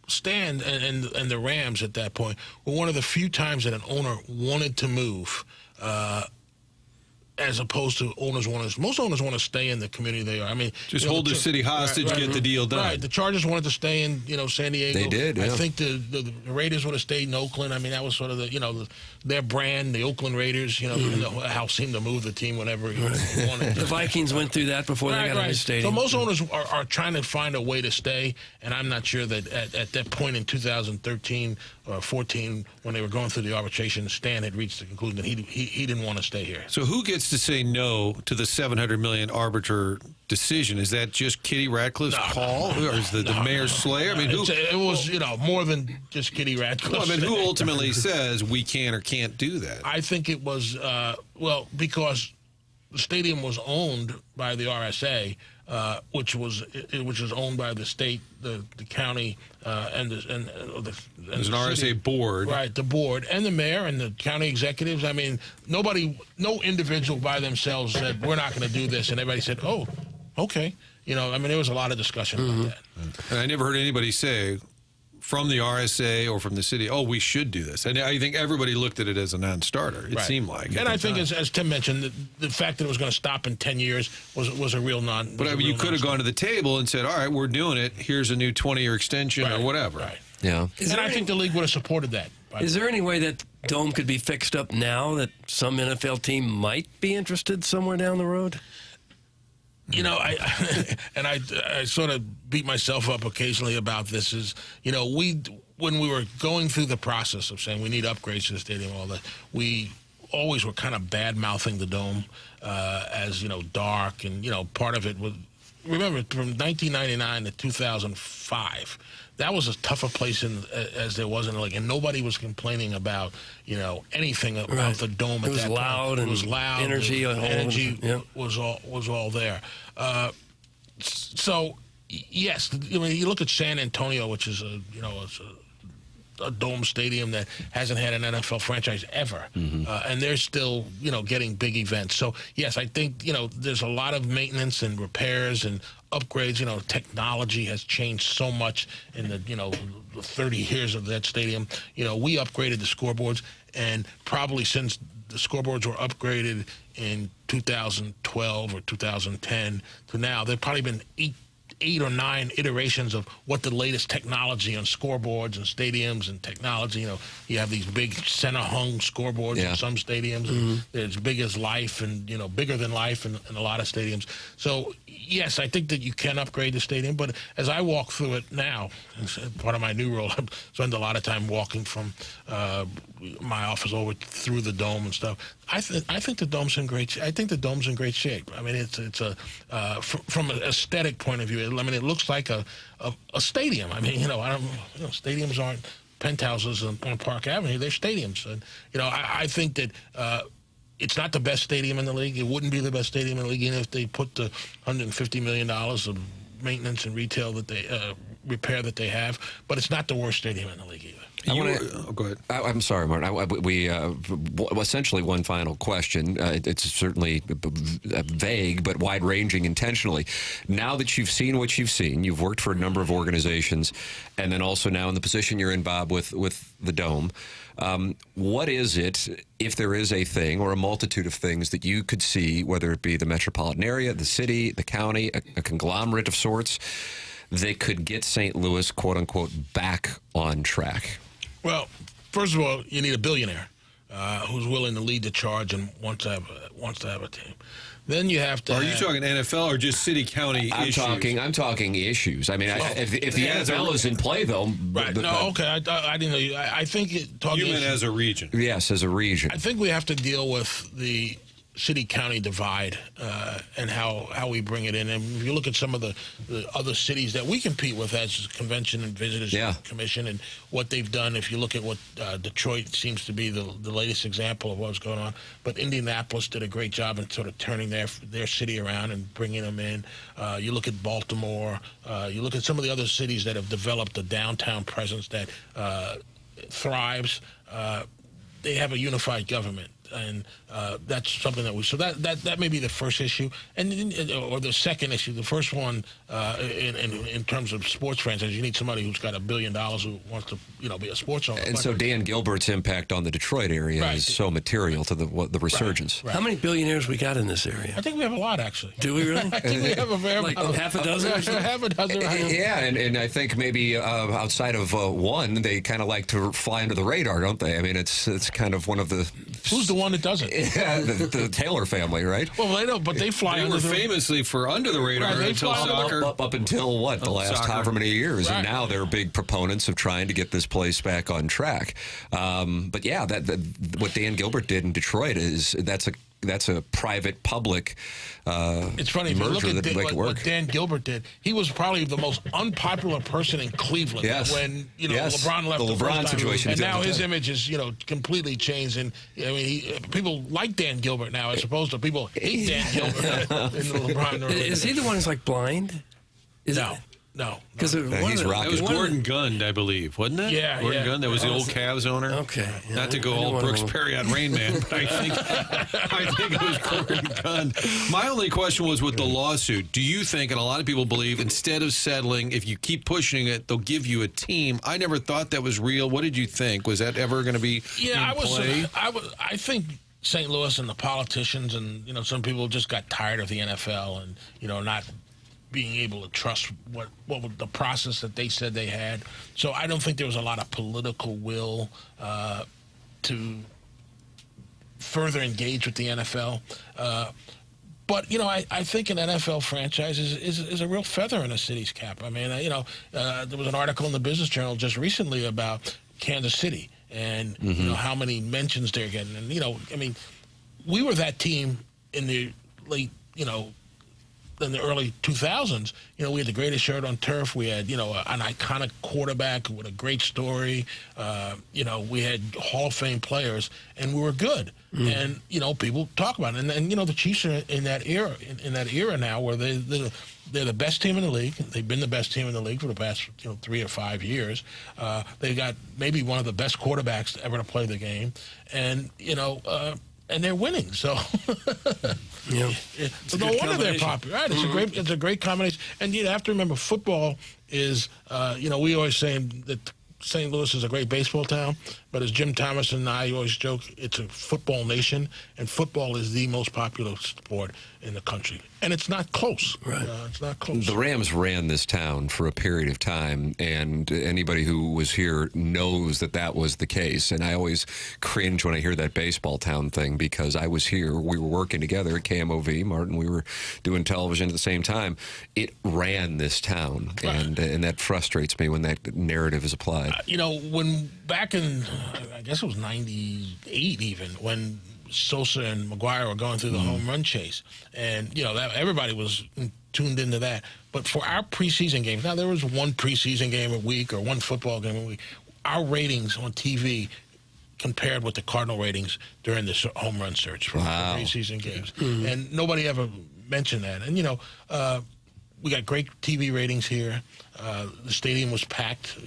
Stan and the Rams at that point were one of the few times that an owner wanted to move, as opposed to most owners want to stay in the community they are. I mean, just hold the city hostage, get the deal done. Right. The Chargers wanted to stay in, San Diego. They did. Yeah. I think the Raiders would have stayed in Oakland. I mean, that was sort of their brand, the Oakland Raiders. How seemed to move the team whenever he wanted. The Vikings went through that before they got a new stadium. So most owners are trying to find a way to stay, and I'm not sure that at that point in 2013 or 14, when they were going through the arbitration, Stan had reached the conclusion that he didn't want to stay here. So who gets gets to say no to the $700 million arbiter decision? Is that just Kitty Ratcliffe's call, or is the mayor's slayer? I mean, it was more than just Kitty Ratcliffe. Well, I mean, who ultimately says we can or can't do that? I think it was because the stadium was owned by the RSA, which was owned by the state, the county, and there's an RSA board, right? The board and the mayor and the county executives. I mean, no individual by themselves said we're not going to do this, and everybody said, "Oh, okay." I mean, there was a lot of discussion about that. And I never heard anybody say from the RSA or from the city, "Oh, we should do this." And I think everybody looked at it as a non-starter. It seemed like. And I think, as Tim mentioned, the fact that it was going to stop in 10 years was a real non. But I mean, you could have gone to the table and said, "All right, we're doing it. Here's a new 20-year extension or whatever." Right. Yeah. And I think the league would have supported that. Is there any way that dome could be fixed up now that some NFL team might be interested somewhere down the road? I sort of beat myself up occasionally about this. When we were going through the process of saying we need upgrades to the stadium, all that, we always were kind of bad-mouthing the dome as dark, and part of it was, remember, from 1999 to 2005. That was as tough a place as there was in the league, and nobody was complaining about anything about the dome at that time. It was loud. Energy was all there. So yes, you look at San Antonio, which is a dome stadium that hasn't had an NFL franchise ever, and they're still getting big events. So yes, I think there's a lot of maintenance and repairs and upgrades. Technology has changed so much in the 30 years of that stadium. We upgraded the scoreboards, and probably since the scoreboards were upgraded in 2012 or 2010 to now, there've probably been eight or nine iterations of what the latest technology on scoreboards and stadiums and technology. You have these big center hung scoreboards in some stadiums. And they're as big as life and bigger than life in a lot of stadiums. So yes, I think that you can upgrade the stadium. But as I walk through it now, it's part of my new role, I spend a lot of time walking from my office over through the dome and stuff. I think the dome's in great. I think the dome's in great shape. I mean, it's from an aesthetic point of view. I mean, it looks like a stadium. I mean, stadiums aren't penthouses on Park Avenue. They're stadiums, and I think that it's not the best stadium in the league. It wouldn't be the best stadium in the league even if they put the $150 million of maintenance and retail that they repair that they have. But it's not the worst stadium in the league either. Go ahead. I'm sorry, Martin. We essentially one final question. It's certainly vague, but wide-ranging intentionally. Now that you've seen what you've seen, you've worked for a number of organizations, and then also now in the position you're in, Bob, with the Dome. What is it, if there is a thing or a multitude of things that you could see, whether it be the metropolitan area, the city, the county, a conglomerate of sorts, that could get St. Louis, quote-unquote, back on track? Well, first of all, you need a billionaire who's willing to lead the charge and wants to have a team. Then you have to. Are you talking NFL or just city county issues? I'm talking issues. I mean, if the NFL is in play, though. Right. Okay. I didn't know you. I think you meant as a region. Yes, as a region. I think we have to deal with the city-county divide and how we bring it in. And if you look at some of the other cities that we compete with as Convention and Visitors Commission and what they've done, if you look at what Detroit seems to be the latest example of what's going on, but Indianapolis did a great job in sort of turning their city around and bringing them in. You look at Baltimore. You look at some of the other cities that have developed a downtown presence that thrives. They have a unified government. And that's something that so that may be the first issue, or the second issue. The first one, in terms of sports franchise, you need somebody who's got $1 billion who wants to be a sports owner. And so Dan Gilbert's impact on the Detroit area is so material to the resurgence. Right. How many billionaires we got in this area? I think we have a lot, actually. Do we really? I think we have a very half a dozen. Half a dozen. Yeah, and I think maybe outside of one, they kind of like to fly under the radar, don't they? I mean, it's kind of one of the. Who's the one that doesn't? Yeah, the Taylor family, right? Well, they don't, but they fly. They were famously for under the radar until soccer. Up until what? The last however many years, and now they're big proponents of trying to get this place back on track. But yeah, what Dan Gilbert did in Detroit that's a private-public It's funny if you look merger at that make it work. what Dan Gilbert did. He was probably the most unpopular person in Cleveland when LeBron left the LeBron LeBron first time. situation. And now his image is completely changed. And I mean, people like Dan Gilbert now as opposed to people hate Dan Gilbert in the LeBron. Is he the one who's like blind? No. Because That was Gordon Gund, I believe, wasn't it? Yeah, Gordon yeah. Gund, that was the old Cavs owner. Okay. Yeah, Not to go all Brooks Perry on Rain Man, but I think it was Gordon Gund. My only question was with the lawsuit. Do you think, and a lot of people believe, instead of settling, if you keep pushing it, they'll give you a team? I never thought that was real. What did you think? Was that ever going to be in play? I think St. Louis and the politicians and some people just got tired of the NFL and not being able to trust what was the process that they said they had. So I don't think there was a lot of political will to further engage with the NFL. But I think an NFL franchise is a real feather in a city's cap. I mean, there was an article in the Business Journal just recently about Kansas City and how many mentions they're getting. And I mean, we were that team in the late in the early 2000s. We had the greatest shirt on turf. We had an iconic quarterback with a great story. We had Hall of Fame players, and we were good. And people talk about it. And the Chiefs are in that era now where they're the best team in the league. They've been the best team in the league for the past 3 or 5 years. They've got maybe one of the best quarterbacks ever to play the game, and and they're winning. So no wonder they're popular. Right? It's a great combination. And you have to remember, football is we always say that St. Louis is a great baseball town, but as Jim Thomas and I always joke, it's a football nation, and football is the most popular sport in the country. And it's not close. Right. It's not close. The Rams ran this town for a period of time, and anybody who was here knows that was the case. And I always cringe when I hear that baseball town thing because I was here. We were working together at KMOV, Martin. We were doing television at the same time. It ran this town, and that frustrates me when that narrative is applied. When back in, I guess it was 98 even, when Sosa and McGuire were going through the home run chase. And, everybody was tuned into that. But for our preseason games, now there was one preseason game a week or one football game a week, our ratings on TV compared with the Cardinal ratings during the home run search for the preseason games. And nobody ever mentioned that. And, we got great TV ratings here. The stadium was packed,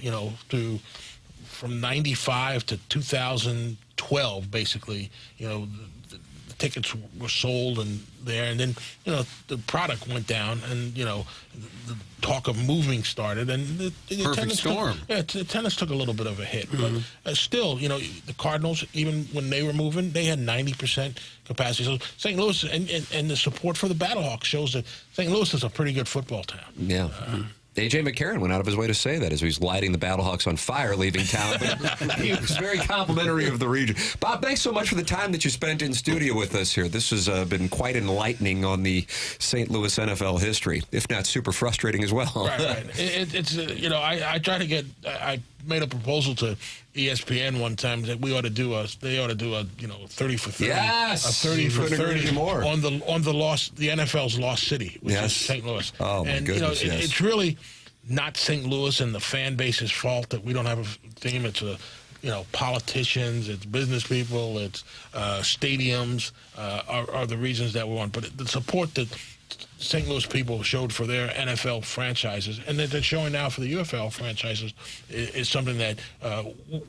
from 95 to 2012, basically. The tickets were sold and then the product went down, and the talk of moving started, and the Perfect storm. The tennis took a little bit of a hit, but still, the Cardinals, even when they were moving, they had 90% capacity. So St. Louis and the support for the Battlehawks shows that St. Louis is a pretty good football town. Yeah. A.J. McKernan went out of his way to say that as he was lighting the Battlehawks on fire leaving town. But he was very complimentary of the region. Bob, thanks so much for the time that you spent in studio with us here. This has been quite enlightening on the St. Louis NFL history, if not super frustrating as well. Right. It's I try to get. I made a proposal to ESPN one time that they ought to do a 30 for 30. Yes, a 30 for 30 more on the NFL's lost city, which is St. Louis. Oh my goodness! It's really not St. Louis and the fan base's fault that we don't have a theme. It's politicians, it's business people, it's stadiums are the reasons that we want. But the support that St. Louis people showed for their NFL franchises, and that they're showing now for the UFL franchises, is something that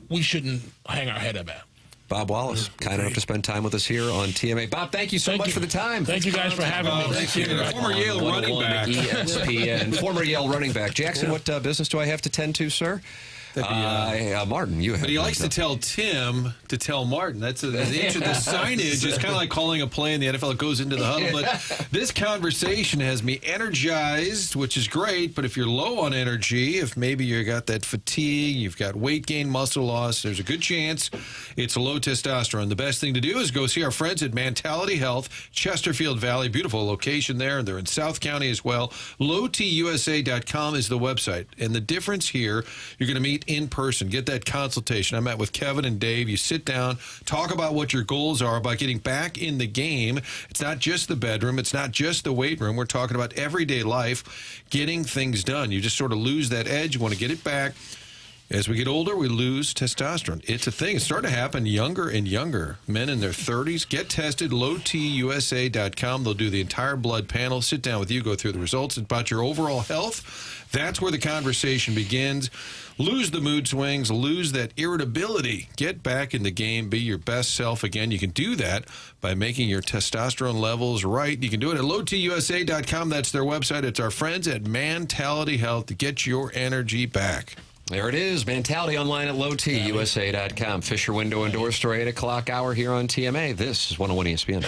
we shouldn't hang our head about. Bob Wallace, kind enough to spend time with us here on TMA. Bob, thank you so much for the time. Thank you guys for having me. Thank you. Former Yale running back. ESPN. Former Yale running back. Jackson, what business do I have to tend to, sir? Martin, you have. But he likes to tell Tim to tell Martin. That's the signage is kind of like calling a play in the NFL. It goes into the huddle. But this conversation has me energized, which is great. But if you're low on energy, if maybe you got that fatigue, you've got weight gain, muscle loss, there's a good chance it's low testosterone. The best thing to do is go see our friends at Mentality Health, Chesterfield Valley. Beautiful location there. They're in South County as well. LowTUSA.com is the website. And the difference here, you're going to meet meet in person, get that consultation. I met with Kevin and Dave. You sit down, talk about what your goals are about getting back in the game. It's not just the bedroom. It's not just the weight room. We're talking about everyday life, getting things done. You just sort of lose that edge. You want to get it back. As we get older, we lose testosterone. It's a thing. It's starting to happen younger and younger. Men in their 30s, get tested, lowtusa.com. They'll do the entire blood panel, sit down with you, go through the results. It's about your overall health. That's where the conversation begins. Lose the mood swings, lose that irritability. Get back in the game, be your best self again. You can do that by making your testosterone levels right. You can do it at lowtusa.com. That's their website. It's our friends at Mentality Health to get your energy back. There it is. Mentality online at lowtusa.com. Fisher Window and Door Store, 8 o'clock hour here on TMA. This is 101 ESPN.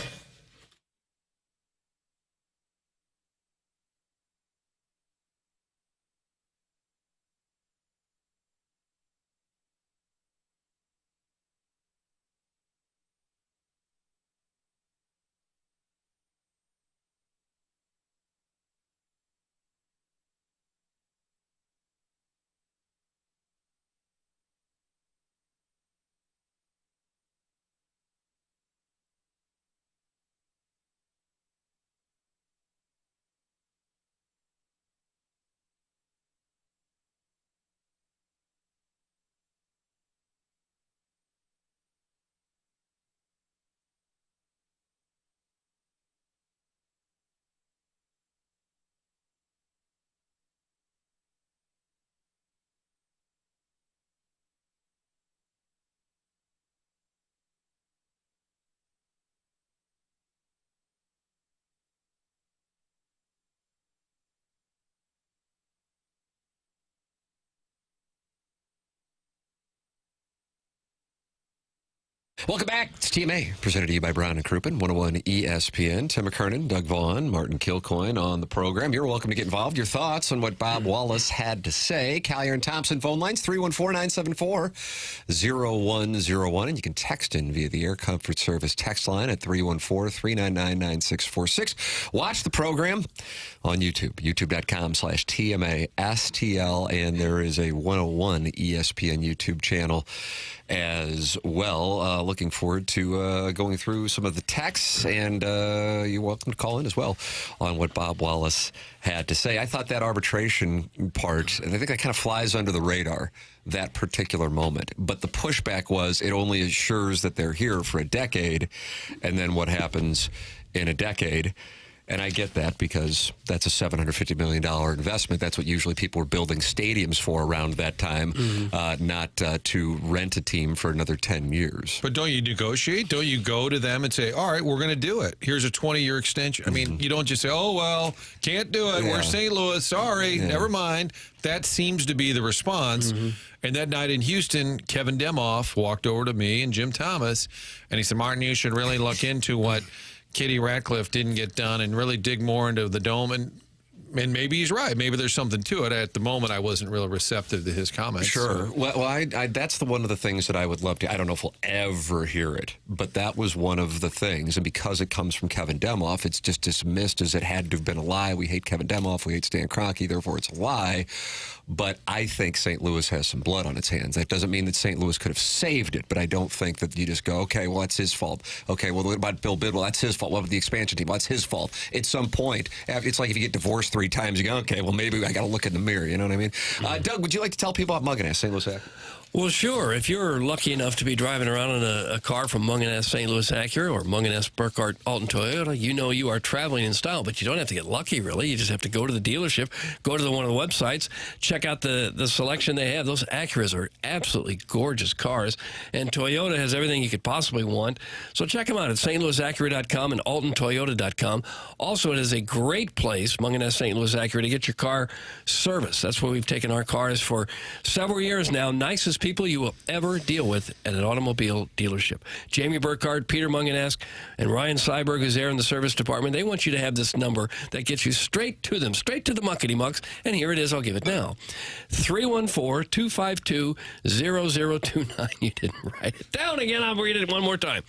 Welcome back. It's TMA, presented to you by Brown and Crouppen, 101 ESPN. Tim McKernan, Doug Vaughn, Martin Kilcoyne on the program. You're welcome to get involved. Your thoughts on what Bob Wallace had to say. Collier and Thompson phone lines, 314-974-0101. And you can text in via the Air Comfort Service text line at 314-399-9646. Watch the program on YouTube, youtube.com/TMASTL. And there is a 101 ESPN YouTube channel as well. Looking forward to going through some of the texts, and you're welcome to call in as well on what Bob Wallace had to say. I thought that arbitration part, and I think that kind of flies under the radar, that particular moment. But the pushback was it only assures that they're here for a decade, and then what happens in a decade. And I get that because that's a $750 million investment. That's what usually people were building stadiums for around that time, not to rent a team for another 10 years. But don't you negotiate? Don't you go to them and say, all right, we're going to do it. Here's a 20-year extension. I mean, you don't just say, oh, well, can't do it. We're St. Louis. Sorry. Never mind. That seems to be the response. And that night in Houston, Kevin Demoff walked over to me and Jim Thomas, and he said, Martin, you should really look into what Kitty Ratcliffe didn't get done and really dig more into the dome. And maybe he's right. Maybe there's something to it. At the moment, I wasn't really receptive to his comments. Sure. So. Well, I that's one of the things that I would love to. I don't know if we'll ever hear it, but that was one of the things. And because it comes from Kevin Demoff, it's just dismissed as it had to have been a lie. We hate Kevin Demoff. We hate Stan Kroenke. Therefore, it's a lie. But I think St. Louis has some blood on its hands. That doesn't mean that St. Louis could have saved it, but I don't think that you just go, okay, well, that's his fault. Okay, well, what about Bill Bidwell? That's his fault. What about the expansion team? Well, that's his fault. At some point, it's like if you get divorced 3 times, you go, okay, well, maybe I got to look in the mirror. You know what I mean? Doug, would you like to tell people about Mungenast, St. Louis Acura? Well, sure. If you're lucky enough to be driving around in a car from Mungenast St. Louis Acura or Mungenast Burkett Alton Toyota, you know you are traveling in style, but you don't have to get lucky, really. You just have to go to the dealership, go to one of the websites, check out the selection they have. Those Acuras are absolutely gorgeous cars, and Toyota has everything you could possibly want. So check them out at stlouisacura.com and altontoyota.com. Also, it is a great place, Mungenast St. Louis Acura, to get your car serviced. That's where we've taken our cars for several years now. Nicest people you will ever deal with at an automobile dealership. Jamie Burkhardt, Peter Mungenast, and Ryan Seiberg, who's there in the service department, they want you to have this number that gets you straight to them, straight to the muckety-mucks, and here it is. I'll give it now. 314-252-0029. You didn't write it down again. I'll read it one more time.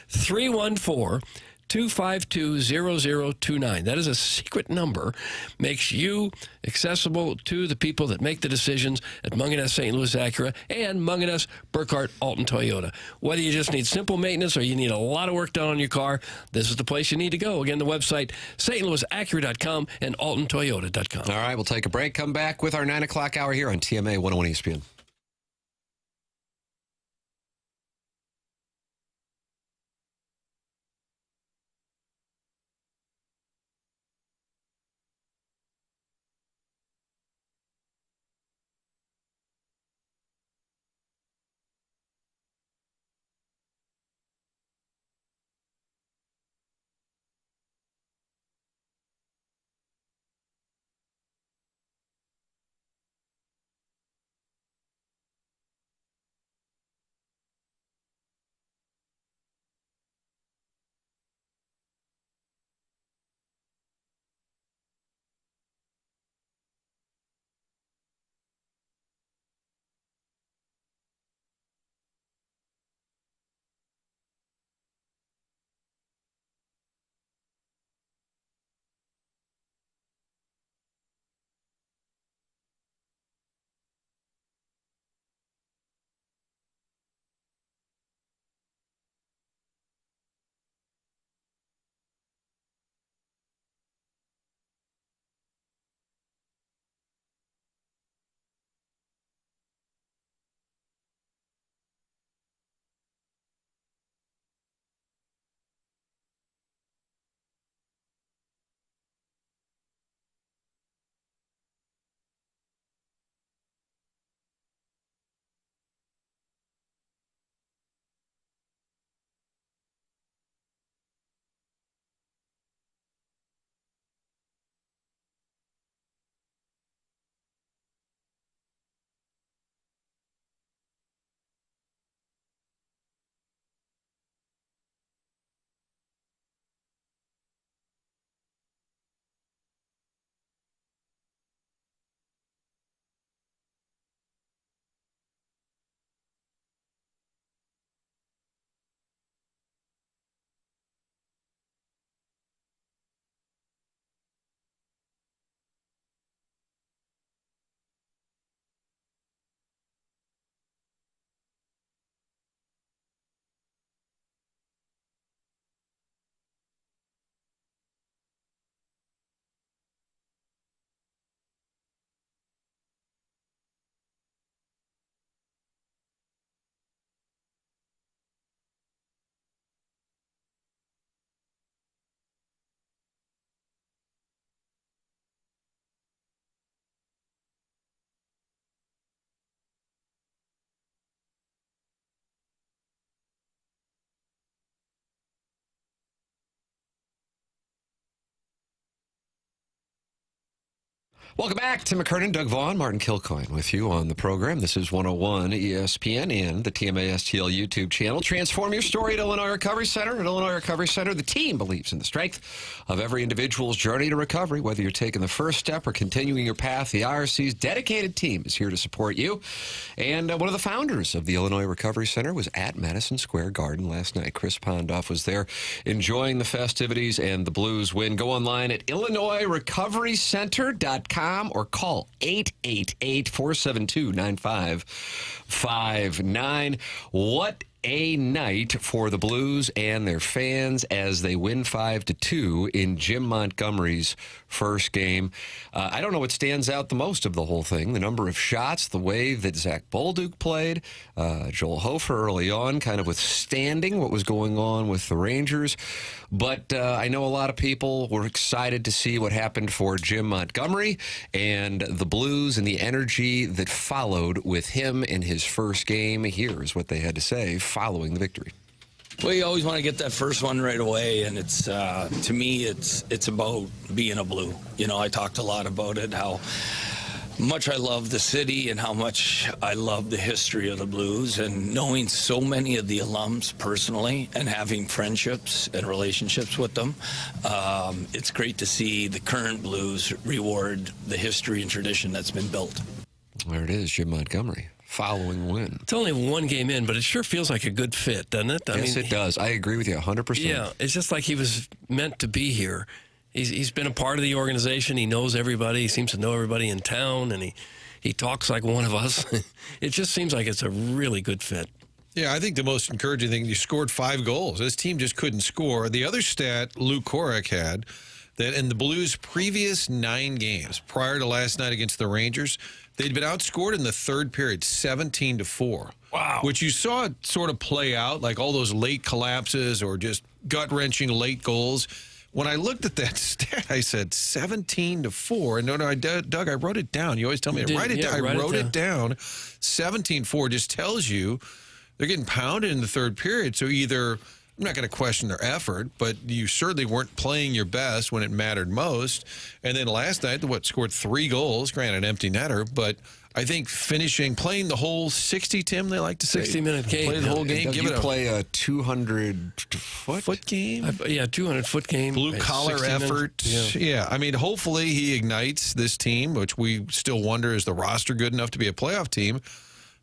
314 252-0029. That is a secret number. Makes you accessible to the people that make the decisions at Munganess St. Louis Acura and Munganess Burkett Alton Toyota. Whether you just need simple maintenance or you need a lot of work done on your car, this is the place you need to go. Again, the website, stlouisacura.com and altontoyota.com. All right, we'll take a break. Come back with our 9 o'clock hour here on TMA 101 ESPN. Welcome back to McKernan, Doug Vaughn, Martin Kilcoyne with you on the program. This is 101 ESPN and the TMA STL YouTube channel. Transform your story at Illinois Recovery Center. At Illinois Recovery Center, the team believes in the strength of every individual's journey to recovery. Whether you're taking the first step or continuing your path, the IRC's dedicated team is here to support you. And one of the founders of the Illinois Recovery Center was at Madison Square Garden last night. Chris Pondoff was there enjoying the festivities and the Blues win. Go online at IllinoisRecoveryCenter.com or call 888-472-9559. What a night for the Blues and their fans as they win 5-2 in Jim Montgomery's first game. I don't know what stands out the most of the whole thing. The number of shots, the way that Zach Bolduc played, Joel Hofer early on kind of withstanding what was going on with the Rangers. But I know a lot of people were excited to see what happened for Jim Montgomery and the Blues and the energy that followed with him in his first game. Here's what they had to say following the victory. Well, you always want to get that first one right away, and it's to me, it's about being a Blue. You know, I talked a lot about it, how much I love the city and how much I love the history of the Blues, and knowing so many of the alums personally and having friendships and relationships with them. It's great to see the current Blues reward the history and tradition that's been built. There it is, Jim Montgomery. following win. It's only one game in, but it sure feels like a good fit, doesn't it? Yes, it does. I agree with you 100%. Yeah, it's just like he was meant to be here. He's been a part of the organization. He knows everybody. He seems to know everybody in town, and he talks like one of us. It just seems like it's a really good fit. Yeah, I think the most encouraging thing, you scored 5 goals. This team just couldn't score. The other stat Luke Korek had, that in the Blues' previous 9 games, prior to last night against the Rangers, they'd been outscored in the third period 17-4. Wow. Which you saw it sort of play out, like all those late collapses or just gut-wrenching late goals. When I looked at that stat, I said 17-4. And no, Doug, I wrote it down. You always tell me to write it down. I wrote it down. 17-4 just tells you they're getting pounded in the third period. So either, I'm not going to question their effort, but you certainly weren't playing your best when it mattered most. And then last night, scored 3 goals, granted empty netter, but I think playing the whole 60, Tim, they like to say. 60-minute game. Play the whole game. Give it play a 200-foot game? 200-foot game. Blue-collar effort. Yeah, I mean, hopefully he ignites this team, which we still wonder, is the roster good enough to be a playoff team?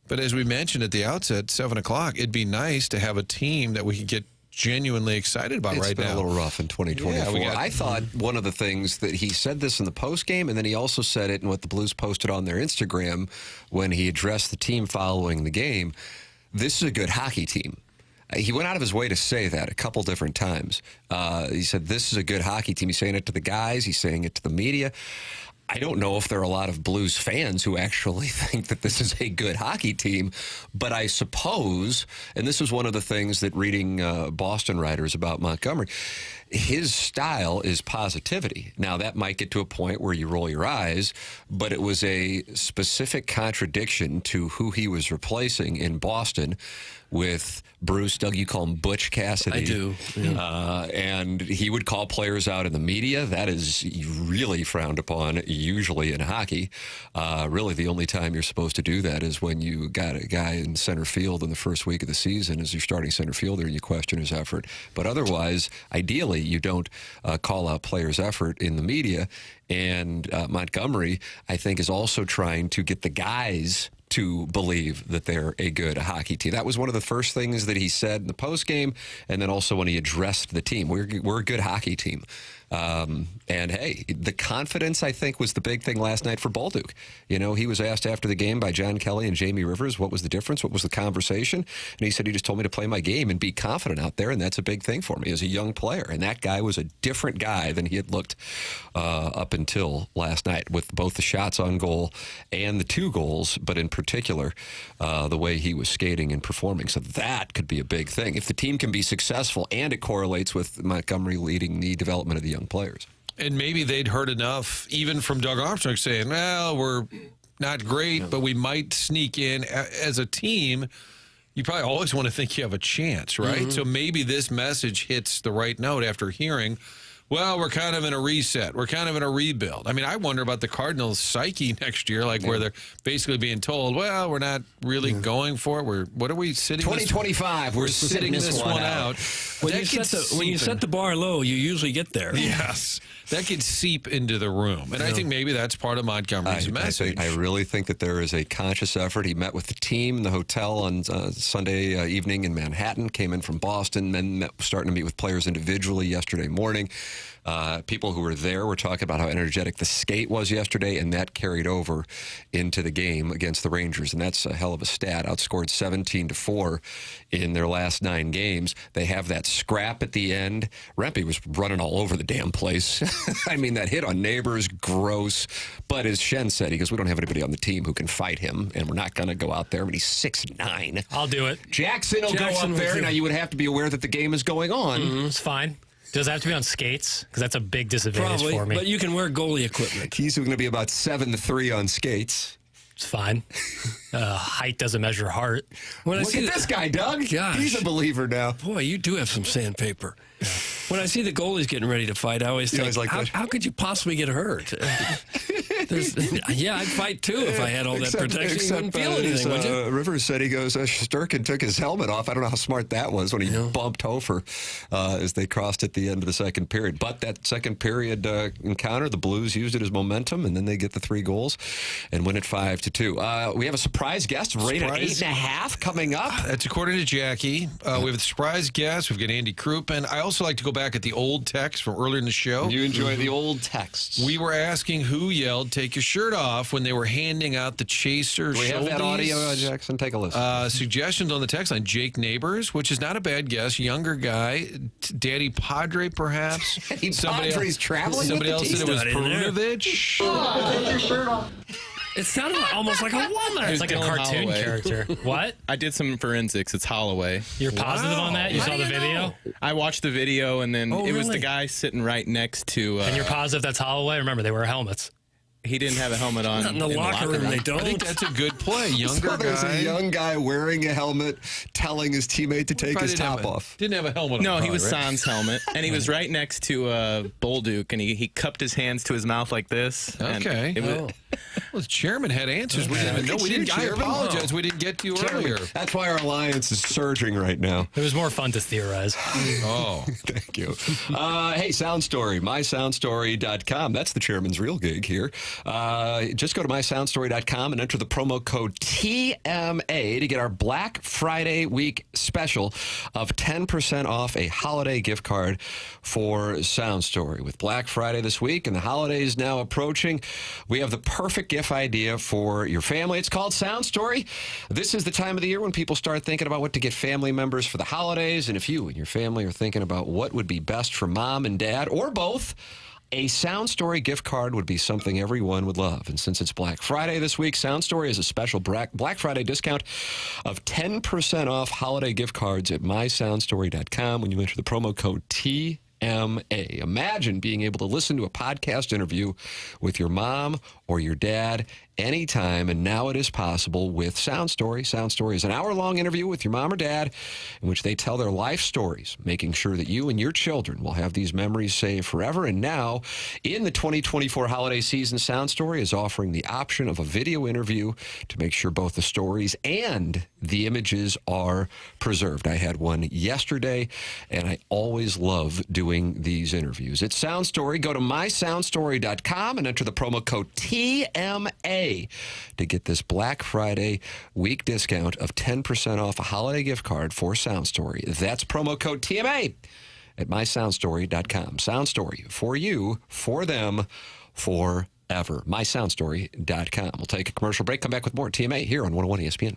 But as we mentioned at the outset, 7 o'clock, it'd be nice to have a team that we could get genuinely excited about right now. It's been a little rough in 2024. Yeah, I thought one of the things that he said this in the postgame, and then he also said it in what the Blues posted on their Instagram when he addressed the team following the game. This is a good hockey team. He went out of his way to say that a couple different times. He said, this is a good hockey team. He's saying it to the guys. He's saying it to the media. I don't know if there are a lot of Blues fans who actually think that this is a good hockey team, but I suppose, and this is one of the things that reading Boston writers about Montgomery, his style is positivity. Now, that might get to a point where you roll your eyes, but it was a specific contradiction to who he was replacing in Boston with Bruce. Doug, you call him Butch Cassidy. I do. Yeah. And he would call players out in the media. That is really frowned upon, usually in hockey. Really, the only time you're supposed to do that is when you got a guy in center field in the first week of the season as your starting center fielder and you question his effort. But otherwise, ideally, you don't call out players' effort in the media. And Montgomery, I think, is also trying to get the guys to believe that they're a good hockey team. That was one of the first things that he said in the postgame, and then also when he addressed the team. We're a good hockey team. And hey, the confidence, I think, was the big thing last night for Bolduc. You know, he was asked after the game by John Kelly and Jamie Rivers, what was the difference? What was the conversation? And he said, he just told me to play my game and be confident out there, and that's a big thing for me as a young player. And that guy was a different guy than he had looked up until last night, with both the shots on goal and the 2 goals, but in particular, the way he was skating and performing. So that could be a big thing. If the team can be successful and it correlates with Montgomery leading the development of the young players. And maybe they'd heard enough, even from Doug Armstrong, saying, well, we're not great, but we might sneak in. As a team, you probably always want to think you have a chance, right? Mm-hmm. So maybe this message hits the right note after hearing, well, we're kind of in a reset. We're kind of in a rebuild. I mean, I wonder about the Cardinals' psyche next year, where they're basically being told, well, we're not really going for it. What are we sitting 2025, we're sitting this one out. When you set the bar low, you usually get there. Yes. That could seep into the room. And I think maybe that's part of Montgomery's message. I really think that there is a conscious effort. He met with the team in the hotel on Sunday evening in Manhattan, came in from Boston, then starting to meet with players individually yesterday morning. People who were there were talking about how energetic the skate was yesterday, and that carried over into the game against the Rangers. And that's a hell of a stat. Outscored 17-4 in their last 9 games. They have that scrap at the end. Rempe was running all over the damn place. I mean, that hit on Neighbors, gross. But as Shen said, he goes, we don't have anybody on the team who can fight him, and we're not going to go out there. But he's 6'9". I'll do it. Jackson will go up there. Now, you would have to be aware that the game is going on. Mm-hmm. It's fine. Does it have to be on skates? Because that's a big disadvantage for me. But you can wear goalie equipment. He's going to be about 7'3" on skates. It's fine. Height doesn't measure heart. Look at this guy, Doug. Gosh. He's a believer now. Boy, you do have some sandpaper. Yeah. When I see the goalies getting ready to fight, I always think, how could you possibly get hurt? I'd fight too if I had all that protection. You wouldn't feel anything, would you? Rivers said he goes, Sturkin took his helmet off. I don't know how smart that was when he bumped Hofer as they crossed at the end of the second period. But that second period encounter, the Blues used it as momentum, and then they get the 3 goals and win it 5-2. We have a surprise guest, rated 8.5 coming up. That's according to Jackie. We have a surprise guest. We've got Andy Crouppen. I also like to go back at the old text from earlier in the show. You enjoy the old texts. We were asking who yelled, "Take your shirt off," when they were handing out the chaser. Do we have that audio, Jackson? Take a listen. Suggestions on the text line: Jake Neighbors, which is not a bad guess. Younger guy, Daddy Padre, perhaps. Padre's traveling. Somebody else said it was Perunovic. Take your shirt off. It sounded almost like a woman. It's like a cartoon Holloway. character. What? I did some forensics. It's Holloway. You're positive on that? You saw the video? I watched the video, and then it was really? the guy sitting right next to. And you're positive that's Holloway? Remember, they wear helmets. He didn't have a helmet on. Not in the locker room, they don't. I think that's a good play. Younger So there's guy. a young guy wearing a helmet telling his teammate to take Probably his top off. Didn't have a helmet on. No, he was right? Sans helmet, and he was right next to Bolduc, and he cupped his hands to his mouth like this. and Okay. it was- Well, the chairman had answers. We didn't even know. We didn't. I apologize. We didn't get to you earlier. That's why our alliance is surging right now. It was more fun to theorize. Oh, thank you. Hey, Sound Story, mysoundstory.com. That's the chairman's real gig here. Just go to mysoundstory.com and enter the promo code TMA to get our Black Friday week special of 10% off a holiday gift card for Sound Story. With Black Friday this week and the holidays now approaching, we have the perfect gift idea for your family. It's called Sound Story. This is the time of the year when people start thinking about what to get family members for the holidays. And if you and your family are thinking about what would be best for mom and dad, or both, a Sound Story gift card would be something everyone would love. And since it's Black Friday this week, Sound Story is a special Black Friday discount of 10% off holiday gift cards at mysoundstory.com when you enter the promo code TMA. Imagine being able to listen to a podcast interview with your mom or your dad anytime, and now it is possible with Sound Story. Sound Story is an hour-long interview with your mom or dad in which they tell their life stories, making sure that you and your children will have these memories saved forever. And now, in the 2024 holiday season, Sound Story is offering the option of a video interview to make sure both the stories and the images are preserved. I had one yesterday, and I always love doing these interviews. It's Sound Story. Go to mysoundstory.com and enter the promo code TMA to get this Black Friday week discount of 10% off a holiday gift card for Sound Story. That's promo code TMA at mysoundstory.com. Sound Story, for you, for them, forever. mysoundstory.com. We'll take a commercial break, come back with more TMA here on 101 ESPN.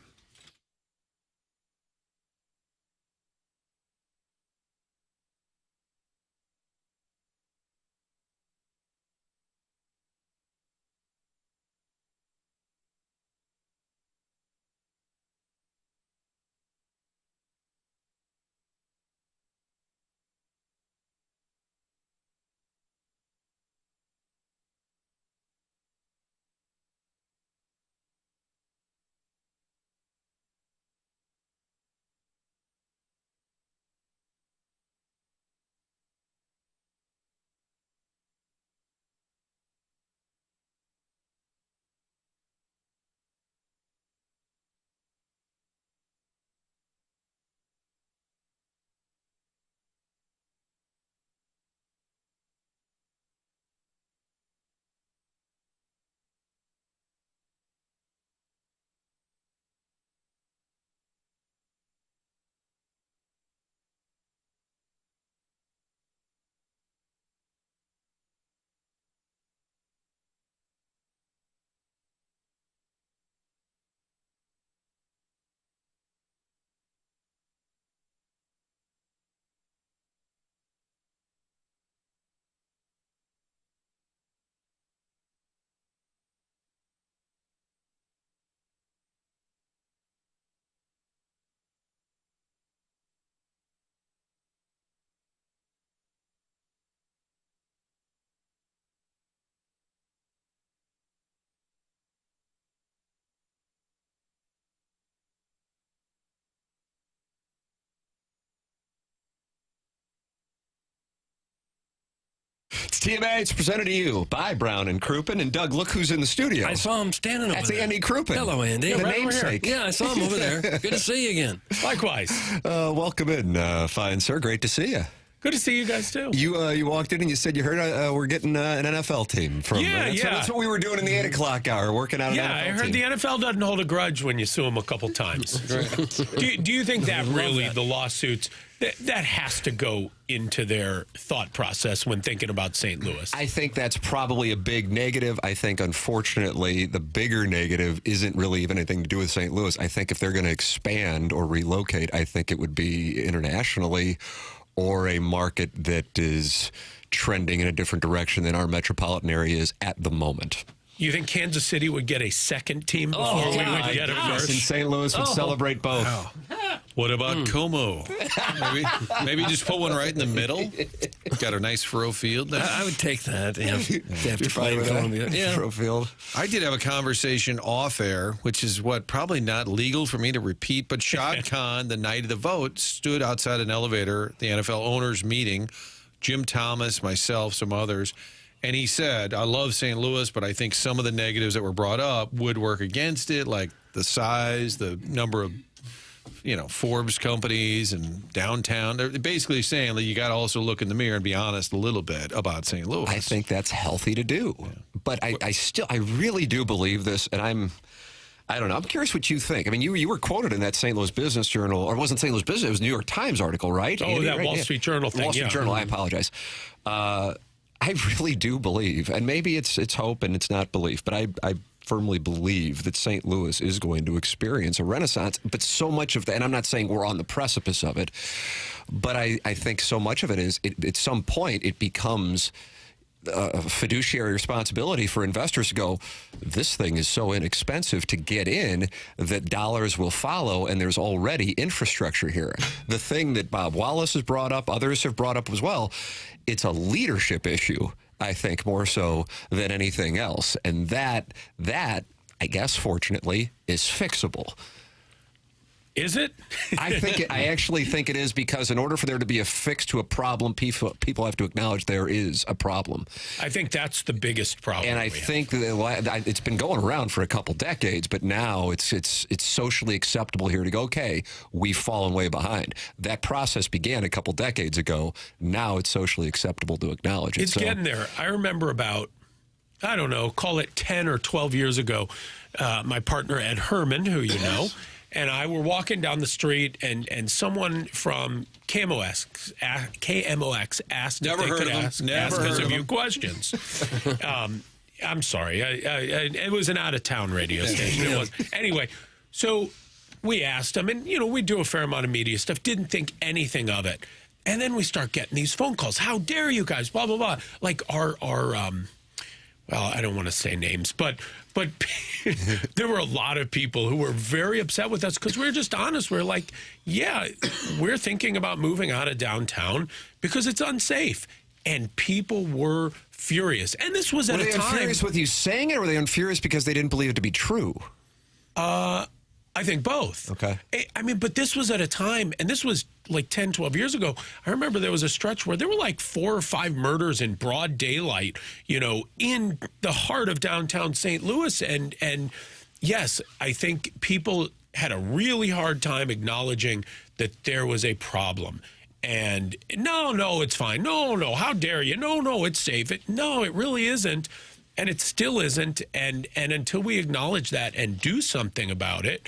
It's TMA. It's presented to you by Brown and Crouppen. And Doug, look who's in the studio. I saw him standing over That's there. Andy Crouppen. Hello, Andy. The Right over here. namesake. Yeah, I saw him over there. Good to see you again. Likewise. Welcome in, fine sir. Great to see you. Good to see you guys, too. You walked in and you said you heard we're getting an NFL team from. Yeah. That's what we were doing in the 8 o'clock hour, working out an NFL Yeah, I heard team. the NFL doesn't hold a grudge when you sue them a couple times. do you think that really, the lawsuits, that has to go into their thought process when thinking about St. Louis? I think that's probably a big negative. I think, unfortunately, the bigger negative isn't really even anything to do with St. Louis. I think if they're going to expand or relocate, I think it would be internationally or a market that is trending in a different direction than our metropolitan area is at the moment. You think Kansas City would get a second team before we would get it first? And St. Louis would celebrate both. What about Como? Maybe just put one right in the middle. Got a nice furrow field. I would take that. Yeah. After playing Columbia. Yeah. Furrow field. I did have a conversation off air, which is probably not legal for me to repeat, but Shad Khan, the night of the vote, stood outside an elevator, the NFL owners meeting, Jim Thomas, myself, some others, and he said, I love St. Louis, but I think some of the negatives that were brought up would work against it, like the size, the number of Forbes companies and downtown. They're basically saying that you got to also look in the mirror and be honest a little bit about St. Louis. I think that's healthy to do. Yeah. But I really do believe this, and I don't know. I'm curious what you think. I mean, you were quoted in that St. Louis Business Journal, or it wasn't St. Louis Business, it was a New York Times article, right? Oh, Andy, that right? Wall Street Journal thing. Wall Street Journal, I apologize. I really do believe, and maybe it's hope and it's not belief, but I firmly believe that St. Louis is going to experience a renaissance. But so much of that, and I'm not saying we're on the precipice of it, but I think so much of it is, at some point, it becomes a fiduciary responsibility for investors to go, this thing is so inexpensive to get in that dollars will follow, and there's already infrastructure here. The thing that Bob Wallace has brought up, others have brought up as well, it's a leadership issue, I think, more so than anything else. And that I guess, fortunately, is fixable. Is it? I actually think it is, because in order for there to be a fix to a problem, people have to acknowledge there is a problem. I think that's the biggest problem. And I think that it's been going around for a couple decades, but now it's socially acceptable here to go, okay, we've fallen way behind. That process began a couple decades ago. Now it's socially acceptable to acknowledge it. It's getting there. I remember about, I don't know, call it 10 or 12 years ago, my partner Ed Herman, who you know, and I were walking down the street, and someone from KMOX asked Never if they heard could of them. ask Never us heard a of few them. questions. I'm sorry. It was an out-of-town radio station. It was. Anyway, so we asked him, and, we do a fair amount of media stuff, didn't think anything of it. And then we start getting these phone calls. How dare you guys, blah, blah, blah. Like our well, I don't want to say names, but there were a lot of people who were very upset with us because we were just honest. We're like, yeah, we're thinking about moving out of downtown because it's unsafe. And people were furious. And this was at a time. Were they furious with you saying it, or were they furious because they didn't believe it to be true? I think both. Okay. I mean, but this was at a time, and this was like 10, 12 years ago. I remember there was a stretch where there were like 4 or 5 murders in broad daylight, in the heart of downtown St. Louis. And yes, I think people had a really hard time acknowledging that there was a problem. And no, it's fine. No, how dare you? No, it's safe. No, it really isn't. And it still isn't. And until we acknowledge that and do something about it,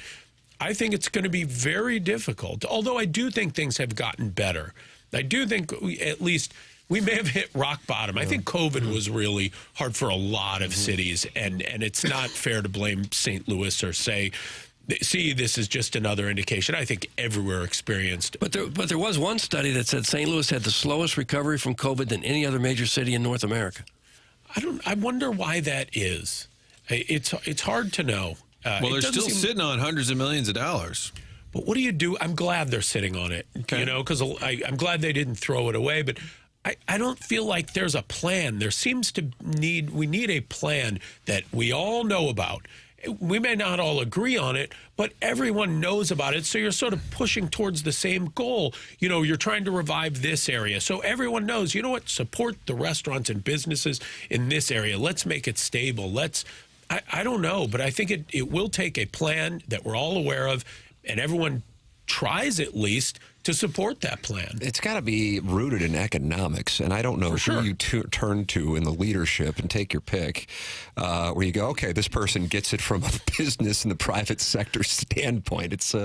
I think it's going to be very difficult. Although I do think things have gotten better. I do think at least we may have hit rock bottom. I think COVID was really hard for a lot of cities. And it's not fair to blame St. Louis or say, see, this is just another indication. I think everywhere experienced. But there was one study that said St. Louis had the slowest recovery from COVID than any other major city in North America. I wonder why that is. It's hard to know. Well, they're still sitting on hundreds of millions of dollars. But what do you do? I'm glad they're sitting on it, because I'm glad they didn't throw it away. But I don't feel like there's a plan. There seems to we need a plan that we all know about. we may not all agree on it, but everyone knows about it. So you're sort of pushing towards the same goal. You know, you're trying to revive this area. So everyone knows, you know what, support the restaurants and businesses in this area. Let's make it stable. I don't know, but I think it will take a plan that we're all aware of, and everyone tries at least to support that plan. It's got to be rooted in economics, and I don't know who you turn to in the leadership and take your pick, where you go, okay, this person gets it from a business and the private sector standpoint. It's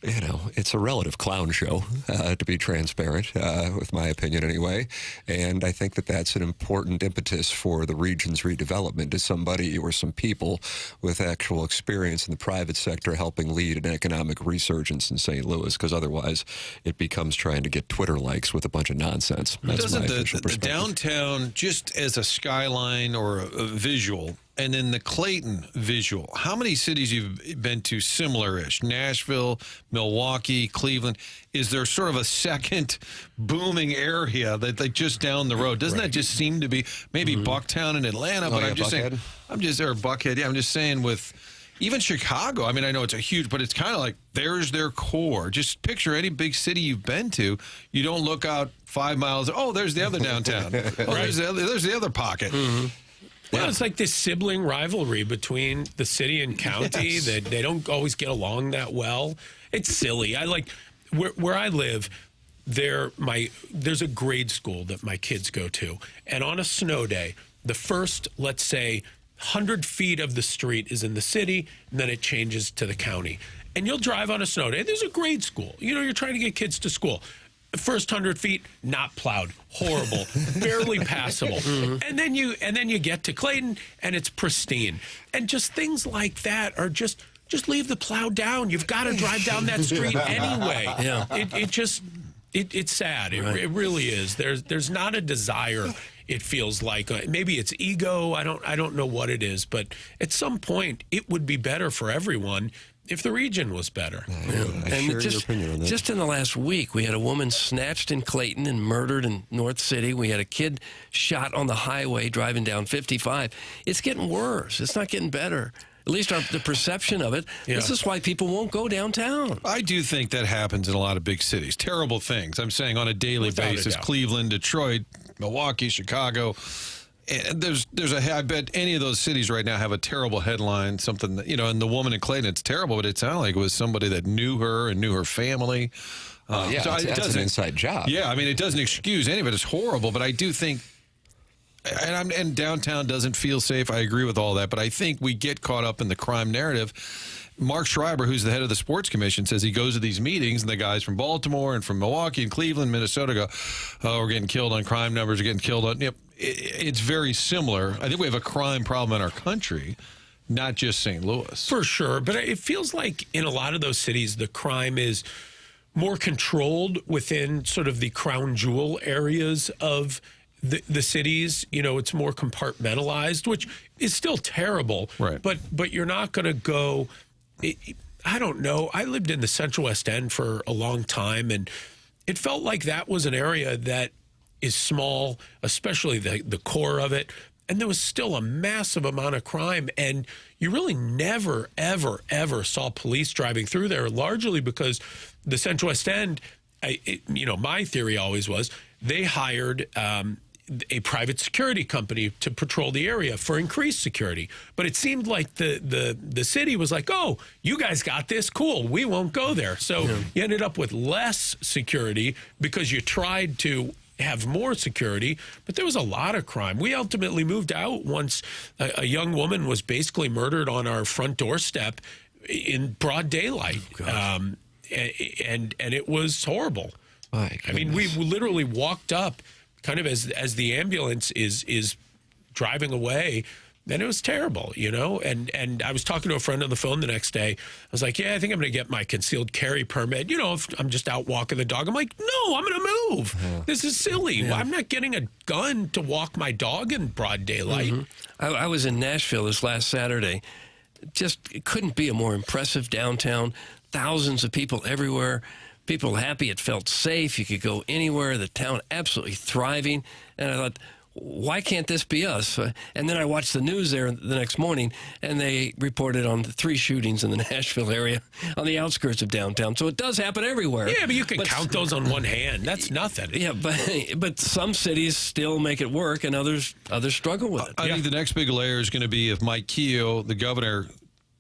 it's a relative clown show, to be transparent, with my opinion anyway. And I think that that's an important impetus for the region's redevelopment, is somebody or some people with actual experience in the private sector helping lead an economic resurgence in St. Louis, because otherwise it becomes trying to get Twitter likes with a bunch of nonsense. That's Doesn't my official the perspective. downtown, just as a skyline or a visual, and then the Clayton visual, how many cities you've been to similar-ish? Nashville, Milwaukee, Cleveland. Is there sort of a second booming area that like just down the road? Doesn't that just seem to be maybe Bucktown in Atlanta? But I'm just saying, or Buckhead. Yeah, I'm just saying with even Chicago. I mean, I know it's a huge, but it's kind of like there's their core. Just picture any big city you've been to. You don't look out 5 miles. Oh, there's the other downtown. Oh, there's the other pocket. Well, it's like this sibling rivalry between the city and county that they don't always get along that well. It's silly. I like where I live. There's a grade school that my kids go to, and on a snow day, the first, let's say, 100 feet of the street is in the city, and then it changes to the county. And you'll drive on a snow day. There's a grade school. You know, you're trying to get kids to school. The first 100 feet, not plowed, horrible, barely passable. And then you get to Clayton, and it's pristine. And just things like that are just leave the plow down. You've got to drive down that street anyway. Yeah. It's sad. It really is. There's not a desire. It feels like maybe it's ego. I don't know what it is, but at some point it would be better for everyone if the region was better. And just in the last week, we had a woman snatched in Clayton and murdered in North City. We had a kid shot on the highway driving down 55. It's getting worse. It's not getting better. At least the perception of it. Yeah. This is why people won't go downtown. I do think that happens in a lot of big cities. Terrible things. I'm saying on a daily basis. Cleveland, Detroit, Milwaukee, Chicago. And I bet any of those cities right now have a terrible headline, something that, and the woman in Clayton, it's terrible, but it sounded like it was somebody that knew her and knew her family. That's an inside job. Yeah, I mean, it doesn't excuse any of it. It's horrible, but I do think, and downtown doesn't feel safe. I agree with all that, but I think we get caught up in the crime narrative. Mark Schreiber, who's the head of the sports commission, says he goes to these meetings, and the guys from Baltimore and from Milwaukee and Cleveland, Minnesota go, oh, we're getting killed on crime numbers, we're getting killed on... It's very similar. I think we have a crime problem in our country, not just St. Louis. For sure, but it feels like in a lot of those cities, the crime is more controlled within sort of the crown jewel areas of the cities. It's more compartmentalized, which is still terrible. Right. But you're not going to go... I don't know. I lived in the Central West End for a long time, and it felt like that was an area that is small, especially the core of it. And there was still a massive amount of crime. And you really never, ever, ever saw police driving through there, largely because the Central West End, my theory always was they hired a private security company to patrol the area for increased security. But it seemed like the city was like, oh, you guys got this, cool, we won't go there. So you ended up with less security because you tried to have more security, but there was a lot of crime. We ultimately moved out once a young woman was basically murdered on our front doorstep in broad daylight. And it was horrible. I mean, we literally walked up kind of as the ambulance is driving away, and it was terrible, and I was talking to a friend on the phone the next day. I was like, yeah, I think I'm going to get my concealed carry permit. If I'm just out walking the dog. I'm like, no, I'm going to move. This is silly. Well, I'm not getting a gun to walk my dog in broad daylight. I was in Nashville this last Saturday. It couldn't be a more impressive downtown. Thousands of people everywhere. People happy. It felt safe. You could go anywhere. The town absolutely thriving. And I thought, why can't this be us? And then I watched the news there the next morning, and they reported on the 3 shootings in the Nashville area on the outskirts of downtown. So it does happen everywhere. Yeah, but you can count those on one hand. That's nothing. Yeah, but some cities still make it work, and others struggle with it. I think the next big layer is going to be if Mike Keogh, the governor,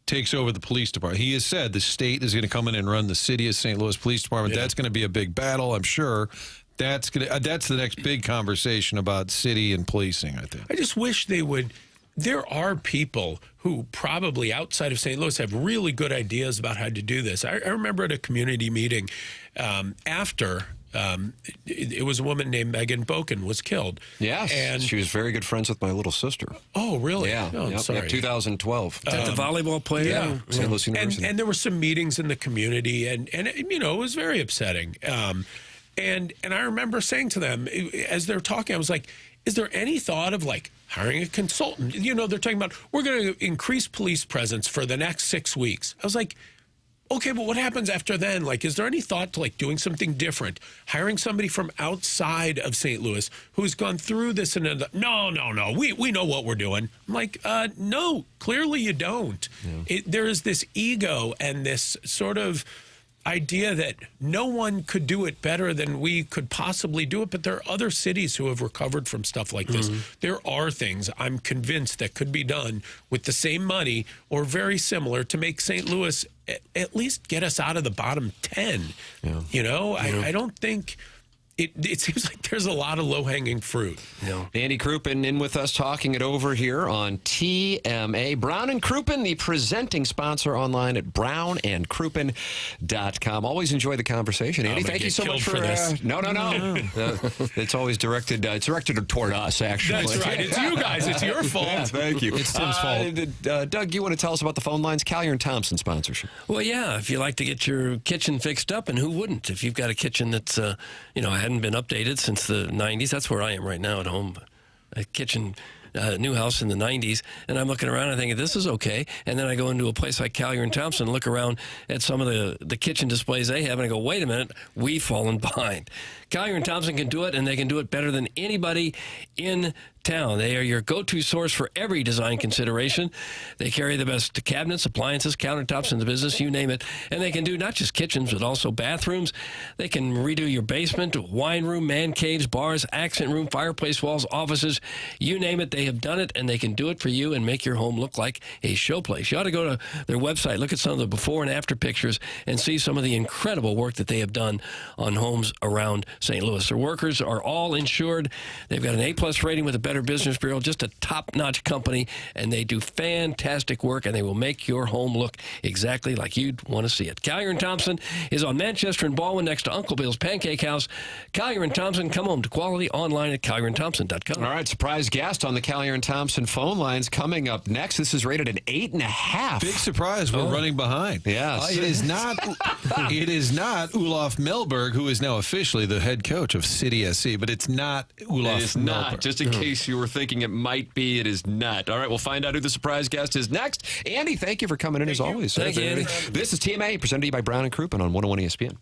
takes over the police department. He has said the state is going to come in and run the city of St. Louis Police Department. That's going to be a big battle, I'm sure. That's the next big conversation about city and policing, I think. I just wish they would. There are people who probably outside of St. Louis have really good ideas about how to do this. I remember at a community meeting after it was a woman named Megan Boken was killed. Yes, and she was very good friends with my little sister. Oh, really? Yeah, I'm sorry. 2012. The volleyball player? Yeah. St. Louis University. And there were some meetings in the community, and you know, it was very upsetting. And I remember saying to them, as they're talking, I was like, is there any thought of like hiring a consultant? You know, they're talking about, we're going to increase police presence for the next 6 weeks. I was like, okay, but what happens after then? Like, is there any thought to like doing something different? Hiring somebody from outside of St. Louis who's gone through this and no. We know what we're doing. I'm like, no, clearly you don't. Yeah. There is this ego and this sort of idea that no one could do it better than we could possibly do it, but there are other cities who have recovered from stuff like this. There are things I'm convinced that could be done with the same money or very similar to make St. Louis at least get us out of the bottom 10. Yeah. You know, I don't think... It seems like there's a lot of low-hanging fruit. Yeah. Andy Crouppen in with us talking it over here on TMA. Brown and Crouppen, the presenting sponsor online at brownandcrouppen.com. Always enjoy the conversation. Andy, thank you so much for this. No. It's always directed. It's directed toward us, actually. That's right. It's you guys. It's your fault. Yeah, thank you. It's Tim's fault. Doug, you want to tell us about the phone lines? Collier and Thompson sponsorship. Well, yeah. If you like to get your kitchen fixed up, and who wouldn't? If you've got a kitchen that's, hadn't been updated since the 90s. That's where I am right now at home. A kitchen, new house in the 90s, and I'm looking around and thinking, this is okay. And then I go into a place like Collier and Thompson and look around at some of the kitchen displays they have, and I go, wait a minute, we've fallen behind. Collier and Thompson can do it, and they can do it better than anybody in town. They are your go-to source for every design consideration. They carry the best cabinets, appliances, countertops in the business, you name it. And they can do not just kitchens, but also bathrooms. They can redo your basement, wine room, man caves, bars, accent room, fireplace walls, offices, you name it. They have done it, and they can do it for you and make your home look like a showplace. You ought to go to their website, look at some of the before and after pictures, and see some of the incredible work that they have done on homes around St. Louis. Their workers are all insured. They've got an A+ rating with the Better Business Bureau, just a top-notch company, and they do fantastic work, and they will make your home look exactly like you'd want to see it. Collier & Thompson is on Manchester and Baldwin next to Uncle Bill's Pancake House. Collier & Thompson, come home to quality online at collierandthompson.com. All right, surprise guest on the Collier & Thompson phone lines coming up next. This is rated an 8.5. Big surprise, we're running behind. Yes. It is not Olaf Melberg, who is now officially the head coach of City SC, but it's not Olaf It is Melberg. not. Just in case you were thinking it might be, it is not. All right, we'll find out who the surprise guest is next. Andy, thank you for coming in as always. Thank you, Andy. This is TMA, presented to you by Brown and Crouppen on 101 ESPN.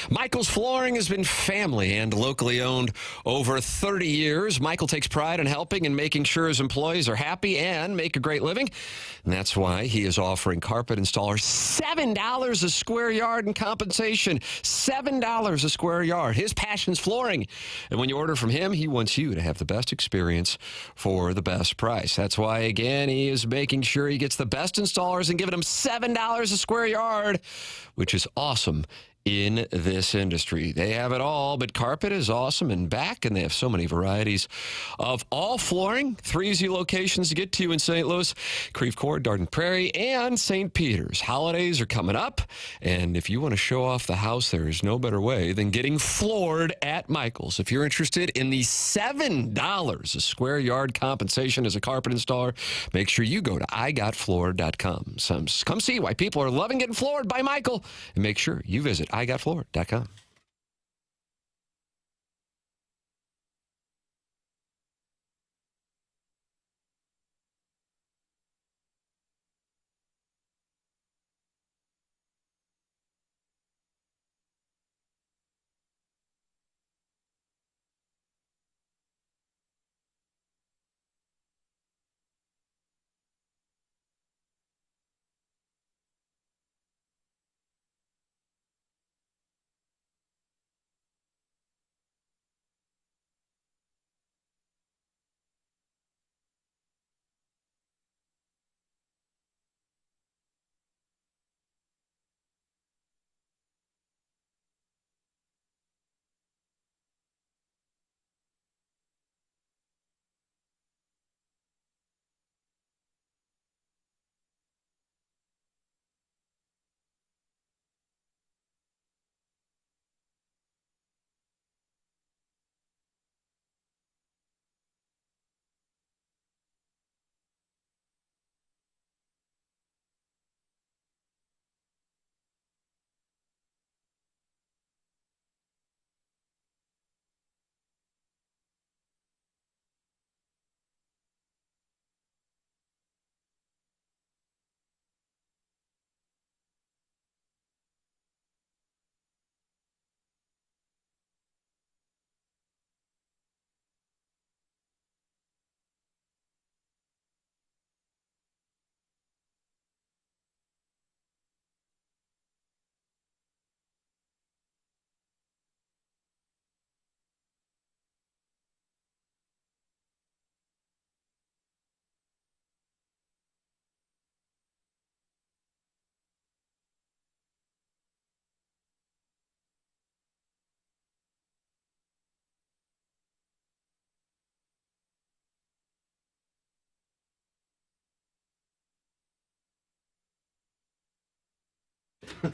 Michael's Flooring has been family and locally owned over 30 years. Michael takes pride in helping and making sure his employees are happy and make a great living. And that's why he is offering carpet installers $7 a square yard in compensation. $7 a square yard. His passion's flooring. And when you order from him, he wants you to have the best experience for the best price. That's why, again, he is making sure he gets the best installers and giving them $7 a square yard, which is awesome in this industry. They have it all, but carpet is awesome and back, and they have so many varieties of all flooring. 3 easy locations to get to in St. Louis, Creve Coeur, Garden Prairie, and St. Peters. Holidays are coming up, and if you want to show off the house, there is no better way than getting floored at Michael's. If you're interested in the $7 a square yard compensation as a carpet installer, make sure you go to igotfloored.com. Come see why people are loving getting floored by Michael, and make sure you visit igotfloored.com.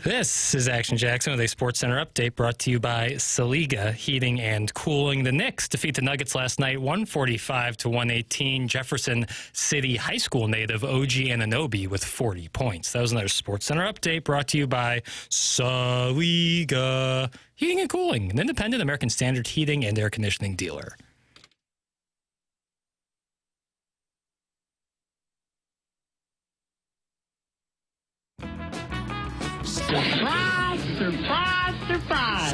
This is Action Jackson with a Sports Center update brought to you by Saliga Heating and Cooling. The Knicks defeat the Nuggets last night, 145-118. Jefferson City High School native OG Anunoby with 40 points. That was another Sports Center update brought to you by Saliga Heating and Cooling, an independent American Standard heating and air conditioning dealer. Surprise, surprise, surprise.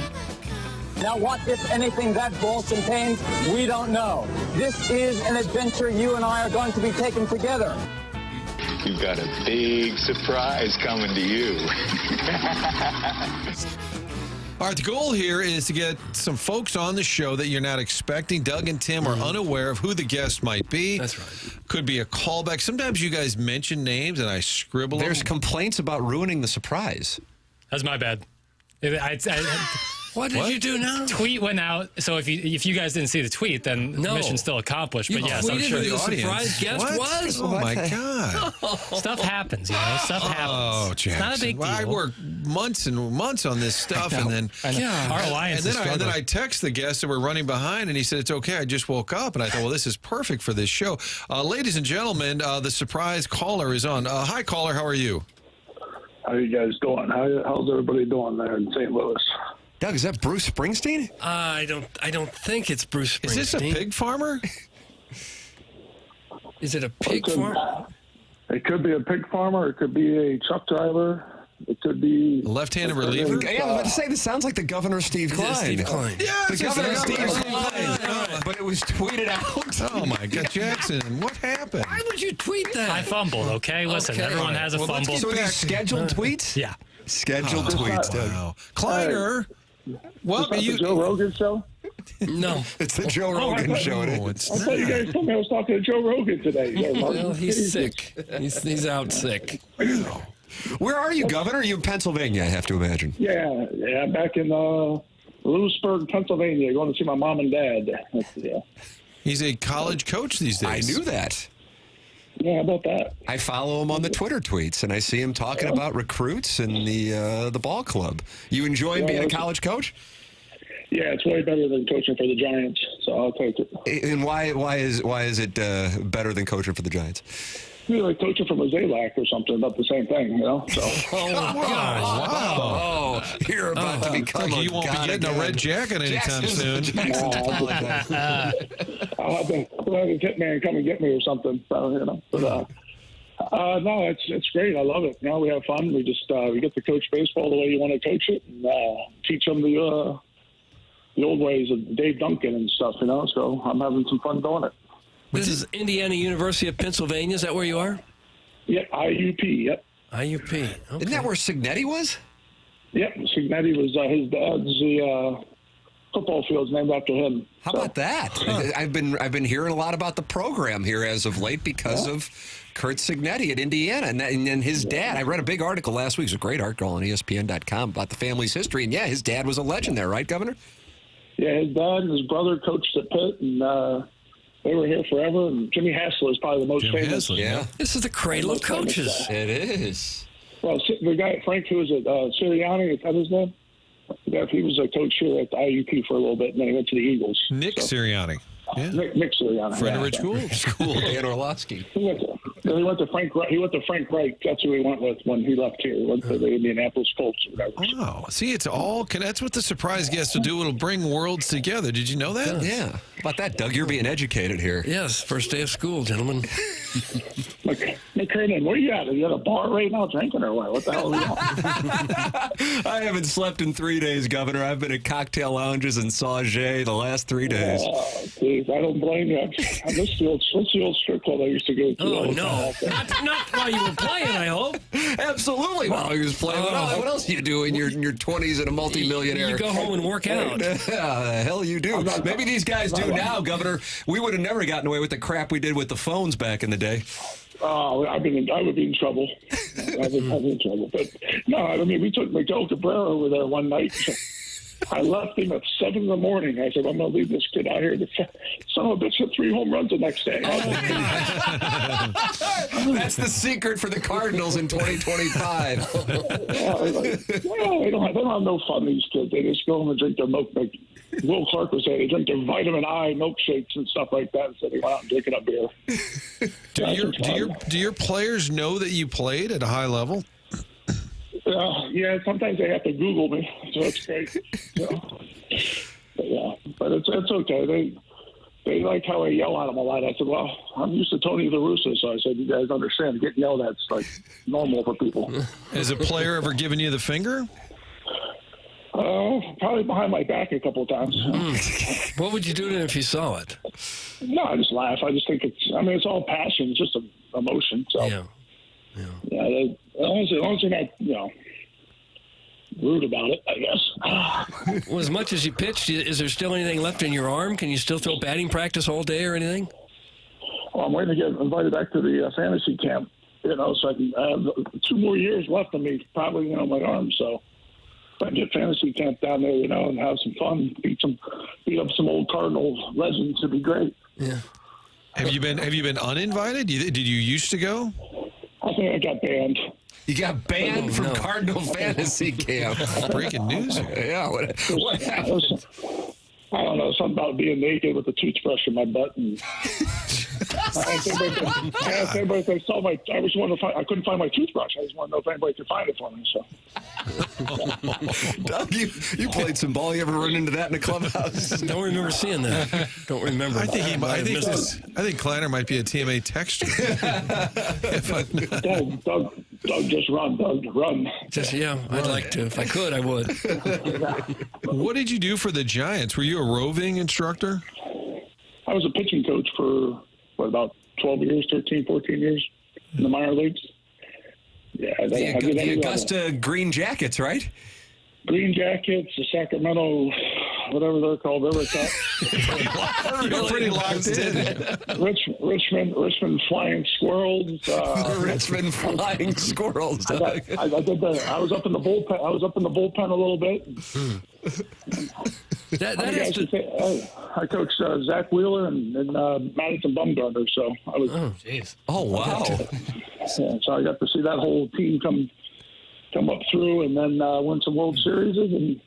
Now, what, if anything, that ball contains, we don't know. This is an adventure you and I are going to be taking together. You've got a big surprise coming to you. All right, the goal here is to get some folks on the show that you're not expecting. Doug and Tim are unaware of who the guest might be. That's right. Could be a callback. Sometimes you guys mention names and I scribble There's them. complaints about ruining the surprise. That's my bad. What did you do now? Tweet went out, so if you guys didn't see the tweet, then mission still accomplished. But yes, I'm sure the surprise guest was. Oh my God! Stuff happens, you know. Stuff happens. Oh, Jackson. It's not a big deal. I worked months and months on this stuff, and then our alliance. And then I text the guest that we're running behind, and he said it's okay. I just woke up, and I thought, well, this is perfect for this show. Ladies and gentlemen, the surprise caller is on. Hi, caller. How are you? How you guys doing? How's everybody doing there in St. Louis? Doug, is that Bruce Springsteen? I don't think it's Bruce Springsteen. Is this a pig farmer? Is it a pig farmer? It could be a pig farmer. It could be a truck driver. It could be a left-handed reliever. Yeah, I was about to say this sounds like the Governor Steve Klein. Steve Klein. Yeah, the Governor Steve Klein. But it was tweeted out. Oh my God, Jackson! What happened? Why would you tweet that? I fumbled. Okay, listen. Okay. Everyone has a fumble. So these scheduled tweets? Yeah, scheduled tweets, Doug. Wow. Kleiner. Well, the Joe Rogan show? No, it's the Joe Rogan show. I thought you guys told me I was talking to Joe Rogan today. Well, he's sick. He's out sick. Where are you, Governor? Are you in Pennsylvania, I have to imagine. Yeah, back in Lewisburg, Pennsylvania, going to see my mom and dad. Yeah. He's a college coach these days. I knew that. Yeah, how about that? I follow him on the Twitter tweets, and I see him talking about recruits and the ball club. You enjoy being a college coach? Yeah, it's way better than coaching for the Giants, so I'll take it. And why is it better than coaching for the Giants? You know, like coaching from a Zalac or something, about the same thing, you know? So. Wow. You're about to become You won't be getting a red jacket anytime soon. I'll have the hitman come and get me or something, so, you know. But, no, it's great. I love it. We have fun. We just we get to coach baseball the way you want to coach it, and teach them the old ways of Dave Duncan and stuff, you know. So I'm having some fun doing it. This is Indiana University of Pennsylvania. Is that where you are? Yep, IUP. Yep. IUP. Okay. Isn't that where Signetti was? Yep, Signetti was his dad's the football field's named after him. How about that? I've been hearing a lot about the program here as of late because of Kurt Signetti at Indiana and his dad. I read a big article last week. It was a great article on ESPN.com about the family's history. And his dad was a legend there, right, Governor? Yeah, his dad and his brother coached at Pitt, and they were here forever. And Jimmy Haslett is probably the most famous. Yeah, this is the cradle of coaches. It is. Well, the guy Frank, who was at Sirianni, is that his name? Yeah, he was a coach here at the IUP for a little bit, and then he went to the Eagles. Nick Sirianni. Yeah. Nick Sirianni. Friend of Rich School. Dan Orlovsky. He went to Frank Reich. That's who he went with when he left here. He went to the Indianapolis Colts or whatever. Oh, see, it's all. That's what the surprise guest will do. It'll bring worlds together. Did you know that? Yeah. How about that, Doug? You're being educated here. Yes, first day of school, gentlemen. McKernan, where you at? Are you at a bar right now drinking or what? What the hell are you on? I haven't slept in 3 days, Governor. I've been at cocktail lounges and Sauget the last 3 days. Geez, I don't blame you. I miss the old strip club I used to go to. Oh, no. Not while you were playing, I hope. Absolutely while he was playing. What else do you do in your 20s and a multimillionaire? You go home and work out. Yeah, the hell you do. Maybe these guys do now, Governor. We would have never gotten away with the crap we did with the phones back in the day. Oh, I would be in trouble. I'd be in trouble. But no, I mean, we took Miguel Cabrera over there one night. I left him at 7 in the morning. I said, I'm going to leave this kid out here. The son of a bitch hit 3 home runs the next day. That's the secret for the Cardinals in 2025. They don't have no fun, these kids. They just go home and drink their milk. Like Will Clark was saying, they drink their vitamin I milkshakes and stuff like that. So they went out and drinking up beer. Do your players know that you played at a high level? Yeah, sometimes they have to Google me, so it's great. But it's okay. They like how I yell at them a lot. I said, well, I'm used to Tony La Russa, so I said, you guys understand, getting yelled at is like normal for people. Has a player ever given you the finger? Probably behind my back a couple of times. What would you do to him if you saw it? No, I just laugh. I just think it's all passion. It's just emotion. So yeah, as long as you're not, rude about it, I guess. Well, as much as you pitched, is there still anything left in your arm? Can you still throw batting practice all day or anything? Well, I'm waiting to get invited back to the fantasy camp, so I can have 2 more years left of me, probably, my arm. So if I can get fantasy camp down there, and have some fun, beat up some old Cardinals legends, it'd be great. Yeah. Have you been uninvited? Did you used to go? I think I got banned. You got banned from Cardinal Fantasy Camp. Breaking news. Yeah. What happened? I don't know, something about being naked with a toothbrush in my butt. And I asked everybody if they saw I just wanted to find. I couldn't find my toothbrush. I just wanted to know if anybody could find it for me. So, Doug, you played some ball. You ever run into that in a clubhouse? Don't remember seeing that. Don't remember. I think Kleiner might be a TMA texter. Doug, just run, Doug, run. I'd like to. If I could, I would. What did you do for the Giants? Were you a roving instructor? I was a pitching coach for, about 12 years, 13, 14 years in the minor leagues. Yeah, the Augusta Green Jackets, right? Green Jackets, the Sacramento whatever they're called, River Cup. You're pretty locked in. Richmond Flying Squirrels. Richmond Flying Squirrels. I did that. I was up in the bullpen. A little bit. I coached Zach Wheeler and Madison Bumgarner. So I was. Oh wow! Yeah, so I got to see that whole team come up through, and then win some World Series, and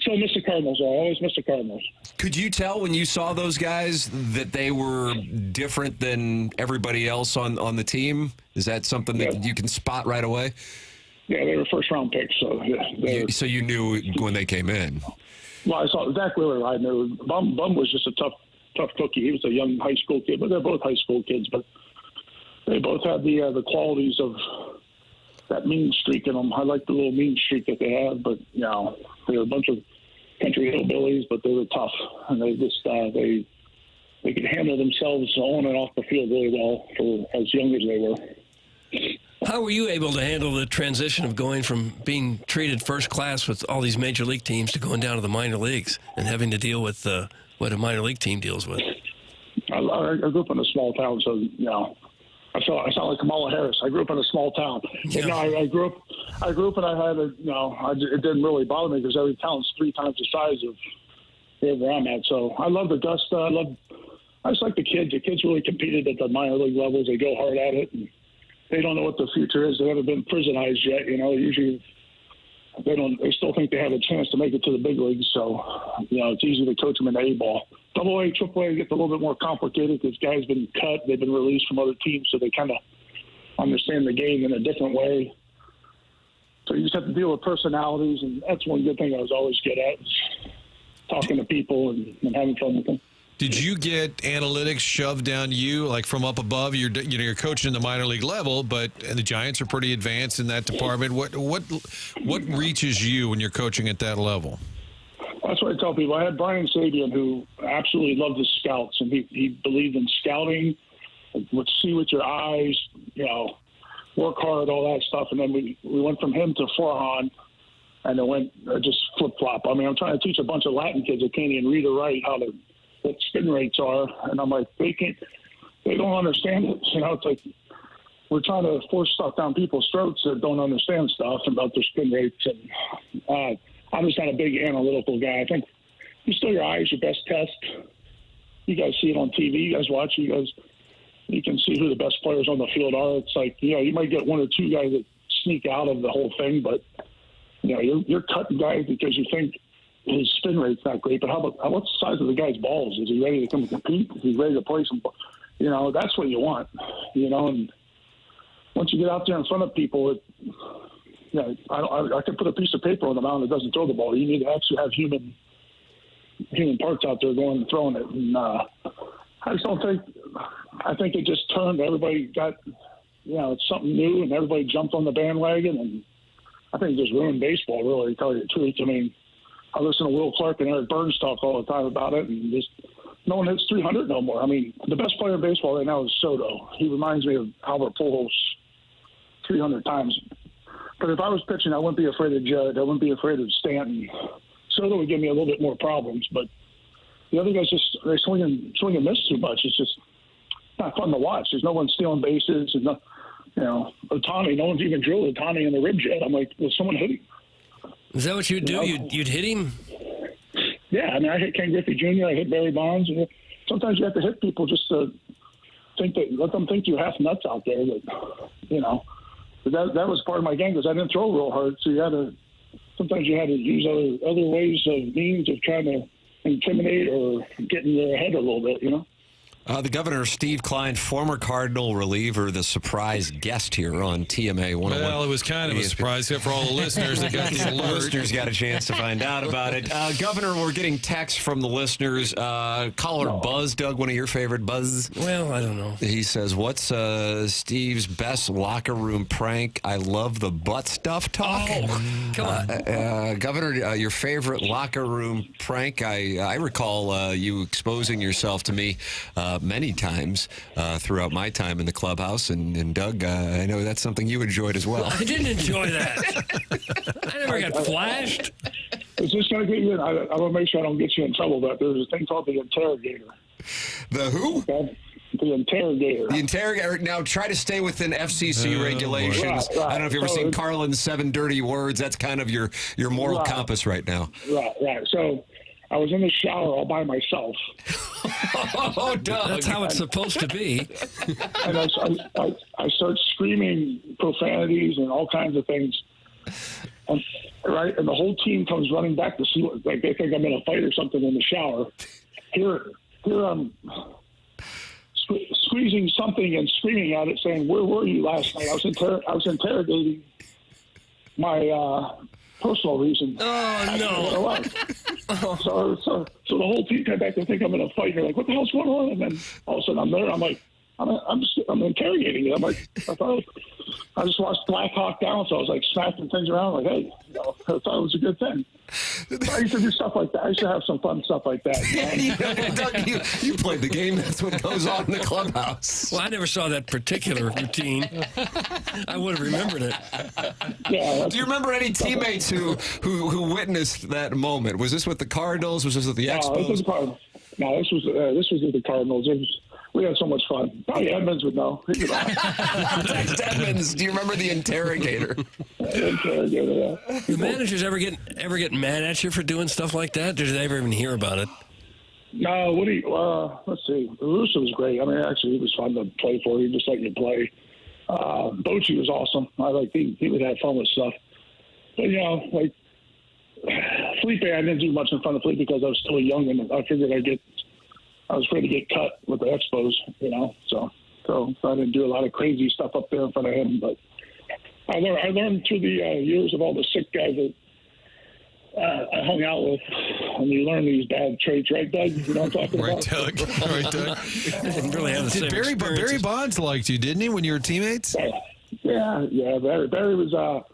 So I miss the Cardinals. I always miss the Cardinals. Could you tell when you saw those guys that they were different than everybody else on the team? Is that something that you can spot right away? Yeah, they were first-round picks. So so you knew when they came in. Well, I saw Zach Wheeler. I knew Bum was just a tough cookie. He was a young high school kid, but they're both high school kids. But they both had the qualities of that mean streak in them. I like the little mean streak that they have, but they were a bunch of country hillbillies, but they were tough, and they just they could handle themselves on and off the field really well for as young as they were. How were you able to handle the transition of going from being treated first class with all these major league teams to going down to the minor leagues and having to deal with what a minor league team deals with? I grew up in a small town, so I sound like Kamala Harris. I grew up in a small town. Yeah. I grew up and I had it didn't really bother me because every town's 3 times the size of wherever I'm at. So I love Augusta. I just like the kids. The kids really competed at the minor league levels. They go hard at it. And they don't know what the future is. They haven't been prisonized yet. Usually they still think they have a chance to make it to the big leagues. So, it's easy to coach them in A-ball. AA, AAA gets a little bit more complicated because guys been cut. They've been released from other teams, so they kind of understand the game in a different way. So you just have to deal with personalities, and that's one good thing I was always good at, is talking to people and having fun with them. Did you get analytics shoved down you, like from up above? You're coaching in the minor league level, but the Giants are pretty advanced in that department. What reaches you when you're coaching at that level? That's what I tell people. I had Brian Sabian, who absolutely loved his scouts, and he believed in scouting, would see with your eyes, work hard, all that stuff. And then we went from him to Forhan, and it went just flip-flop. I mean, I'm trying to teach a bunch of Latin kids that can't even read or write what spin rates are, and I'm like, they don't understand it. It's like we're trying to force stuff down people's throats that don't understand stuff about their spin rates. And I'm just not a big analytical guy. I think your eye is your best test. You guys see it on TV. You guys watch. You can see who the best players on the field are. It's like, you might get 1 or 2 guys that sneak out of the whole thing, but you're cutting guys because you think his spin rate's not great. But what's the size of the guy's balls? Is he ready to come and compete? Is he ready to play some? That's what you want. And once you get out there in front of people, I could put a piece of paper on the mound that doesn't throw the ball. You need to actually have human parts out there going and throwing it. And I just don't think. I think it just turned. Everybody got, it's something new, and everybody jumped on the bandwagon, and I think it just ruined baseball. Really, to tell you the truth. I mean, I listen to Will Clark and Eric Burns talk all the time about it, and just no one hits 300 no more. I mean, the best player in baseball right now is Soto. He reminds me of Albert Pujols 300 times. But if I was pitching, I wouldn't be afraid of Judd. I wouldn't be afraid of Stanton. Soto would give me a little bit more problems, but the other guys they swing and miss too much. It's just not fun to watch. There's no one stealing bases, and Ohtani. No one's even drilled Ohtani in the ribs yet. I'm like, will someone hit him? Is that what you'd do? You'd hit him? Yeah, I mean, I hit Ken Griffey Jr. I hit Barry Bonds. And sometimes you have to hit people just to let them think you're half nuts out there. But that was part of my game because I didn't throw real hard. So sometimes you had to use other ways of means of trying to intimidate or get in their head a little bit. The governor, Steve Klein, former Cardinal reliever, the surprise guest here on TMA 101. Well, it was kind of a surprise, except for all the listeners that got the alert. Listeners got a chance to find out about it. Governor, we're getting texts from the listeners. Caller Buzz, Doug, one of your favorite Buzz? Well, I don't know. He says, what's Steve's best locker room prank? I love the butt stuff talk. Oh, come on. Governor, your favorite locker room prank? I recall you exposing yourself to me many times throughout my time in the clubhouse. And Doug, I know that's something you enjoyed as well. I didn't enjoy that. I never got flashed. The Is this going to get you in? I want to make sure I don't get you in trouble, but there's a thing called the interrogator. The who? Okay? The interrogator. The interrogator. Now, try to stay within FCC regulations. Right. I don't know if you've ever seen Carlin's 7 Dirty Words. That's kind of your moral compass right now. Right. So I was in the shower all by myself. Oh, Doug. That's how it's supposed to be. And I start screaming profanities and all kinds of things. And the whole team comes running back to see what, like, they think I'm in a fight or something in the shower. Here I'm squeezing something and screaming at it, saying, "Where were you last night?" I was interrogating my personal reason. Oh no! So the whole team came back to think I'm in a fight. And they're like, "What the hell's going on?" And then all of a sudden I'm there. I'm like, I'm interrogating it. I'm like, I just watched Black Hawk Down, so I was like smacking things around, like, hey, I thought it was a good thing. I used to do stuff like that. I used to have some fun stuff like that. Doug, you played the game. That's what goes on in the clubhouse. Well, I never saw that particular routine. I would have remembered it. Yeah. Do you remember any teammates who witnessed that moment? Was this with the Cardinals? Was this with the Expos? This was the Cardinals. No, this was with the Cardinals. We had so much fun. Probably Edmonds would know. Text Edmonds. Do you remember the interrogator? Interrogator, yeah. Do managers ever get mad at you for doing stuff like that? Or did they ever even hear about it? No, let's see. Russo was great. I mean, actually, he was fun to play for. He just let you play. Bochy was awesome. He would have fun with stuff. But, like Felipe, I didn't do much in front of Felipe because I was still young, and I figured I was afraid to get cut with the Expos, so I didn't do a lot of crazy stuff up there in front of him. But I learned through the years of all the sick guys that I hung out with, and you learn these bad traits, right, Doug? You know what I'm talking Right, about? Doug. Right, Doug. Didn't really have the same Barry Bonds liked you, didn't he, when you were teammates? Yeah. Barry was.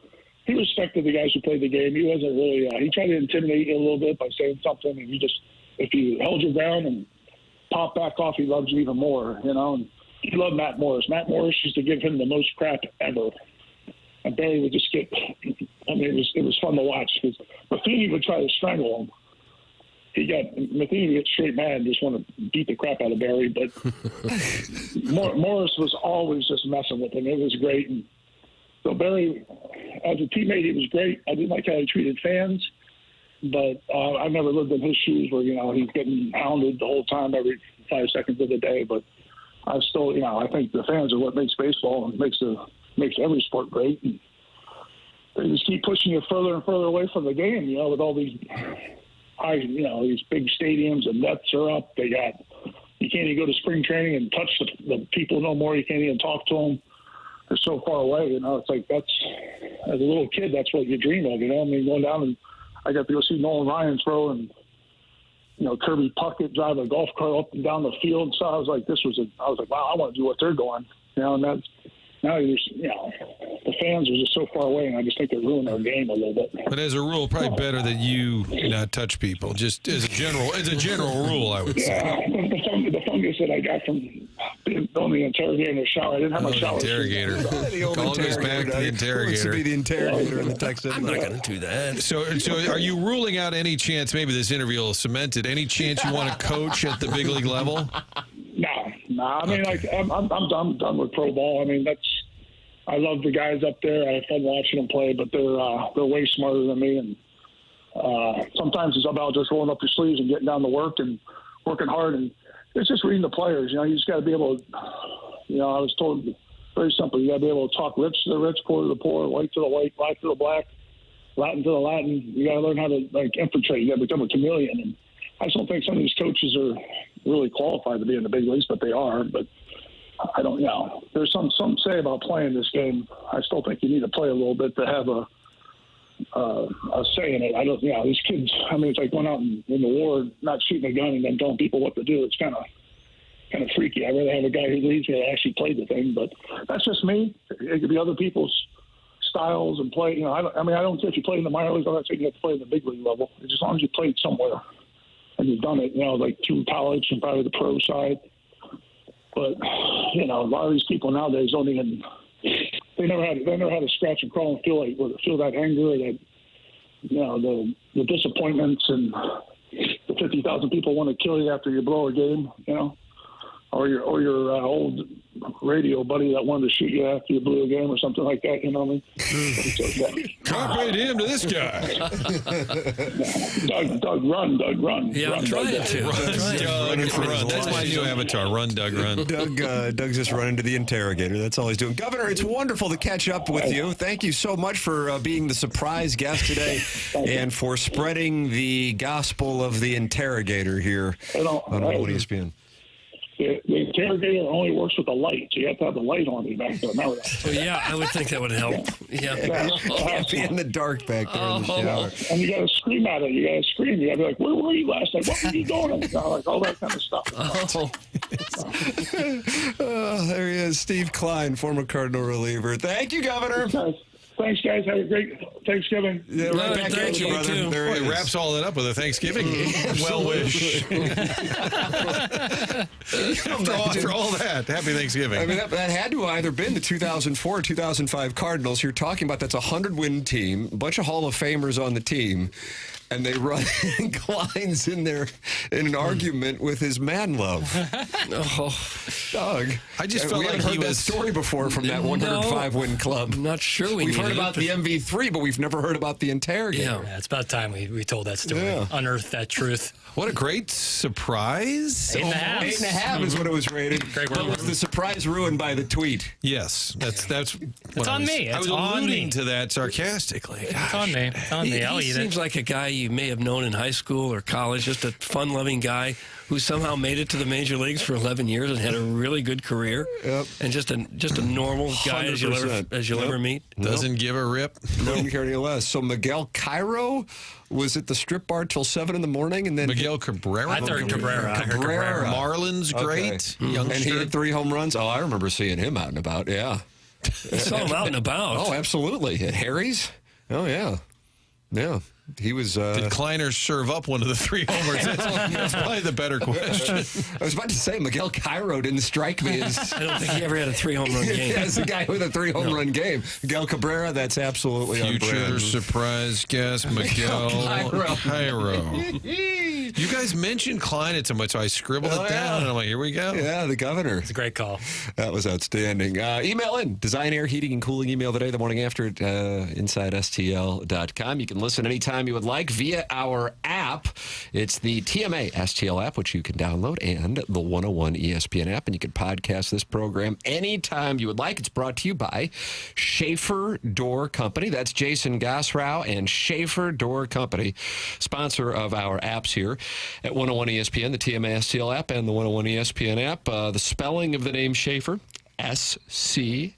He respected the guys who played the game. He wasn't really. He tried to intimidate you a little bit by saying something, and if you held your ground and pop back off, he loves you even more, and he loved Matt Morris. Matt Morris used to give him the most crap ever. And Barry would just get, it was fun to watch because Matheny would try to strangle him. Matheny would get straight mad and just want to beat the crap out of Barry, but Morris was always just messing with him. It was great. And so Barry, as a teammate, he was great. I didn't like how he treated fans. But I never lived in his shoes where, he's getting hounded the whole time every 5 seconds of the day. But I still, I think the fans are what makes baseball and makes every sport great. And they just keep pushing you further and further away from the game, with all these these big stadiums and nets are up. You can't even go to spring training and touch the people no more. You can't even talk to them. They're so far away, It's like as a little kid, that's what you dream of, going down and I got to go see Nolan Ryan throw and, Kirby Puckett drive a golf cart up and down the field. So I was like, wow, I want to do what they're doing. And that's, now the fans are just so far away, and I just think they're ruining our game a little bit. But as a rule, probably better that you not touch people. Just as a general rule, I would say. The fungus that I got from being on the interrogator in the shower, I didn't have my shower. Interrogator. Call goes back to the interrogator. To be the interrogator in the text. I'm not going to do that. So are you ruling out any chance? Maybe this interview will cement it. Any chance you want to coach at the big league level? No. I mean, I'm done with pro ball. I mean, I love the guys up there. I have fun watching them play, but they're way smarter than me. And sometimes it's about just rolling up your sleeves and getting down to work and working hard. And it's just reading the players. You just got to be able to. I was told very simple. You got to be able to talk rich to the rich, poor to the poor, white to the white, black to the black, Latin to the Latin. You got to learn how to infiltrate. You got to become a chameleon. And I just don't think some of these coaches are really qualified to be in the big leagues, but they are. But I don't know. There's some say about playing this game. I still think you need to play a little bit to have a say in it. I don't. These kids. I mean, it's like going out in the war, not shooting a gun and then telling people what to do. It's kind of freaky. I'd rather have a guy who leads me that actually played the thing. But that's just me. It could be other people's styles and play. I don't care if you play in the minor leagues. I'm not saying you have to play in the big league level. It's as long as you played somewhere and you've done it. Like through college and probably the pro side. But a lot of these people nowadays don't even. They never had to scratch and crawl and feel that anger or the disappointments and the 50,000 people want to kill you after you blow a game, or your old radio buddy that wanted to shoot you after you blew a game or something like that. You know what I mean? Carpe diem to this guy. Doug, run, Doug, run. Yeah, run, I'm trying Doug, to. Run. That's my new avatar. Run, Doug, run. Doug's just running to the interrogator. That's all he's doing. Governor, it's wonderful to catch up with you. Thank you so much for being the surprise guest today and for spreading the gospel of the interrogator here on ESPN. The interrogator only works with the light, so you have to have the light on you back there. Remember that? So, yeah, I would think that would help. Yeah. Can't be in the dark back there in the shower. And you got to scream at it. You got to scream. You got to be like, "Where were you last night? What were you doing?" Like all that kind of stuff. Oh, there he is, Steve Klein, former Cardinal reliever. Thank you, Governor. Thanks, guys. Have a great Thanksgiving. Yeah, right back at you, brother. There he wraps all that up with a Thanksgiving well wish. After all that, happy Thanksgiving. I mean, that had to have either been the 2004 or 2005 Cardinals. You're talking about that's a 100-win team, a bunch of Hall of Famers on the team, and they run Klein's in there in an argument with his man love. Doug. I just felt like he was that story before from that 105-win club. I'm not sure we've heard about the MV3, but we've never heard about the interrogator. Yeah, it's about time we told that story, unearthed that truth. What a great surprise. 8.5. 8.5 is what it was rated. Great But was the surprise ruined by the tweet? Yes, that's it's on me. I was on alluding me. to that sarcastically. It's on me. It's on me. I'll He eat seems like a guy you may have known in high school or college, just a fun-loving guy who somehow made it to the major leagues for 11 years and had a really good career. Yep. And just a normal guy as you'll ever meet. Doesn't give a rip. Don't care any less. So Miguel Cairo was at the strip bar till 7 in the morning, and then Miguel Cabrera. I thought Cabrera. I heard Cabrera. Marlins, great. And he had 3 home runs. Oh, I remember seeing him out and about. Yeah. You saw him out and about. Oh, absolutely. At Harry's. Oh, yeah. Yeah. He was. Did Kleiner serve up one of the 3 homers? That's probably the better question. I was about to say Miguel Cairo didn't strike me as. I don't think he ever had a 3-home-run game. As a guy with a 3-home-run game. Miguel Cabrera, that's absolutely on Future brand. surprise guest, Miguel Cairo. You guys mentioned Klein so much, so I scribbled it down, and I'm like, here we go. Yeah, the governor. It's a great call. That was outstanding. Email in. Design, Air, Heating, and Cooling email today, the morning after at InsideSTL.com. You can listen anytime you would like via our app. It's the TMA STL app, which you can download, and the 101 ESPN app, and you can podcast this program anytime you would like. It's brought to you by Schaefer Door Company. That's Jason Gosrow and Schaefer Door Company, sponsor of our apps here at 101 ESPN, the TMA STL app, and the 101 ESPN app. The spelling of the name Schaefer, SCHAEFER,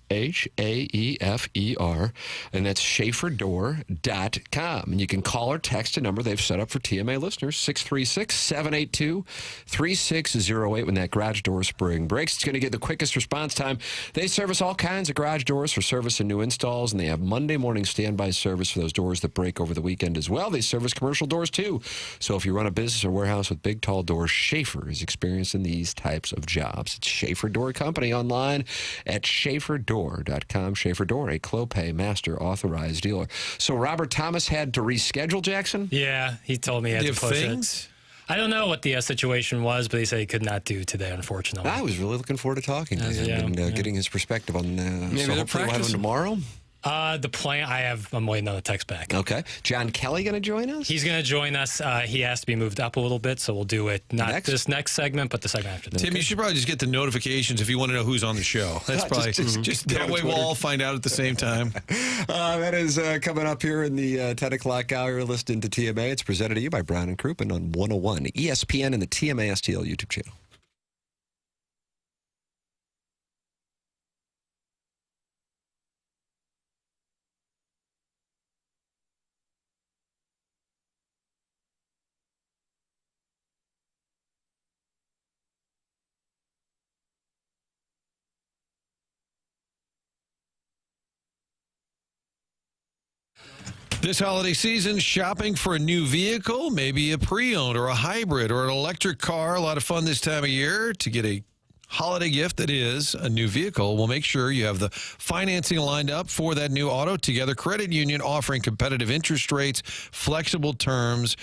and that's SchaeferDoor.com. And you can call or text a number they've set up for TMA listeners, 636-782-3608. When that garage door spring breaks, it's going to get the quickest response time. They service all kinds of garage doors for service and new installs, and they have Monday morning standby service for those doors that break over the weekend as well. They service commercial doors too. So if you run a business or warehouse with big, tall doors, Schaefer is experienced in these types of jobs. It's Schaefer Door Company online at SchaeferDoor.com. Schaefer Door, a Clopay master authorized dealer. So Robert Thomas had to reschedule, Jackson? Yeah, he told me he had to push it. I don't know what the situation was, but he said he could not do today, unfortunately. I was really looking forward to talking to him and getting his perspective on Maybe so they're hopefully we'll have him practicing tomorrow. The plan, I'm waiting on the text back. Okay. John Kelly going to join us? He's going to join us. He has to be moved up a little bit, so we'll do it this next segment, but the segment after that. Tim, you should probably just get the notifications if you want to know who's on the show. That's probably just that way we'll all find out at the same time. That is coming up here in the 10 o'clock hour. You're listening to TMA. It's presented to you by Brown and Crouppen on 101 ESPN and the TMA STL YouTube channel. This holiday season, shopping for a new vehicle, maybe a pre-owned or a hybrid or an electric car. A lot of fun this time of year to get a holiday gift that is a new vehicle. We'll make sure you have the financing lined up for that new auto. Together Credit Union offering competitive interest rates, flexible terms,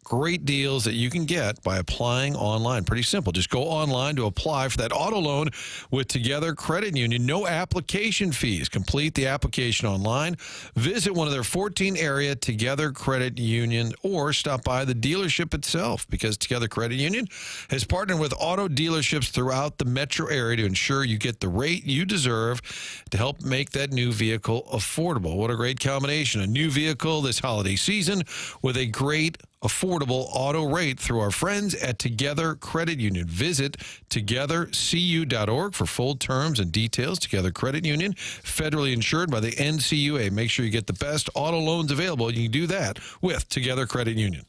great deals that you can get by applying online. Pretty simple. Just go online to apply for that auto loan with Together Credit Union. No application fees. Complete the application online. Visit one of their 14 area Together Credit Union or stop by the dealership itself, because Together Credit Union has partnered with auto dealerships throughout the metro area to ensure you get the rate you deserve to help make that new vehicle affordable. What a great combination. A new vehicle this holiday season with a great affordable auto rate through our friends at Together Credit Union. Visit togethercu.org for full terms and details. Together Credit Union, federally insured by the NCUA. Make sure you get the best auto loans available. You can do that with Together Credit Union.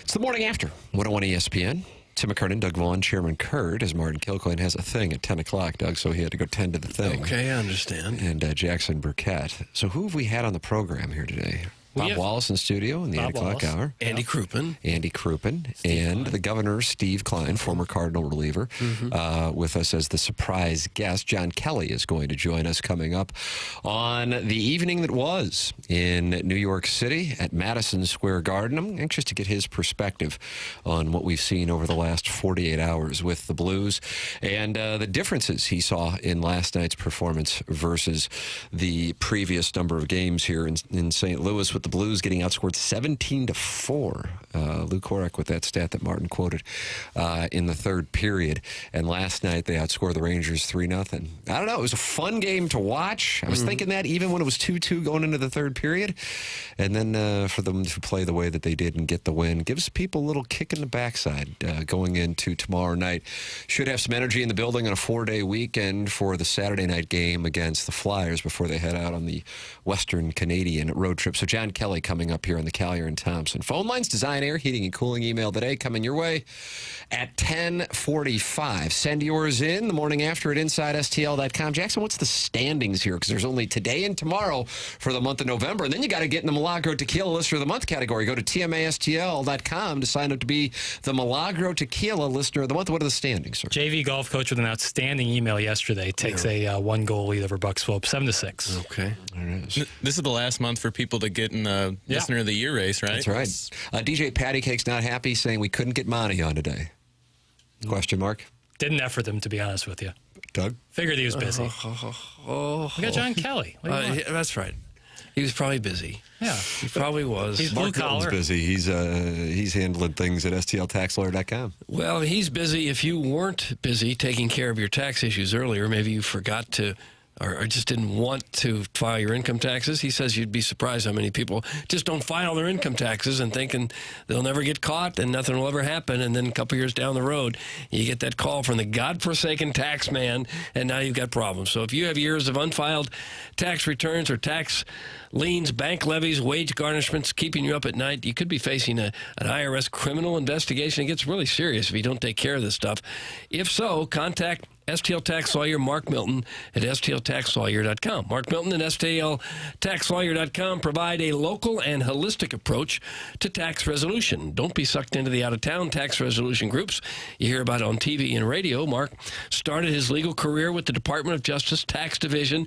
It's the morning after 101 ESPN. Tim McKernan, Doug Vaughn, Chairman Kurt, as Martin Kilcoyne has a thing at 10 o'clock, Doug, so he had to go tend to the thing. Okay, I understand. And Jackson Burkett. So who have we had on the program here today? Bob Wallace in studio in the 8 o'clock hour. Andy Crouppen. Andy Crouppen. And the governor, Steve Klein, former Cardinal reliever, with us as the surprise guest. John Kelly is going to join us coming up on the evening that was in New York City at Madison Square Garden. I'm anxious to get his perspective on what we've seen over the last 48 hours with the Blues and the differences he saw in last night's performance versus the previous number of games here in St. Louis, with the Blues getting outscored 17-4. Lou Korek with that stat that Martin quoted in the third period. And last night they outscored the Rangers 3-0. I don't know. It was a fun game to watch. I was thinking that even when it was 2-2 going into the third period. And then for them to play the way that they did and get the win gives people a little kick in the backside going into tomorrow night. Should have some energy in the building on a 4-day weekend for the Saturday night game against the Flyers before they head out on the Western Canadian road trip. So John Kelly coming up here on the Callier and Thompson phone lines. Design, Air, Heating, and Cooling email today coming your way at 10:45. Send yours in the morning after at InsideSTL.com. Jackson, what's the standings here? Because there's only today and tomorrow for the month of November. And then you got to get in the Milagro Tequila Listener of the Month category. Go to TMASTL.com to sign up to be the Milagro Tequila Listener of the Month. What are the standings, sir? JV golf coach with an outstanding email yesterday takes a one-goal lead over Buck Swope, 7-6. Okay. This is the last month for people to get in the Listener of the Year race, right? That's right. DJ Patty Cake's not happy, saying we couldn't get Monty on today. Question mark? Didn't effort them, to be honest with you. Doug? Figured he was busy. We got John Kelly. What do you want? That's right. He was probably busy. Yeah. He probably was. He's Mark blue Milton's collar. busy. He's handling things at stltaxlawyer.com. Well, he's busy. If you weren't busy taking care of your tax issues earlier, maybe you forgot to or just didn't want to file your income taxes. He says you'd be surprised how many people just don't file their income taxes and thinking they'll never get caught and nothing will ever happen. And then a couple years down the road, you get that call from the godforsaken tax man, and now you've got problems. So if you have years of unfiled tax returns or tax liens, bank levies, wage garnishments keeping you up at night, you could be facing an IRS criminal investigation. It gets really serious if you don't take care of this stuff. If so, contact STL Tax Lawyer Mark Milton at stltaxlawyer.com. Mark Milton and stltaxlawyer.com provide a local and holistic approach to tax resolution. Don't be sucked into the out-of-town tax resolution groups you hear about on TV and radio. Mark started his legal career with the Department of Justice Tax Division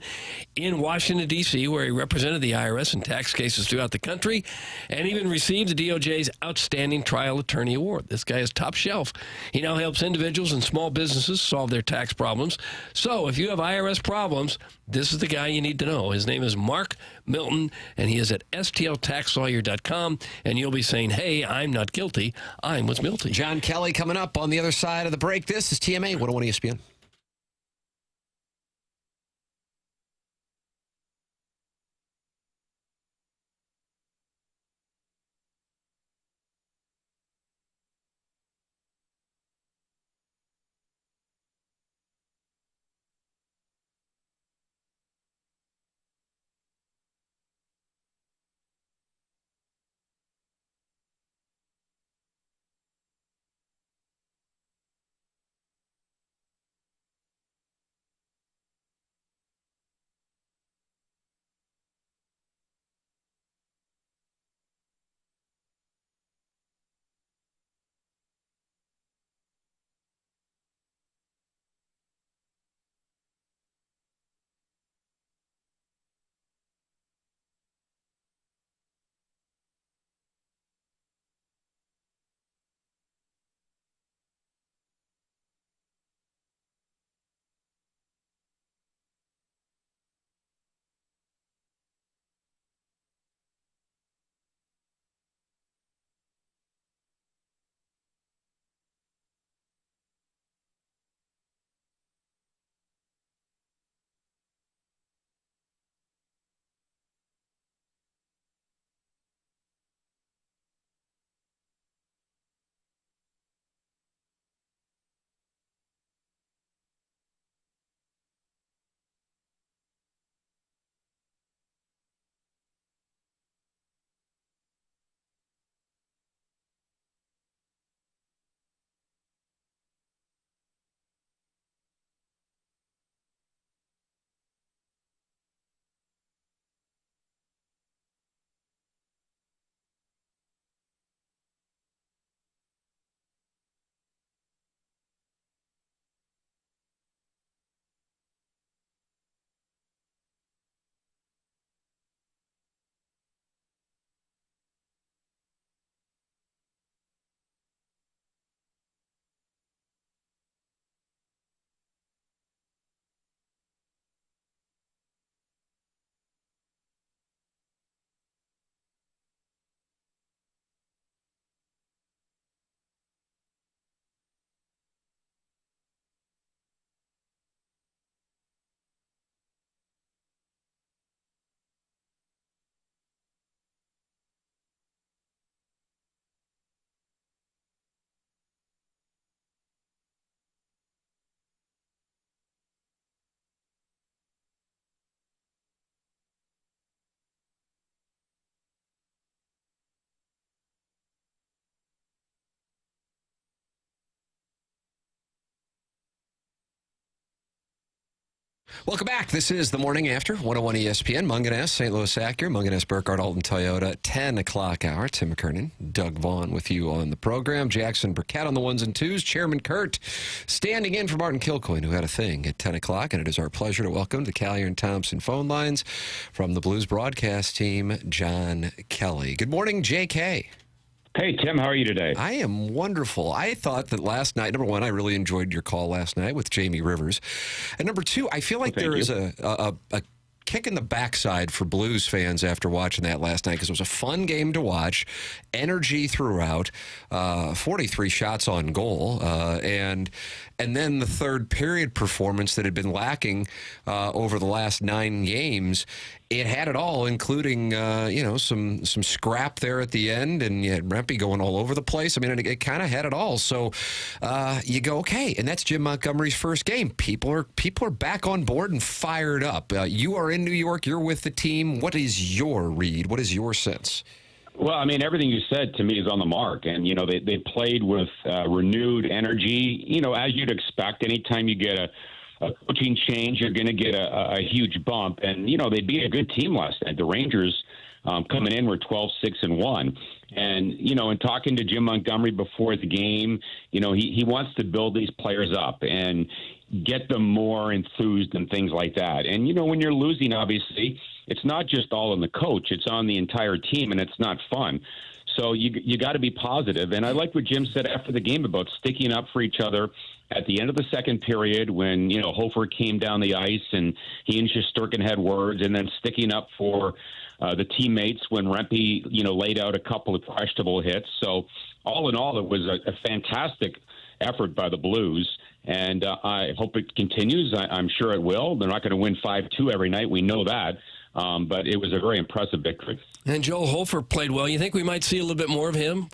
in Washington, D.C., where he represented the IRS in tax cases throughout the country and even received the DOJ's Outstanding Trial Attorney Award. This guy is top shelf. He now helps individuals and small businesses solve their tax problems. So if you have IRS problems, this is the guy you need to know. His name is Mark Milton, and he is at stltaxlawyer.com, and you'll be saying, hey, I'm not guilty. I'm with Milty. John Kelly coming up on the other side of the break. This is TMA 101 ESPN. Welcome back. This is the Morning After 101 ESPN. Munganess, St. Louis Acura, Munganess, Burkhardt, Alton Toyota, 10 o'clock hour. Tim McKernan, Doug Vaughn with you on the program. Jackson Burkett on the ones and twos. Chairman Kurt standing in for Martin Kilcoyne, who had a thing at 10 o'clock. And it is our pleasure to welcome the Callier and Thompson phone lines from the Blues broadcast team, John Kelly. Good morning, JK. Hey, Tim, how are you today? I am wonderful. I thought that last night, number one, I really enjoyed your call last night with Jamie Rivers. And number two, I feel like there is a kick in the backside for Blues fans after watching that last night because it was a fun game to watch, energy throughout, 43 shots on goal, and then the third period performance that had been lacking over the last 9 games. It had it all, including some scrap there at the end, and you had Rempe going all over the place. I mean, it kind of had it all. So you go, okay, and that's Jim Montgomery's first game. People are back on board and fired up. You are in New York. You're with the team. What is your read? What is your sense? Well, I mean, everything you said to me is on the mark. And, they played with renewed energy, as you'd expect. Anytime you get a coaching change, you're going to get a huge bump. And, they beat a good team last night. The Rangers coming in were 12-6-1. And, in talking to Jim Montgomery before the game, he wants to build these players up and get them more enthused and things like that. And, when you're losing, obviously, it's not just all on the coach. It's on the entire team, and it's not fun. So you got to be positive. And I like what Jim said after the game about sticking up for each other at the end of the second period when, Hofer came down the ice and he and Shesterkin had words, and then sticking up for the teammates when Rempe, laid out a couple of questionable hits. So all in all, it was a fantastic effort by the Blues. And I hope it continues. I'm sure it will. They're not going to win 5-2 every night. We know that. But it was a very impressive victory. And Joel Hofer played well. You think we might see a little bit more of him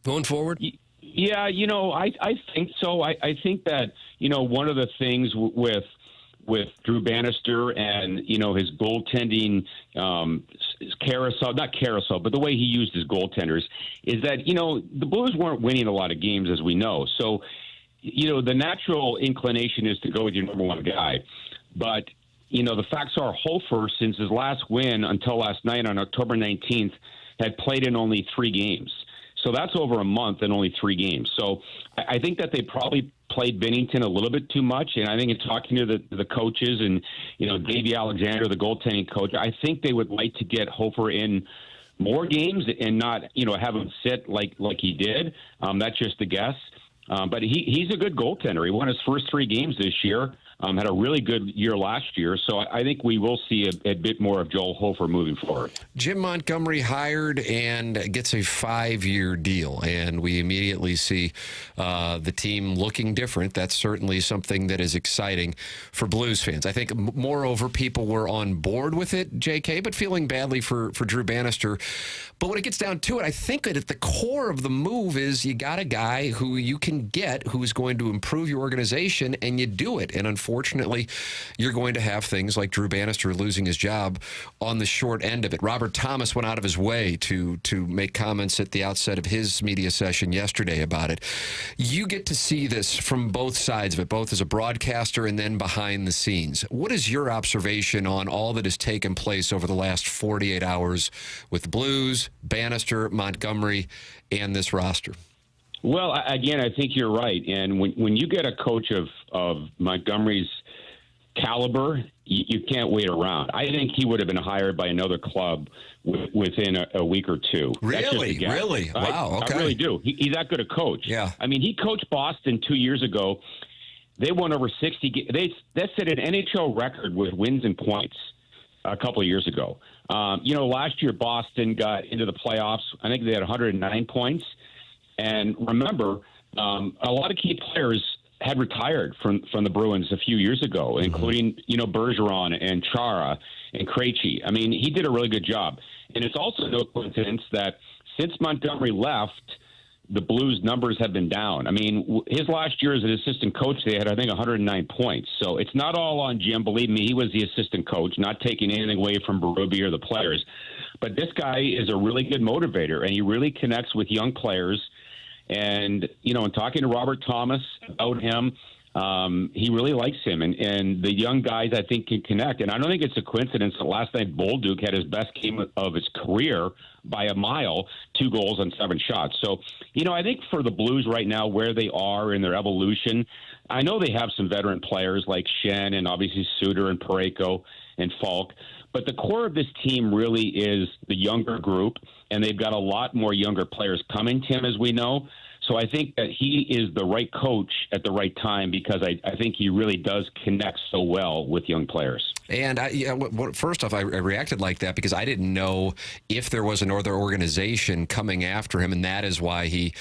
going forward? Yeah, I think so. I think that, one of the things with Drew Bannister and, his goaltending carousel, but the way he used his goaltenders is that, the Blues weren't winning a lot of games, as we know. So, the natural inclination is to go with your number one guy. But, the facts are Hofer, since his last win until last night on October 19th, had played in only 3 games. So that's over a month and only 3 games. So I think that they probably played Binnington a little bit too much. And I think in talking to the coaches and, Davey Alexander, the goaltending coach, I think they would like to get Hofer in more games and not, have him sit like he did. That's just a guess. But he's a good goaltender. He won his first 3 games this year. Had a really good year last year. So I think we will see a bit more of Joel Hofer moving forward. Jim Montgomery hired and gets a 5-year deal, and we immediately see the team looking different. That's certainly something that is exciting for Blues fans. I think, moreover, people were on board with it, JK, but feeling badly for Drew Bannister. But when it gets down to it, I think that at the core of the move is you got a guy who you can get who's going to improve your organization, and you do it. And unfortunately, you're going to have things like Drew Bannister losing his job on the short end of it. Robert Thomas went out of his way to make comments at the outset of his media session yesterday about it. You get to see this from both sides of it, both as a broadcaster and then behind the scenes. What is your observation on all that has taken place over the last 48 hours with the Blues, Bannister, Montgomery, and this roster? Well, again, I think you're right. And when you get a coach of Montgomery's caliber, you can't wait around. I think he would have been hired by another club within a week or 2. Really? Really? Wow, okay. I really do. He's that good a coach. Yeah. I mean, he coached Boston 2 years ago. They won over 60. They set an NHL record with wins and points a couple of years ago. Last year Boston got into the playoffs. I think they had 109 points. And remember, a lot of key players had retired from the Bruins a few years ago, including, Bergeron and Chara and Krejci. I mean, he did a really good job. And it's also no coincidence that since Montgomery left, the Blues numbers have been down. I mean, his last year as an assistant coach, they had, I think, 109 points. So it's not all on Jim. Believe me, he was the assistant coach, not taking anything away from Berube or the players. But this guy is a really good motivator, and he really connects with young players. And, in talking to Robert Thomas about him, he really likes him. And the young guys, I think, can connect. And I don't think it's a coincidence that last night Bolduc had his best game of his career by a mile, 2 goals on 7 shots. So, I think for the Blues right now, where they are in their evolution, I know they have some veteran players like Shen and obviously Suter and Parayko and Falk. But the core of this team really is the younger group, and they've got a lot more younger players coming, Tim, as we know. So I think that he is the right coach at the right time because I think he really does connect so well with young players. And first off, I reacted like that because I didn't know if there was another organization coming after him, and that is why he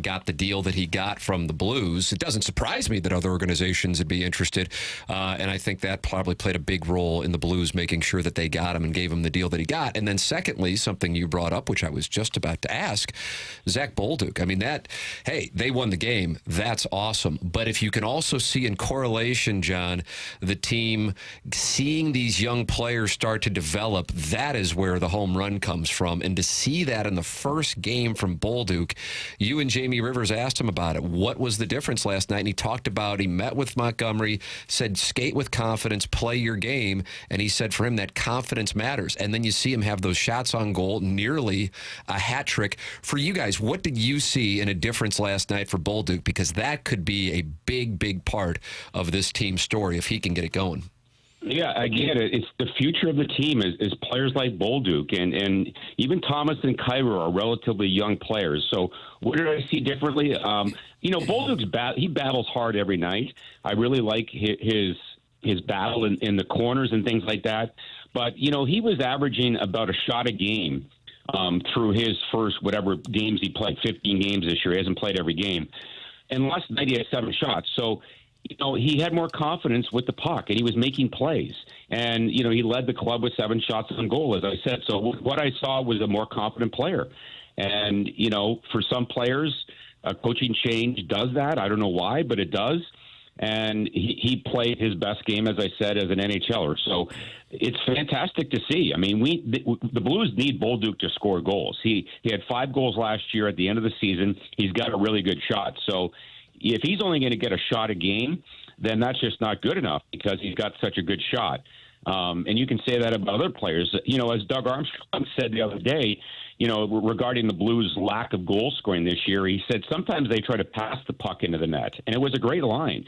got the deal that he got from the Blues. It doesn't surprise me that other organizations would be interested, and I think that probably played a big role in the Blues making sure that they got him and gave him the deal that he got. And then secondly, something you brought up, which I was just about to ask, Zach Bolduc. I mean, hey, they won the game. That's awesome. But if you can also see in correlation, John, the team seeing these young players start to develop, that is where the home run comes from. And to see that in the first game from Bolduc, you and Jamie Rivers asked him about it. What was the difference last night? And he talked about, he met with Montgomery, said, skate with confidence, play your game. And he said for him that confidence matters. And then you see him have those shots on goal, nearly a hat trick. For you guys, what did you see in a difference last night for Bolduc? Because that could be a big, big part of this team's story if he can get it going. Yeah, I get it. It's the future of the team is players like Bolduc, and even Thomas and Cairo are relatively young players. So what did I see differently? Bolduc's he battles hard every night. I really like his battle in the corners and things like that. But, he was averaging about a shot a game through his first whatever games he played, 15 games this year. He hasn't played every game. And last night he had 7 shots. So, he had more confidence with the puck, and he was making plays. And, he led the club with 7 shots on goal, as I said. So what I saw was a more confident player. And, for some players, a coaching change does that. I don't know why, but it does. And he played his best game, as I said, as an NHLer. So it's fantastic to see. I mean, the Blues need Bolduc to score goals. He had 5 goals last year at the end of the season. He's got a really good shot. So if he's only going to get a shot a game, then that's just not good enough because he's got such a good shot. And you can say that about other players. As Doug Armstrong said the other day, regarding the Blues' lack of goal scoring this year, he said sometimes they try to pass the puck into the net. And it was a great line.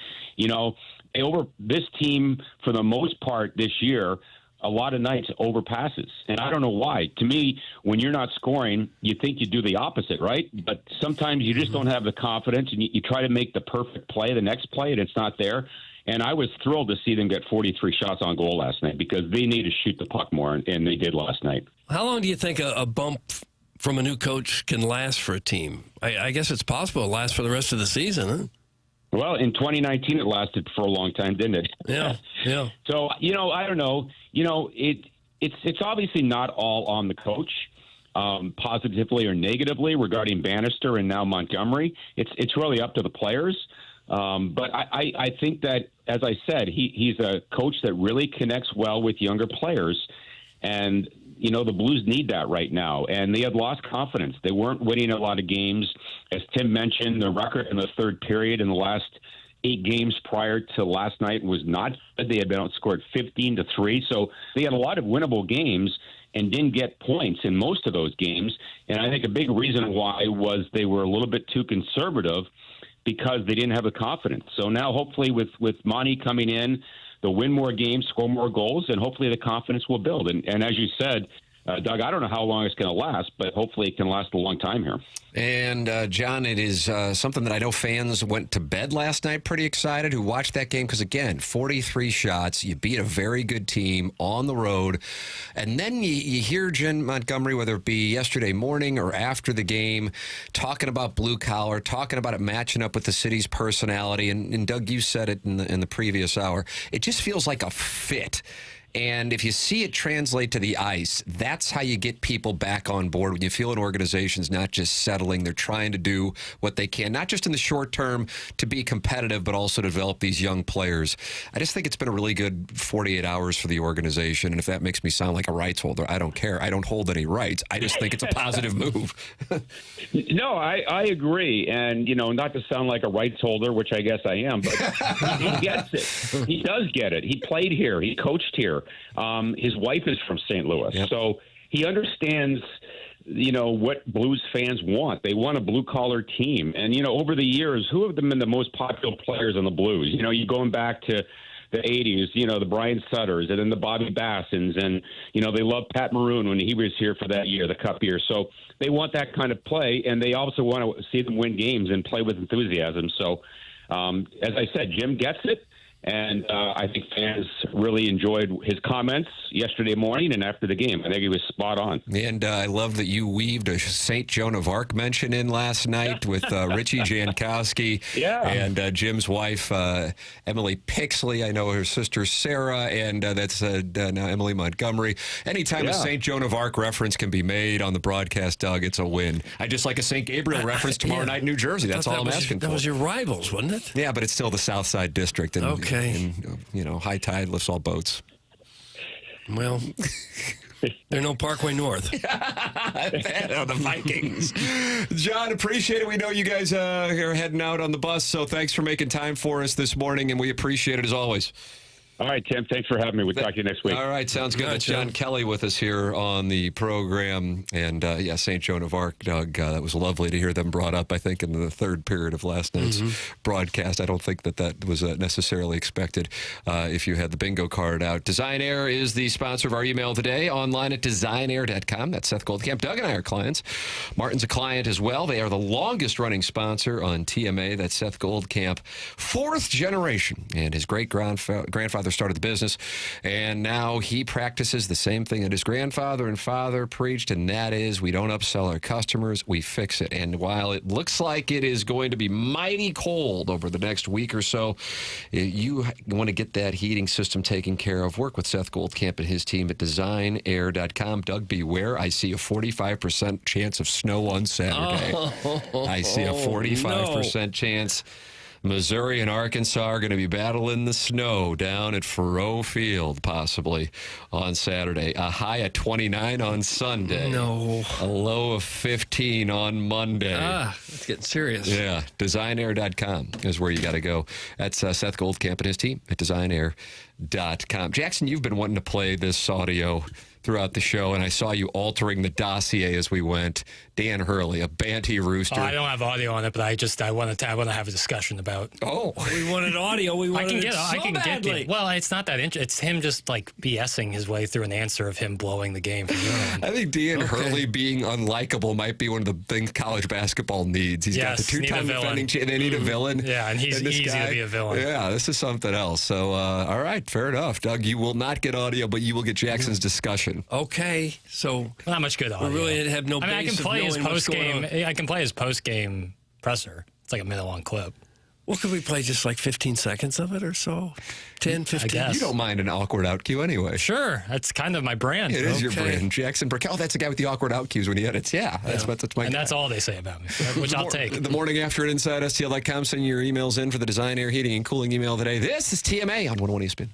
This team, for the most part this year, a lot of nights overpasses. And I don't know why. To me, when you're not scoring, you think you do the opposite, right? But sometimes you just don't have the confidence, and you try to make the perfect play, the next play, and it's not there. And I was thrilled to see them get 43 shots on goal last night because they need to shoot the puck more, and they did last night. How long do you think a bump from a new coach can last for a team? I guess it's possible it lasts for the rest of the season, huh? Well, in 2019, it lasted for a long time, didn't it? Yeah. So, I don't know. It's obviously not all on the coach, positively or negatively regarding Bannister and now Montgomery. It's really up to the players. But I think that, as I said, he's a coach that really connects well with younger players. And, the Blues need that right now. And they had lost confidence. They weren't winning a lot of games. As Tim mentioned, the record in the third period in the last 8 games prior to last night was not good. They had been outscored 15-3. So they had a lot of winnable games and didn't get points in most of those games. And I think a big reason why was they were a little bit too conservative because they didn't have the confidence. So now hopefully with Monty coming in, they'll win more games, score more goals, and hopefully the confidence will build. And as you said, Doug, I don't know how long it's going to last, but hopefully it can last a long time here. And, John, it is something that I know fans went to bed last night pretty excited who watched that game because, again, 43 shots. You beat a very good team on the road. And then you hear Jen Montgomery, whether it be yesterday morning or after the game, talking about blue collar, talking about it matching up with the city's personality. And Doug, you said it in the previous hour. It just feels like a fit. And if you see it translate to the ice, that's how you get people back on board. When you feel an organization's not just settling, they're trying to do what they can, not just in the short term to be competitive, but also to develop these young players. I just think it's been a really good 48 hours for the organization. And if that makes me sound like a rights holder, I don't care. I don't hold any rights. I just think it's a positive move. No, I agree. And, not to sound like a rights holder, which I guess I am, but he gets it. He does get it. He played here. He coached here. His wife is from St. Louis. Yep. So he understands, what Blues fans want. They want a blue-collar team. And, over the years, who have been the most popular players on the Blues? You're going back to the 80s, the Brian Sutters and then the Bobby Bassins. And, they loved Pat Maroon when he was here for that year, the Cup year. So they want that kind of play, and they also want to see them win games and play with enthusiasm. So, as I said, Jim gets it. And I think fans really enjoyed his comments yesterday morning and after the game. I think he was spot on. And I love that you weaved a St. Joan of Arc mention in last night with Richie Jankowski and Jim's wife, Emily Pixley. I know her sister, Sarah, and that's now Emily Montgomery. Anytime a St. Joan of Arc reference can be made on the broadcast, Doug, it's a win. I just like a St. Gabriel reference tomorrow night in New Jersey. That's all I'm asking for. That was your rivals, wasn't it? Yeah, but it's still the South Side District. And, okay. And, high tide lifts all boats. Well, they're no Parkway North. The Vikings. John, appreciate it. We know you guys are heading out on the bus, so thanks for making time for us this morning, and we appreciate it as always. All right, Tim. Thanks for having me. We'll talk to you next week. All right, sounds good. That's John Kelly with us here on the program. And, St. Joan of Arc, Doug, that was lovely to hear them brought up, I think, in the third period of last night's broadcast. I don't think that was necessarily expected if you had the bingo card out. Design Air is the sponsor of our email today, online at designair.com. That's Seth Goldcamp. Doug and I are clients. Martin's a client as well. They are the longest-running sponsor on TMA. That's Seth Goldcamp, fourth generation. And his great-grandfather started the business, and now he practices the same thing that his grandfather and father preached, and that is we don't upsell our customers, we fix it. And while it looks like it is going to be mighty cold over the next week or so, you want to get that heating system taken care of, work with Seth Goldcamp and his team at designair.com. Doug, beware, I see a 45% chance of snow on Saturday. I see a 45% chance. Missouri and Arkansas are going to be battling the snow down at Faurot Field, possibly, on Saturday. A high of 29 on Sunday. No. A low of 15 on Monday. It's getting serious. Yeah. Designair.com is where you got to go. That's Seth Goldcamp and his team at designair.com. Jackson, you've been wanting to play this audio throughout the show, and I saw you altering the dossier as we went. Dan Hurley, a Banty rooster. I don't have audio on it, but I want to have a discussion about. Oh, we wanted audio. We wanted I can get badly. well, it's not that interesting. It's him just like BSing his way through an answer of him blowing the game. I think Dan Hurley being unlikable might be one of the things college basketball needs. He's got the two-time defending champ. They need a villain. Yeah, and he's easy to be a villain. Yeah, this is something else. So, all right, fair enough. Doug, you will not get audio, but you will get Jackson's discussion. Okay, so not much good audio. We really have no. I can play his post game. I can play his post game presser. It's like a minute-long clip. Well, could we play just like 15 seconds of it or so? 10, 15? I guess. You don't mind an awkward out cue anyway. Sure. That's kind of my brand. It is your brand. Jackson Burkett. Oh, that's the guy with the awkward out cues when he edits. Yeah, that's my and guy. that's all they say about me, which I'll take. The morning after at InsideSTL.com. Send your emails in for the Design Air Heating and Cooling email today. This is TMA on 101 ESPN.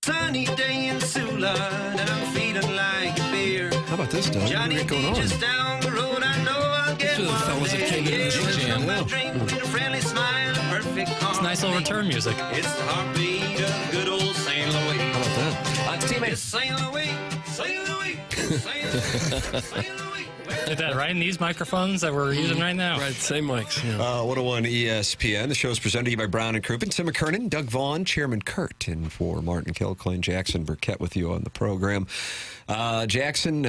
Sunny day in Sula, and I'm feeling like a beer. How about this, Doug? What do you got going on? Just down the road, I know I'll get These are the fellas that came into this jam. My drink with a friendly smile, a perfect It's nice little return music. It's the heartbeat of good old St. Louis. How about that? It's St. Louis, St. Louis, St. Louis, St. Louis. Did that right in these microphones that we're using right now? Right, same mics. Yeah. 101 ESPN. The show is presented to you by Brown and Crouppen. Tim McKernan, Doug Vaughn, Chairman Kurt, and for Martin Kilcoyne, Jackson Burkett with you on the program. Jackson,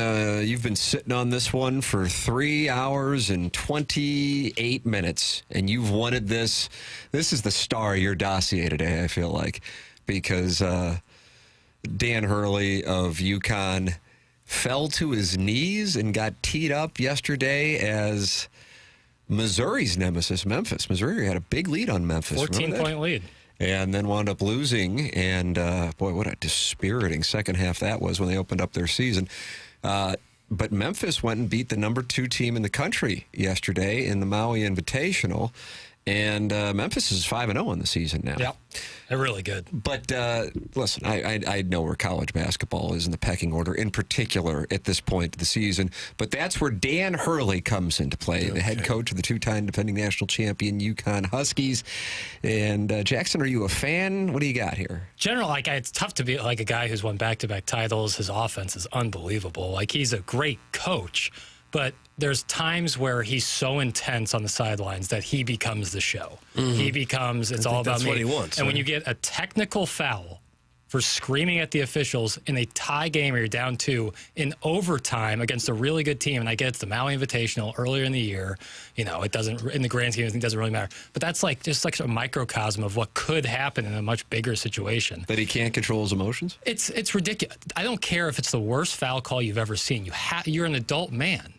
you've been sitting on this one for 3 hours and 28 minutes, and you've wanted this. This is the star of your dossier today, I feel like, because Dan Hurley of UConn fell to his knees and got teed up yesterday as Missouri's nemesis, Memphis. Missouri had a big lead on Memphis. 14-point lead. And then wound up losing. And, boy, what a dispiriting second half that was when they opened up their season. But Memphis went and beat the number 2 team in the country yesterday in the Maui Invitational. And Memphis is 5-0 on the season now. Yep, they're really good. But listen, I know where college basketball is in the pecking order, in particular at this point of the season. But that's where Dan Hurley comes into play, the head coach of the 2-time defending national champion UConn Huskies. And Jackson, are you a fan? What do you got here? General, it's tough to be like a guy who's won back-to-back titles. His offense is unbelievable. Like, he's a great coach, but there's times where he's so intense on the sidelines that he becomes the show. Mm-hmm. He becomes, it's all about that's me. what he wants. And when you get a technical foul for screaming at the officials in a tie game where you're down 2 in overtime against a really good team, and I get it's the Maui Invitational earlier in the year, it doesn't, in the grand scheme of things, it doesn't really matter. But that's just like a microcosm of what could happen in a much bigger situation. That he can't control his emotions? It's ridiculous. I don't care if it's the worst foul call you've ever seen. You're an adult man.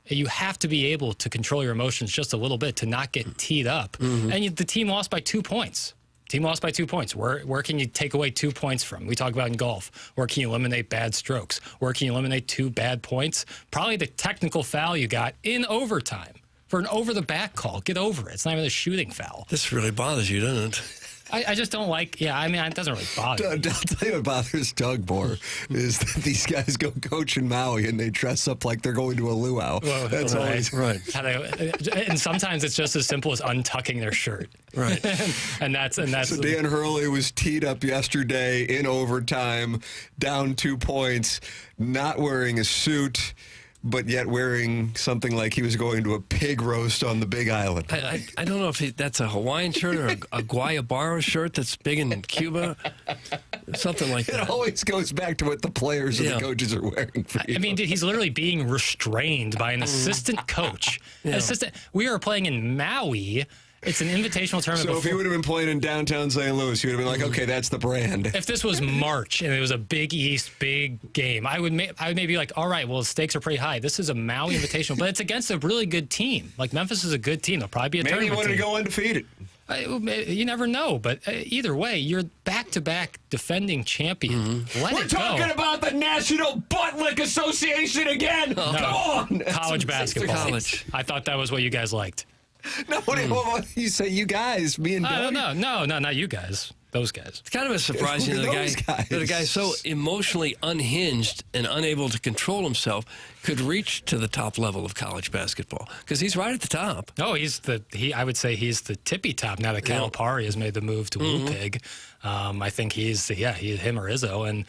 You have to be able to control your emotions just a little bit to not get teed up. Mm-hmm. And the team lost by 2 points. Where can you take away 2 points from? We talk about in golf. Where can you eliminate bad strokes? Where can you eliminate 2 bad points? Probably the technical foul you got in overtime for an over-the-back call. Get over it. It's not even a shooting foul. This really bothers you, doesn't it? I just don't like, it doesn't really bother me. I'll tell you what bothers Doug more is that these guys go coach in Maui and they dress up like they're going to a luau. Well, that's always right. And sometimes it's just as simple as untucking their shirt. Right. and that's so Dan Hurley was teed up yesterday in overtime, down 2 points, not wearing a suit, but yet wearing something like he was going to a pig roast on the Big Island. I don't know if that's a Hawaiian shirt or a Guayabara shirt that's big in Cuba. Something like that. It always goes back to what the players and the coaches are wearing for you. I mean, dude, he's literally being restrained by an assistant coach. Yeah. We are playing in Maui. It's an invitational tournament. So if you would have been playing in downtown St. Louis, you would have been like, okay, that's the brand. If this was March and it was a Big East big game, I would maybe be like, all right, well, the stakes are pretty high. This is a Maui invitational, but it's against a really good team. Like, Memphis is a good team. They'll probably be a Maybe tournament you team. wanted to go undefeated. You never know, but either way, you're back-to-back defending champion. Mm-hmm. We're talking about the National Butt Lick Association again. No, Come on. College basketball. College. I thought that was what you guys liked. No, what you say, you guys, me and Doug? No, not you guys. Those guys. It's kind of a surprise that a guy so emotionally unhinged and unable to control himself could reach to the top level of college basketball, because he's right at the top. No, I would say he's the tippy top now that Calipari has made the move to Woo Pig. I think he's him or Izzo, and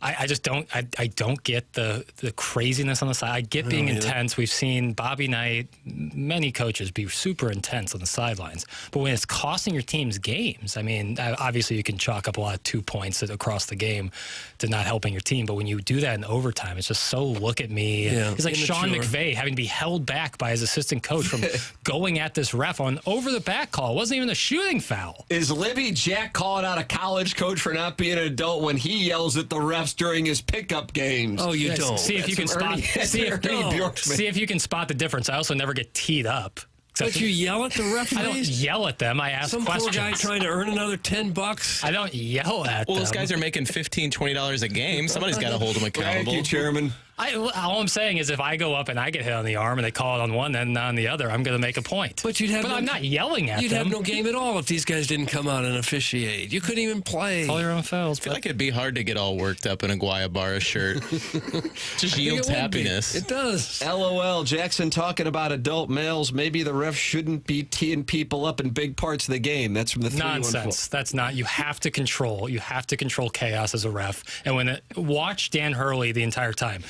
I just don't get the craziness on the side. I get being intense. We've seen Bobby Knight, many coaches be super intense on the sidelines. But when it's costing your team's games, I mean, obviously you can chalk up a lot of 2 points across the game to not helping your team. But when you do that in overtime, it's just so look at me. Yeah, it's like Sean McVay having to be held back by his assistant coach from going at this ref on over the back call. It wasn't even a shooting foul. Is Libby Jack calling out a college coach for not being an adult when he yells at the refs during his pickup games? Oh, you don't. See if you can spot. See if you can spot the difference. I also never get teed up. But you yell at the referees? I don't yell at them. I ask questions. Some poor guy trying to earn another $10. I don't yell at them. Well, those guys are making $15, $20 a game. Somebody's got to hold them accountable. Thank you, Chairman. All I'm saying is if I go up and I get hit on the arm and they call it on one end and not on the other, I'm going to make a point. But I'm not yelling at them. You'd have no game at all if these guys didn't come out and officiate. You couldn't even play. Call your own fouls. I feel like it'd be hard to get all worked up in a Guayabara shirt. Just yields happiness. It does. LOL, Jackson talking about adult males. Maybe the refs shouldn't be teeing people up in big parts of the game. That's from the 314. Nonsense. That's not. You have to control. You have to control chaos as a ref. And watch Dan Hurley the entire time.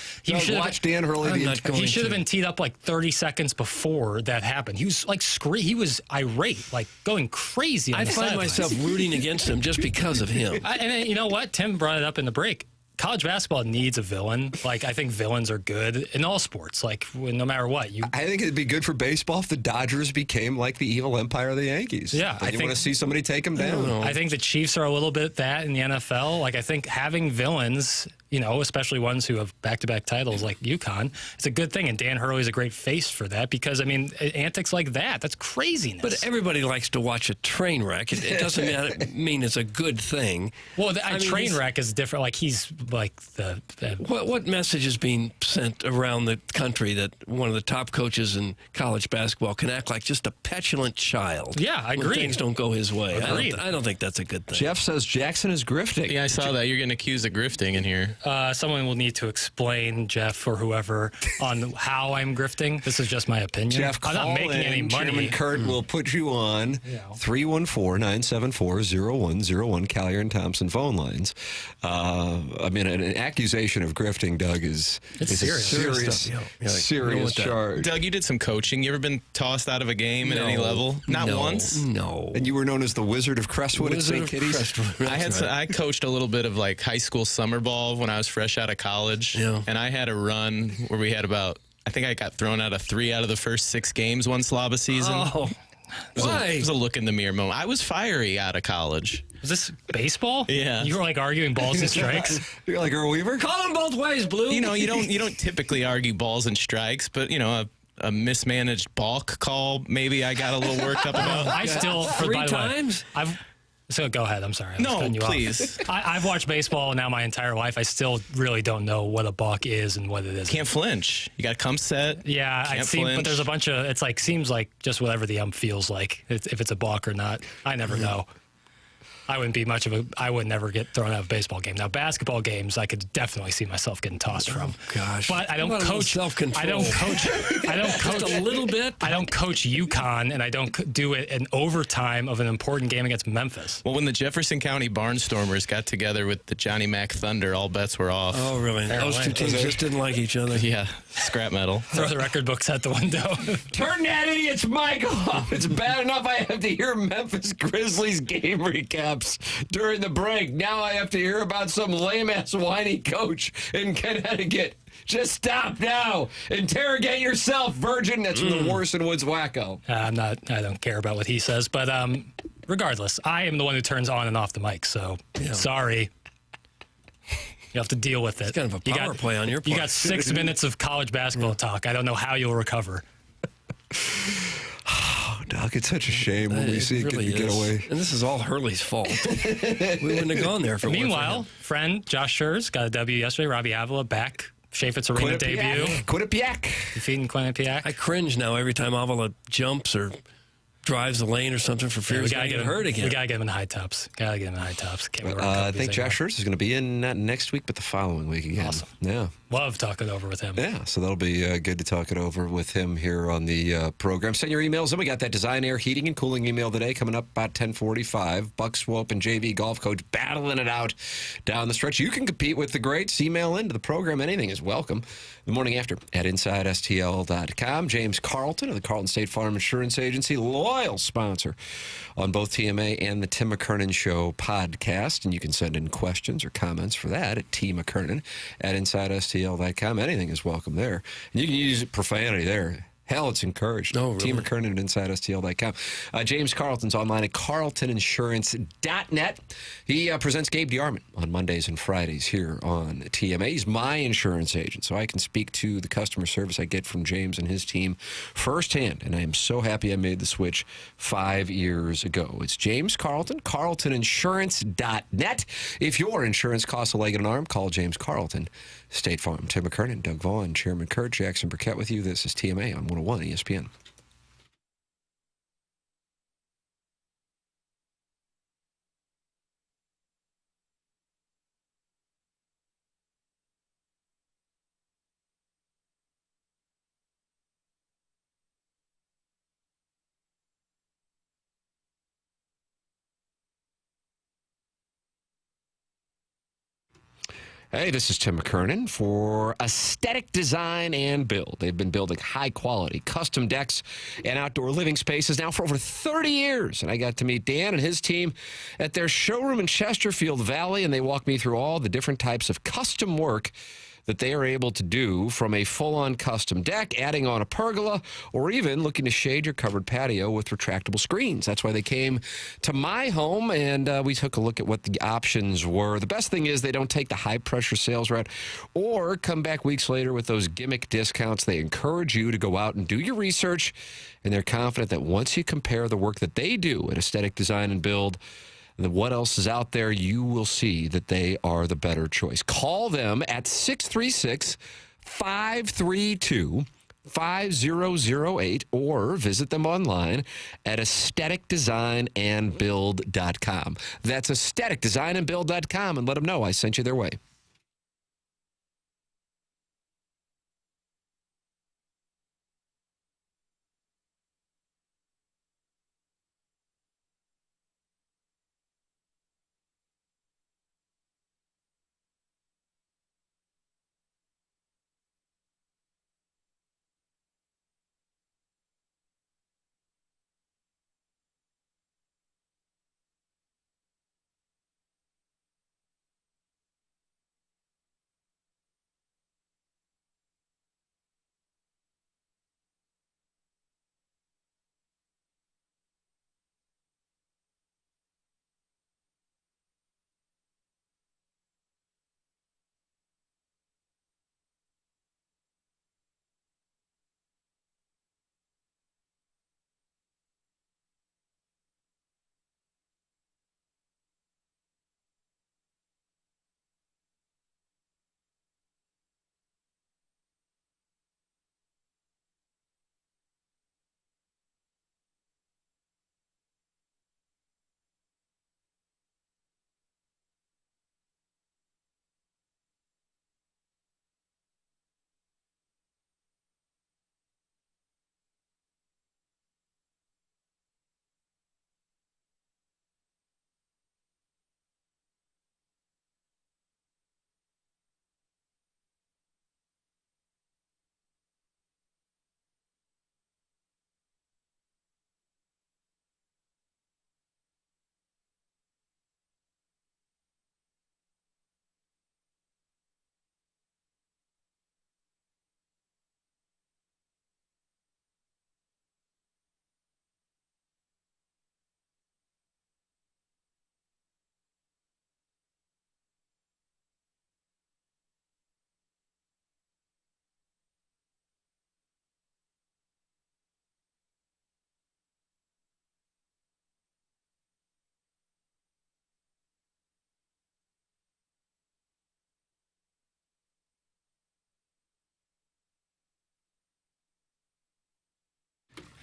Watch Dan Hurley. He should have been teed up like 30 seconds before that happened. He was like he was irate, like going crazy. I find myself rooting against him just because of him. And you know what? Tim brought it up in the break. College basketball needs a villain. Like, I think villains are good in all sports. Like, no matter what. I think it'd be good for baseball if the Dodgers became like the evil empire of the Yankees. Yeah, I want to see somebody take them down. I think the Chiefs are a little bit that in the NFL. Like, I think having villains, especially ones who have back-to-back titles like UConn, it's a good thing. And Dan Hurley's a great face for that because, antics like that's craziness. But everybody likes to watch a train wreck. It doesn't mean it's a good thing. Well, a train wreck is different. Like, he's like the... What message is being sent around the country that one of the top coaches in college basketball can act like just a petulant child? Yeah, I agree. When things don't go his way. Agreed. I don't think that's a good thing. Jeff says Jackson is grifting. Yeah, I saw that. You're getting accused of grifting in here. Someone will need to explain, Jeff or whoever, on how I'm grifting. This is just my opinion. Jeff, I'm not making any money. Chairman Kurt will put you on 314-974-0101 Collier and Thompson phone lines. An accusation of grifting, Doug, is serious charge. Doug, you did some coaching. You ever been tossed out of a game at any level? Not once? No. And you were known as the Wizard of Crestwood at St. Kitty's? I coached a little bit of like high school summer ball when I was fresh out of college. Yeah. And I had a run where we had I think I got thrown out of 3 out of the first 6 games one Slava season. Oh, why? It was a look in the mirror moment. I was fiery out of college. Was this baseball? Yeah. You were like arguing balls and strikes? You're like Earl Weaver? Call them both ways, Blue. You don't typically argue balls and strikes, but a mismanaged balk call, maybe I got a little worked up about. I still, three times? So go ahead. I'm sorry. No, please. I've watched baseball now my entire life. I still really don't know what a balk is and what it isn't. Can't flinch. You got to come set. Yeah, Can't but flinch. there's a bunch of. It's like seems like just whatever the ump feels like. If it's a balk or not, I never know. I wouldn't be much of a. I would never get thrown out of a baseball game. Now, basketball games, I could definitely see myself getting tossed from. Gosh, but I don't coach. Self-control. I don't coach Just a little bit. I don't coach UConn, and I don't do it in overtime of an important game against Memphis. Well, when the Jefferson County Barnstormers got together with the Johnny Mac Thunder, all bets were off. Oh, really? Those two teams just didn't like each other. Yeah, scrap metal. Throw the record books out the window. Turn that idiot's mic off. It's bad enough I have to hear Memphis Grizzlies game recaps during the break. Now I have to hear about some lame-ass whiny coach in Connecticut. Just stop now. Interrogate yourself, virgin. That's from the Warson Woods wacko. I don't care about what he says, but regardless, I am the one who turns on and off the mic, so sorry. You have to deal with it. It's kind of a power play on your part. You got 6 minutes of college basketball talk. I don't know how you'll recover. Doc, it's such a shame when we see it really get away. And this is all Hurley's fault. We wouldn't have gone there for Meanwhile, friend Josh Schurz got a W yesterday. Robbie Avila back. Chaffetz Arena debut. Quinnipiac. Defeating Quinnipiac. I cringe now every time Avila jumps or drives the lane or something for fear he's going to get hurt again. We got to get him in the high tops. I think Josh Schurz is going to be in not next week, but the following week again. Awesome. Yeah. Love talking over with him. Yeah, so that'll be good to talk it over with him here on the program. Send your emails in. We got that Design Air Heating and Cooling email today coming up about 10:45. Buck Swope and JV Golf Coach battling it out down the stretch. You can compete with the greats. Email into the program. Anything is welcome. The morning after at InsideSTL.com. James Carlton of the Carlton State Farm Insurance Agency, loyal sponsor on both TMA and the Tim McKernan Show podcast. And you can send in questions or comments for that at T McKernan at InsideSTL.com. Anything is welcome there. And you can use profanity there. Hell, it's encouraged. Oh, really? Team McKernan at InsideSTL.com. James Carlton's online at carltoninsurance.net. He presents Gabe DeArmond on Mondays and Fridays here on TMA. He's my insurance agent, so I can speak to the customer service I get from James and his team firsthand, and I am so happy I made the switch 5 years ago. It's James Carlton, carltoninsurance.net. If your insurance costs a leg and an arm, call James Carlton. State Farm. Tim McKernan, Doug Vaughn, Chairman Kurt, Jackson Burkett with you. This is TMA on 101 ESPN. Hey, this is Tim McKernan for Aesthetic Design and Build. They've been building high-quality custom decks and outdoor living spaces now for over 30 years. And I got to meet Dan and his team at their showroom in Chesterfield Valley, and they walked me through all the different types of custom work that they are able to do, from a full-on custom deck, adding on a pergola, or even looking to shade your covered patio with retractable screens. That's why they came to my home, and we took a look at what the options were. The best thing is they don't take the high-pressure sales route or come back weeks later with those gimmick discounts. They encourage you to go out and do your research, and they're confident that once you compare the work that they do at Aesthetic Design and Build and what else is out there, you will see that they are the better choice. Call them at 636-532-5008 or visit them online at aestheticdesignandbuild.com. That's aestheticdesignandbuild.com, and let them know I sent you their way.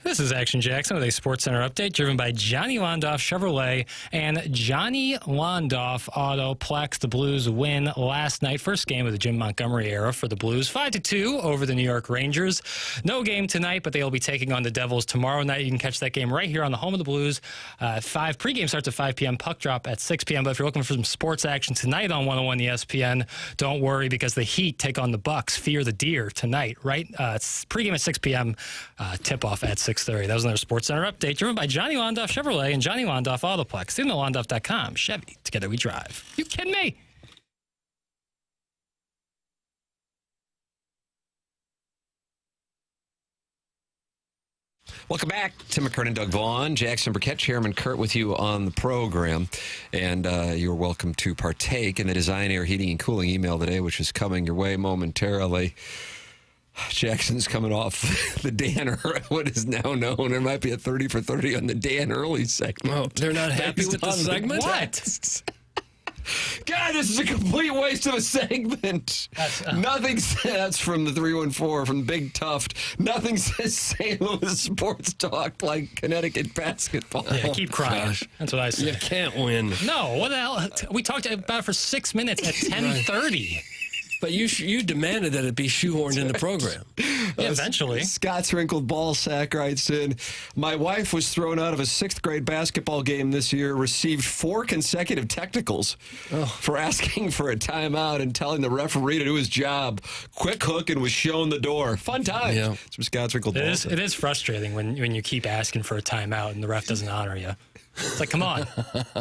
This is Action Jackson with a Sports Center update driven by Johnny Londoff Chevrolet and Johnny Londoff Autoplex. The Blues win last night, first game of the Jim Montgomery era for the Blues, 5-2 over the New York Rangers. No game tonight, but they'll be taking on the Devils tomorrow night. You can catch that game right here on the home of the Blues. Pregame starts at 5 p.m., puck drop at 6 p.m. But if you're looking for some sports action tonight on 101 ESPN, don't worry, because the Heat take on the Bucks. Fear the Deer tonight, right? It's pregame at 6 p.m., tip-off at 6:30. That was another Sports Center update driven by Johnny Londoff Chevrolet and Johnny Londoff Autoplex. See them at Londoff.com. Chevy, together we drive. You kidding me? Welcome back. Tim McKernan, Doug Vaughn, Jackson Burkett, Chairman Kurt with you on the program. And you're welcome to partake in the Design Air Heating and Cooling email today, which is coming your way momentarily. Jackson's coming off the Dan what is now known. There might be a 30 for 30 on the Dan Early segment. Oh, they're not happy with the segment? What? God, this is a complete waste of a segment. Nothing says from the 314 from Big Tuft. Nothing says St. Louis sports talk like Connecticut basketball. Yeah, keep crying. Gosh. That's what I say. You can't win. No, what the hell? We talked about it for 6 minutes at 10:30. But you demanded that it be shoehorned in the program. Yeah, eventually. Scott's wrinkled ball sack writes in, my wife was thrown out of a 6th grade basketball game this year, received 4 consecutive technicals for asking for a timeout and telling the referee to do his job. Quick hook and was shown the door. Fun time. Yeah. Some Scott's wrinkled ball sack. It is frustrating when you keep asking for a timeout and the ref doesn't honor you. It's like, come on,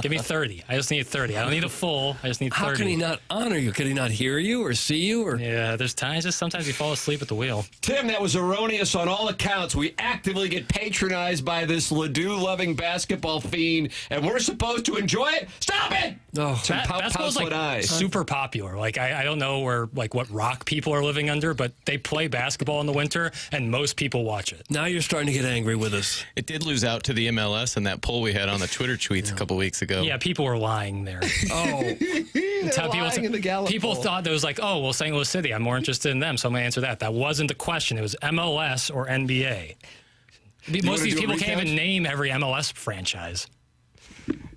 give me 30. I just need 30. I don't need a full. I just need 30. How can he not honor you? Could he not hear you or see you? Or yeah, there's times. Just sometimes you fall asleep at the wheel. Tim, that was erroneous on all accounts. We actively get patronized by this Ledoux-loving basketball fiend, and we're supposed to enjoy it? Stop it! Oh, basketball's like super popular. Like I don't know what rock people are living under, but they play basketball in the winter, and most people watch it. Now you're starting to get angry with us. It did lose out to the MLS in that poll we had on the Twitter tweets a couple weeks ago. Yeah, people were lying there. People thought there was like, oh, well, St. Louis City, I'm more interested in them, so I'm going to answer that. That wasn't the question. It was MLS or NBA. Most of these people can't even name every MLS franchise.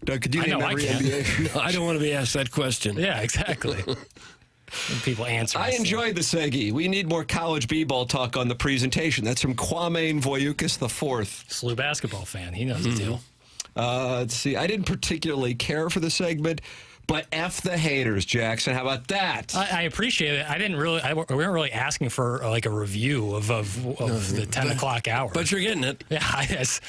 Doug, could you name every NBA? No, I don't want to be asked that question. Yeah, exactly. When people answer. I enjoyed the Segi. We need more college b-ball talk on the presentation. That's from Kwame Voyukas IV. SLU basketball fan. He knows the deal. Let's see. I didn't particularly care for the segment, but F the haters, Jackson. How about that? I appreciate it. We weren't really asking for like a review of the 10 o'clock hour. But you're getting it. Yeah, yes.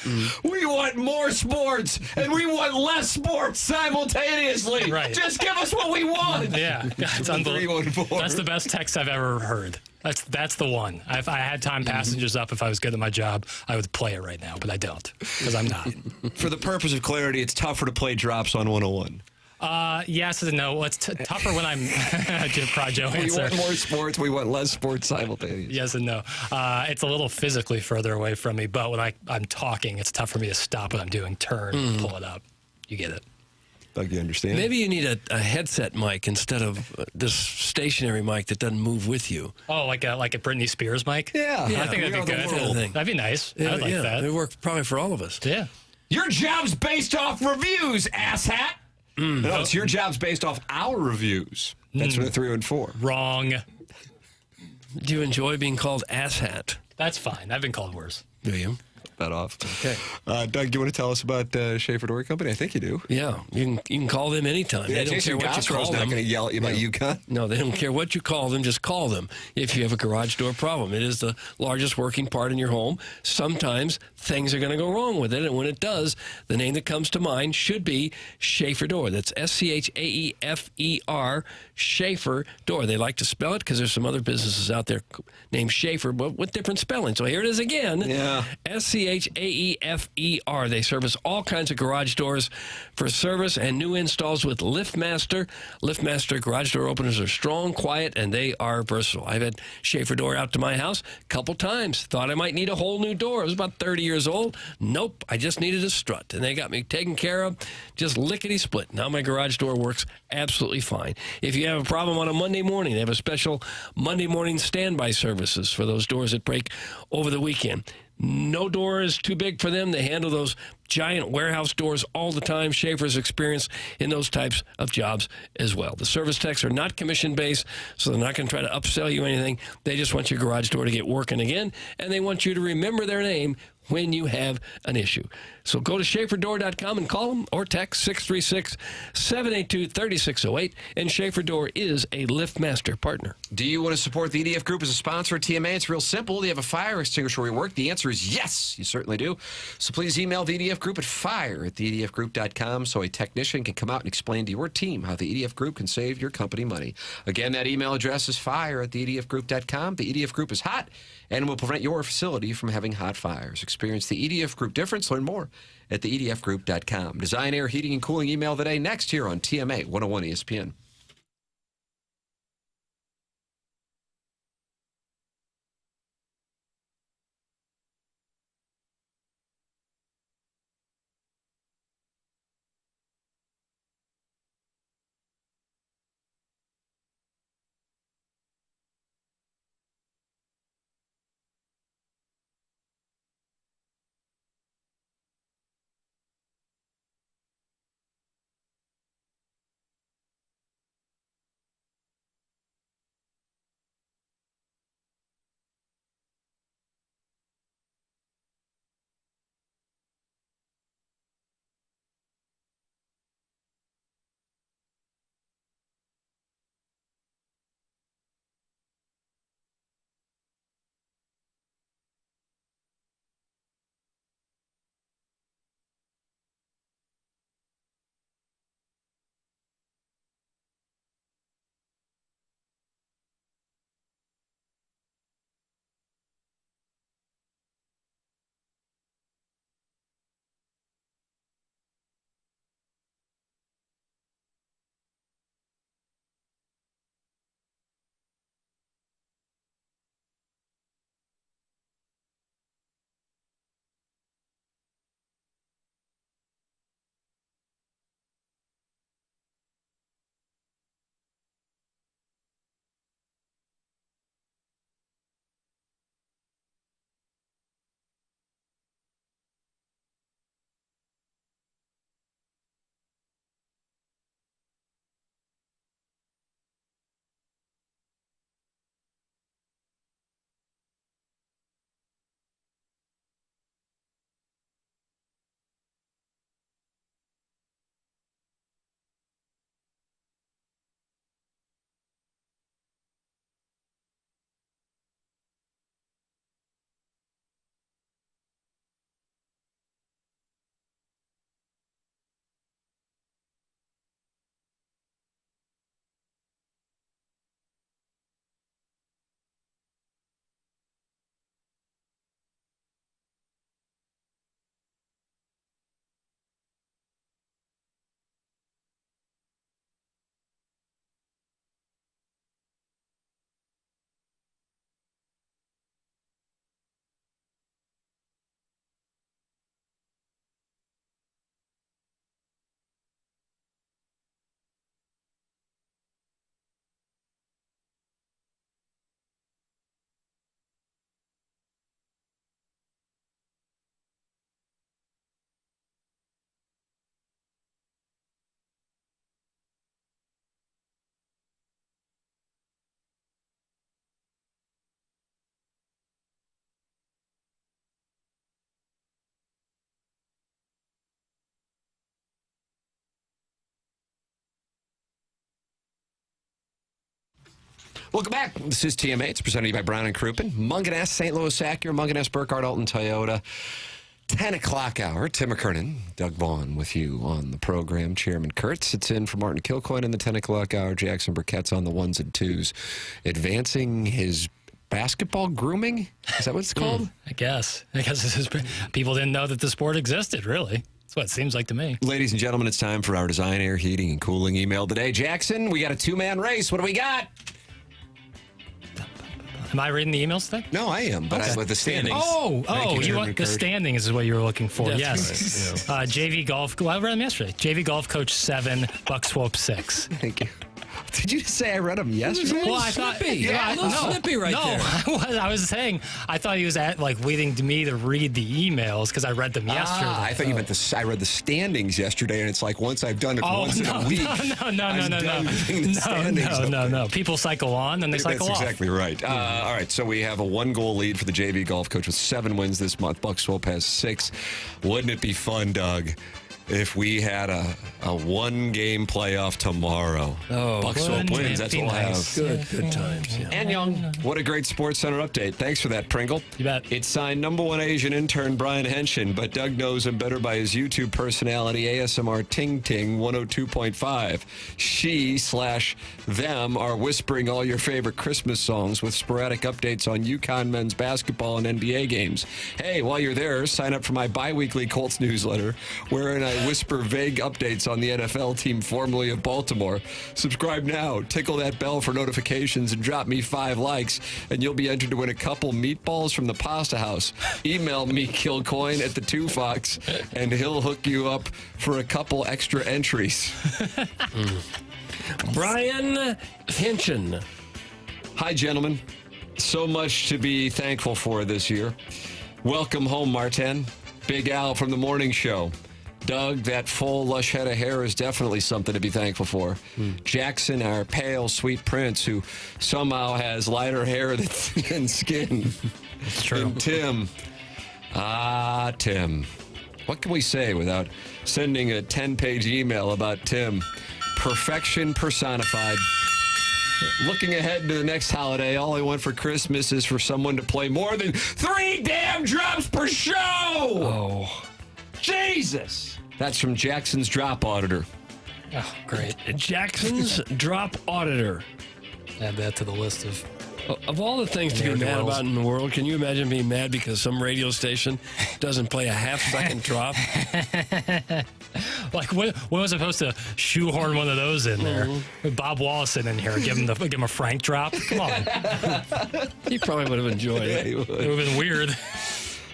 We want more sports, and we want less sports simultaneously. Right. Just give us what we want. Yeah, it's unbelievable. That's the best text I've ever heard. That's the one. If I had time passengers up, if I was good at my job, I would play it right now, but I don't because I'm not. For the purpose of clarity, it's tougher to play drops on 101. Yes and no. Well, it's tougher when I'm Joe We answer. want more sports. We want less sports simultaneously. Yes and no. It's a little physically further away from me, but when I'm talking, it's tough for me to stop what I'm doing, turn, pull it up. You get it. Doug, you understand? Maybe you need a headset mic instead of this stationary mic that doesn't move with you. Oh, like a Britney Spears mic? Yeah. I think that'd be good. That'd be nice. Yeah, I'd like that. It'd work probably for all of us. Yeah. Your job's based off reviews, asshat. No, it's your job's based off our reviews. That's from the 314. Wrong. Do you enjoy being called asshat? That's fine. I've been called worse. Do you? That off. Okay. Doug, do you want to tell us about Schaefer Dory Company? I think you do. Yeah, you can call them anytime. Yeah, they don't Jason care what you call not them. going to yell at you about UConn. No, they don't care what you call them. Just call them if you have a garage door problem. It is the largest working part in your home. Sometimes things are going to go wrong with it, and when it does, the name that comes to mind should be Schaefer Door. That's SCHAEFER, Schaefer Door. They like to spell it because there's some other businesses out there named Schaefer, but with different spelling. So here it is again. Yeah. SCHAEFER. They service all kinds of garage doors for service and new installs with LiftMaster. LiftMaster garage door openers are strong, quiet, and they are versatile. I've had Schaefer Door out to my house a couple times. Thought I might need a whole new door. I was about 30 years old. Nope, I just needed a strut, and they got me taken care of. Just lickety-split. Now my garage door works absolutely fine. If you have a problem on a Monday morning, they have a special Monday morning standby services for those doors that break over the weekend. No door is too big for them. They handle those giant warehouse doors all the time. Schaefer's experience in those types of jobs as well. The service techs are not commission-based, so they're not going to try to upsell you anything. They just want your garage door to get working again, and they want you to remember their name when you have an issue. So go to SchaeferDoor.com and call them or text 636-782-3608. And Schaefer Door is a LiftMaster partner. Do you want to support the EDF Group as a sponsor of TMA? It's real simple. Do you have a fire extinguisher where you work? The answer is yes, you certainly do. So please email the EDF Group at fire@theedfgroup.com so a technician can come out and explain to your team how the EDF Group can save your company money. Again, that email address is fire@theedfgroup.com. The EDF Group is hot and will prevent your facility from having hot fires. Experience the EDF Group difference. Learn more at theedfgroup.com. Design, Air, Heating, and Cooling email the day next here on TMA 101 ESPN. Welcome back. This is TMA. It's presented to you by Brown and Crouppen. Munganess, St. Louis Acura, Munganess, Burkhardt, Alton, Toyota. 10 o'clock hour. Tim McKernan, Doug Vaughn with you on the program. Chairman Kurt sits in for Martin Kilcoyne in the 10 o'clock hour. Jackson Burkett's on the ones and twos, advancing his basketball grooming. Is that what it's called? I guess this is, people didn't know that the sport existed, really. That's what it seems like to me. Ladies and gentlemen, it's time for our Design, Air, Heating, and Cooling email today. Jackson, we got a two-man race. What do we got? Am I reading the emails today? No, I am, but with the standings. You want the standings is what you were looking for. Yes. Right. JV golf. Well, I read them yesterday. JV golf coach 7, Buck Swope 6. Thank you. Did you just say I read them yesterday? Well, I thought snippy. Yeah, snippy right there. I was saying I thought he was leading to me to read the emails because I read them yesterday. I thought you meant I read the standings yesterday, and it's like once I've done it once in a week. No. People cycle on and they cycle off. That's exactly right. All right, so we have a 1-goal lead for the JV golf coach with 7 wins this month. Buck Swope has 6. Wouldn't it be fun, Doug, if we had a one-game playoff tomorrow. Oh, Bucks Hope wins. That's what we'll have. Good times. Yeah. And Young, what a great Sports Center update. Thanks for that, Pringle. You bet. It's signed #1 Asian intern Brian Henshin, but Doug knows him better by his YouTube personality, ASMR Ting Ting 102.5. She/them are whispering all your favorite Christmas songs with sporadic updates on UConn men's basketball and NBA games. Hey, while you're there, sign up for my bi-weekly Colts newsletter, wherein I whisper vague updates on the NFL team formerly of Baltimore. Subscribe now, tickle that bell for notifications, and drop me 5 likes, and you'll be entered to win a couple meatballs from the Pasta House. Email me, Kilcoyne, at the 2 Fox, and he'll hook you up for a couple extra entries. Brian Henshin. Hi, gentlemen. So much to be thankful for this year. Welcome home, Martin. Big Al from the morning show. Doug, that full, lush head of hair is definitely something to be thankful for. Jackson, our pale, sweet prince, who somehow has lighter hair than skin. It's true. And Tim. Tim. What can we say without sending a 10-page email about Tim? Perfection personified. Looking ahead to the next holiday, all I want for Christmas is for someone to play more than 3 damn drums per show! Oh. Jesus! That's from Jackson's Drop Auditor. Oh, great. Jackson's Drop Auditor. Add that to the list of all the things to be mad about in the world. Can you imagine being mad because some radio station doesn't play a half-second drop? Like, when was I supposed to shoehorn one of those in there? Bob Wallace in here, give him a Frank drop? Come on. He probably would have enjoyed it. It would have been weird.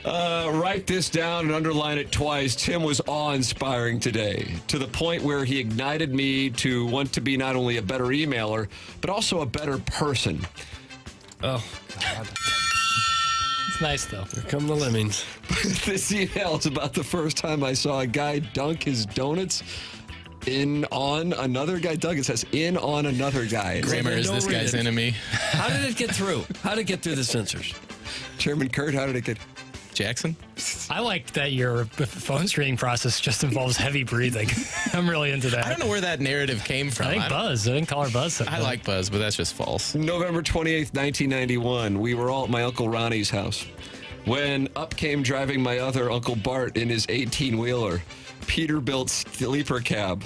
Write this down and underline it twice. Tim was awe-inspiring today, to the point where he ignited me to want to be not only a better emailer, but also a better person. Oh, God. It's nice, though. Here come the lemmings. This email is about the first time I saw a guy dunk his donuts in on another guy. Doug, it says in on another guy. Kramer is this guy's enemy. How did it get through? How did it get through the censors? Chairman Kurt, how did it get? Jackson? I like that your phone screening process just involves heavy breathing. I'm really into that. I don't know where that narrative came from. I think Buzz. I think call her Buzz. I like Buzz, but that's just false. November 28th, 1991. We were all at my Uncle Ronnie's house when up came driving my other Uncle Bart in his 18-wheeler, Peterbilt sleeper cab.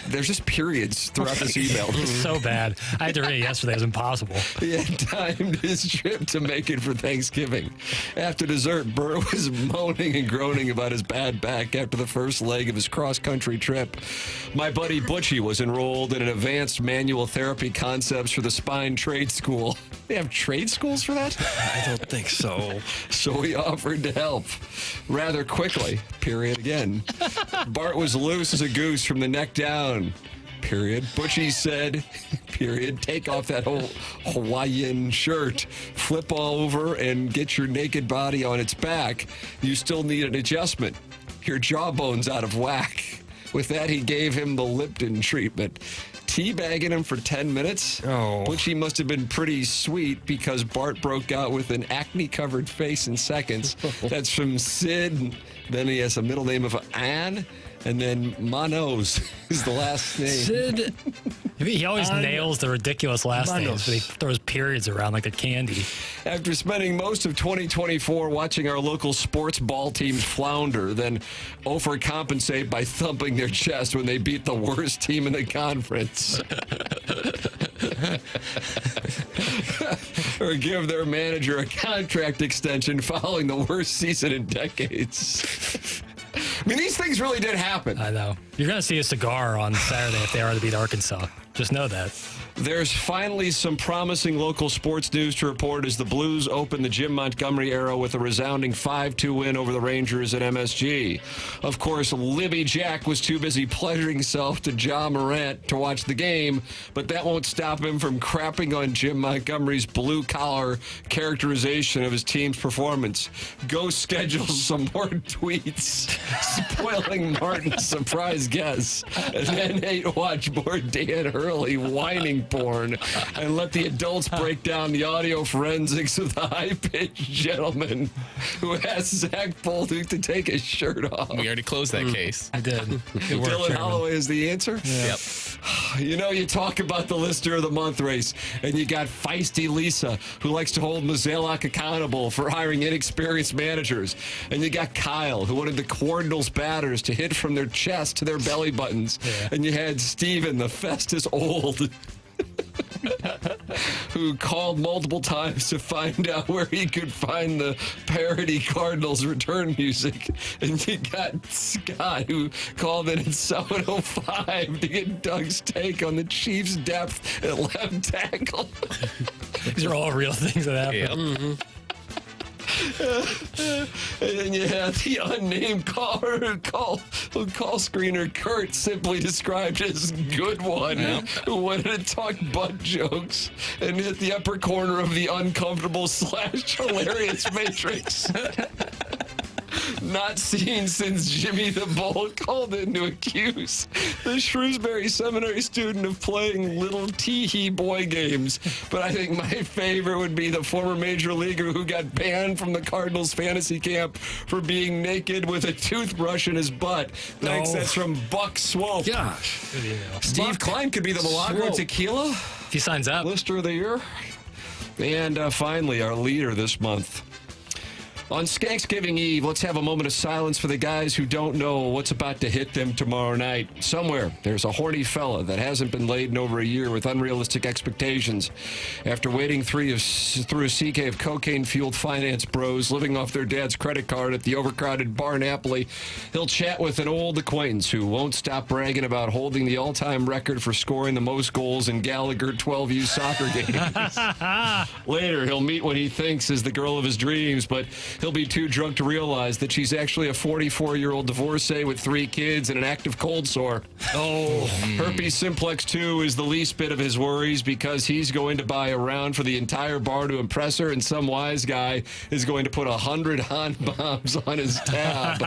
There's just periods throughout this email. It's so bad. I had to read it yesterday. It was impossible. He had timed his trip to make it for Thanksgiving. After dessert, Bert was moaning and groaning about his bad back after the first leg of his cross-country trip. My buddy Butchie was enrolled in an advanced manual therapy concepts for the spine trade school. They have trade schools for that? I don't think so. So we offered to help rather quickly. Period again. Bart was loose as a goose from the neck down. Period. Butchie said, period, take off that whole Hawaiian shirt, flip all over, and get your naked body on its back. You still need an adjustment. Your jawbone's out of whack. With that, he gave him the Lipton treatment. Teabagging him for 10 minutes. Oh. Butchie must have been pretty sweet because Bart broke out with an acne-covered face in seconds. That's from Sid. Then he has a middle name of Ann. And then Manos is the last name. Sid. He always nails the ridiculous last names, but he throws periods around like a candy. After spending most of 2024 watching our local sports ball teams flounder, then overcompensate by thumping their chest when they beat the worst team in the conference. Or give their manager a contract extension following the worst season in decades. I mean, these things really did happen. I know. You're going to see a cigar on Saturday if they are to beat Arkansas. Just know that. There's finally some promising local sports news to report as the Blues open the Jim Montgomery era with a resounding 5-2 win over the Rangers at MSG. Of course, Libby Jack was too busy pleasuring himself to Ja Morant to watch the game, but that won't stop him from crapping on Jim Montgomery's blue-collar characterization of his team's performance. Go schedule some more tweets spoiling Martin's surprise guess, and then watch more Dan Hurley whining porn and let the adults break down the audio forensics of the high-pitched gentleman who asked Zach Bolduc to take his shirt off. We already closed that case. I did. Good work, Dylan Chairman. Holloway is the answer? Yep. You know, you talk about the Lister of the Month race, and you got feisty Lisa, who likes to hold Mozeliak accountable for hiring inexperienced managers. And you got Kyle, who wanted the Cardinals batters to hit from their chest to their belly buttons. Yeah. And you had Steven, the Festus Old, who called multiple times to find out where he could find the parody Cardinals return music. And you got Scott, who called in at 7:05 to get Doug's take on the Chiefs' depth at left tackle. These are all real things that happen. And then you had the unnamed caller who call screener Kurt simply described as good one, who wanted to talk butt jokes and hit the upper corner of the uncomfortable / hilarious matrix. Not seen since Jimmy the Bull called in to accuse the Shrewsbury Seminary student of playing little tee-hee boy games. But I think my favorite would be the former major leaguer who got banned from the Cardinals fantasy camp for being naked with a toothbrush in his butt. Thanks, that's from Buck Swope. Gosh. Good email. Steve Klein could be the Milagro Swope. Tequila If he signs up. Lister of the Year. And finally, our leader this month. On Skanksgiving Eve, let's have a moment of silence for the guys who don't know what's about to hit them tomorrow night. Somewhere, there's a horny fella that hasn't been laid in over a year with unrealistic expectations. After wading through a sea cave of cocaine-fueled finance bros living off their dad's credit card at the overcrowded bar Napoli, he'll chat with an old acquaintance who won't stop bragging about holding the all-time record for scoring the most goals in Gallagher 12U soccer games. Later, he'll meet what he thinks is the girl of his dreams, but he'll be too drunk to realize that she's actually a 44-year-old divorcee with 3 kids and an active cold sore. Herpes simplex 2 is the least bit of his worries because he's going to buy a round for the entire bar to impress her, and some wise guy is going to put 100 Han bombs on his tab.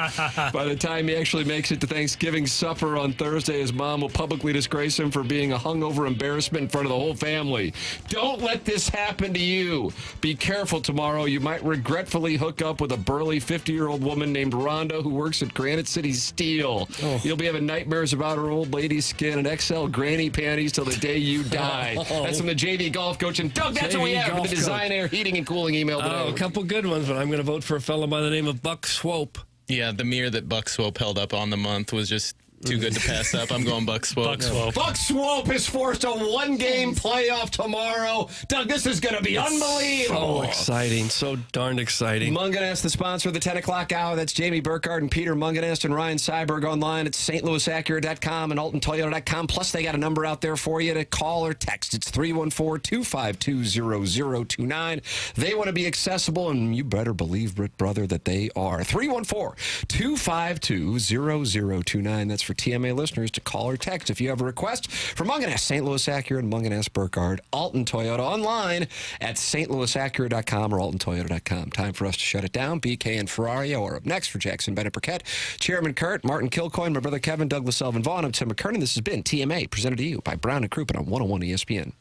By the time he actually makes it to Thanksgiving supper on Thursday, his mom will publicly disgrace him for being a hungover embarrassment in front of the whole family. Don't let this happen to you. Be careful tomorrow. You might regretfully hook up with a burly 50-year-old woman named Rhonda who works at Granite City Steel. You'll be having nightmares about her old lady skin and XL granny panties till the day you die. That's from the JV golf coach. And Doug, that's what we have for the Design Air Heating and Cooling email today. A couple good ones, but I'm going to vote for a fellow by the name of Buck Swope. Yeah, the mirror that Buck Swope held up on the month was just too good to pass up. I'm going Buck Swope. Buck Swope. Buck Swope is forced a one-game playoff tomorrow. Doug, this is going to be unbelievable. So exciting. So darned exciting. Munganast, the sponsor of the 10 o'clock hour. That's Jamie Burkhardt and Peter Munganast and Ryan Seiberg online at stlouisacura.com and altontoyota.com. Plus, they got a number out there for you to call or text. It's 314-252-0029. They want to be accessible, and you better believe, brother, that they are. 314-252-0029. That's for TMA listeners to call or text if you have a request for Munganast, St. Louis Acura, and Munganast Burkhardt, Alton Toyota online at stlouisacura.com or altontoyota.com. Time for us to shut it down. BK and Ferrari are up next for Jackson Burkett, Chairman Kurt, Martin Kilcoyne, my brother Kevin, Douglas Elvin Vaughn. I'm Tim McKernan. This has been TMA, presented to you by Brown and Crouppen on 101 ESPN.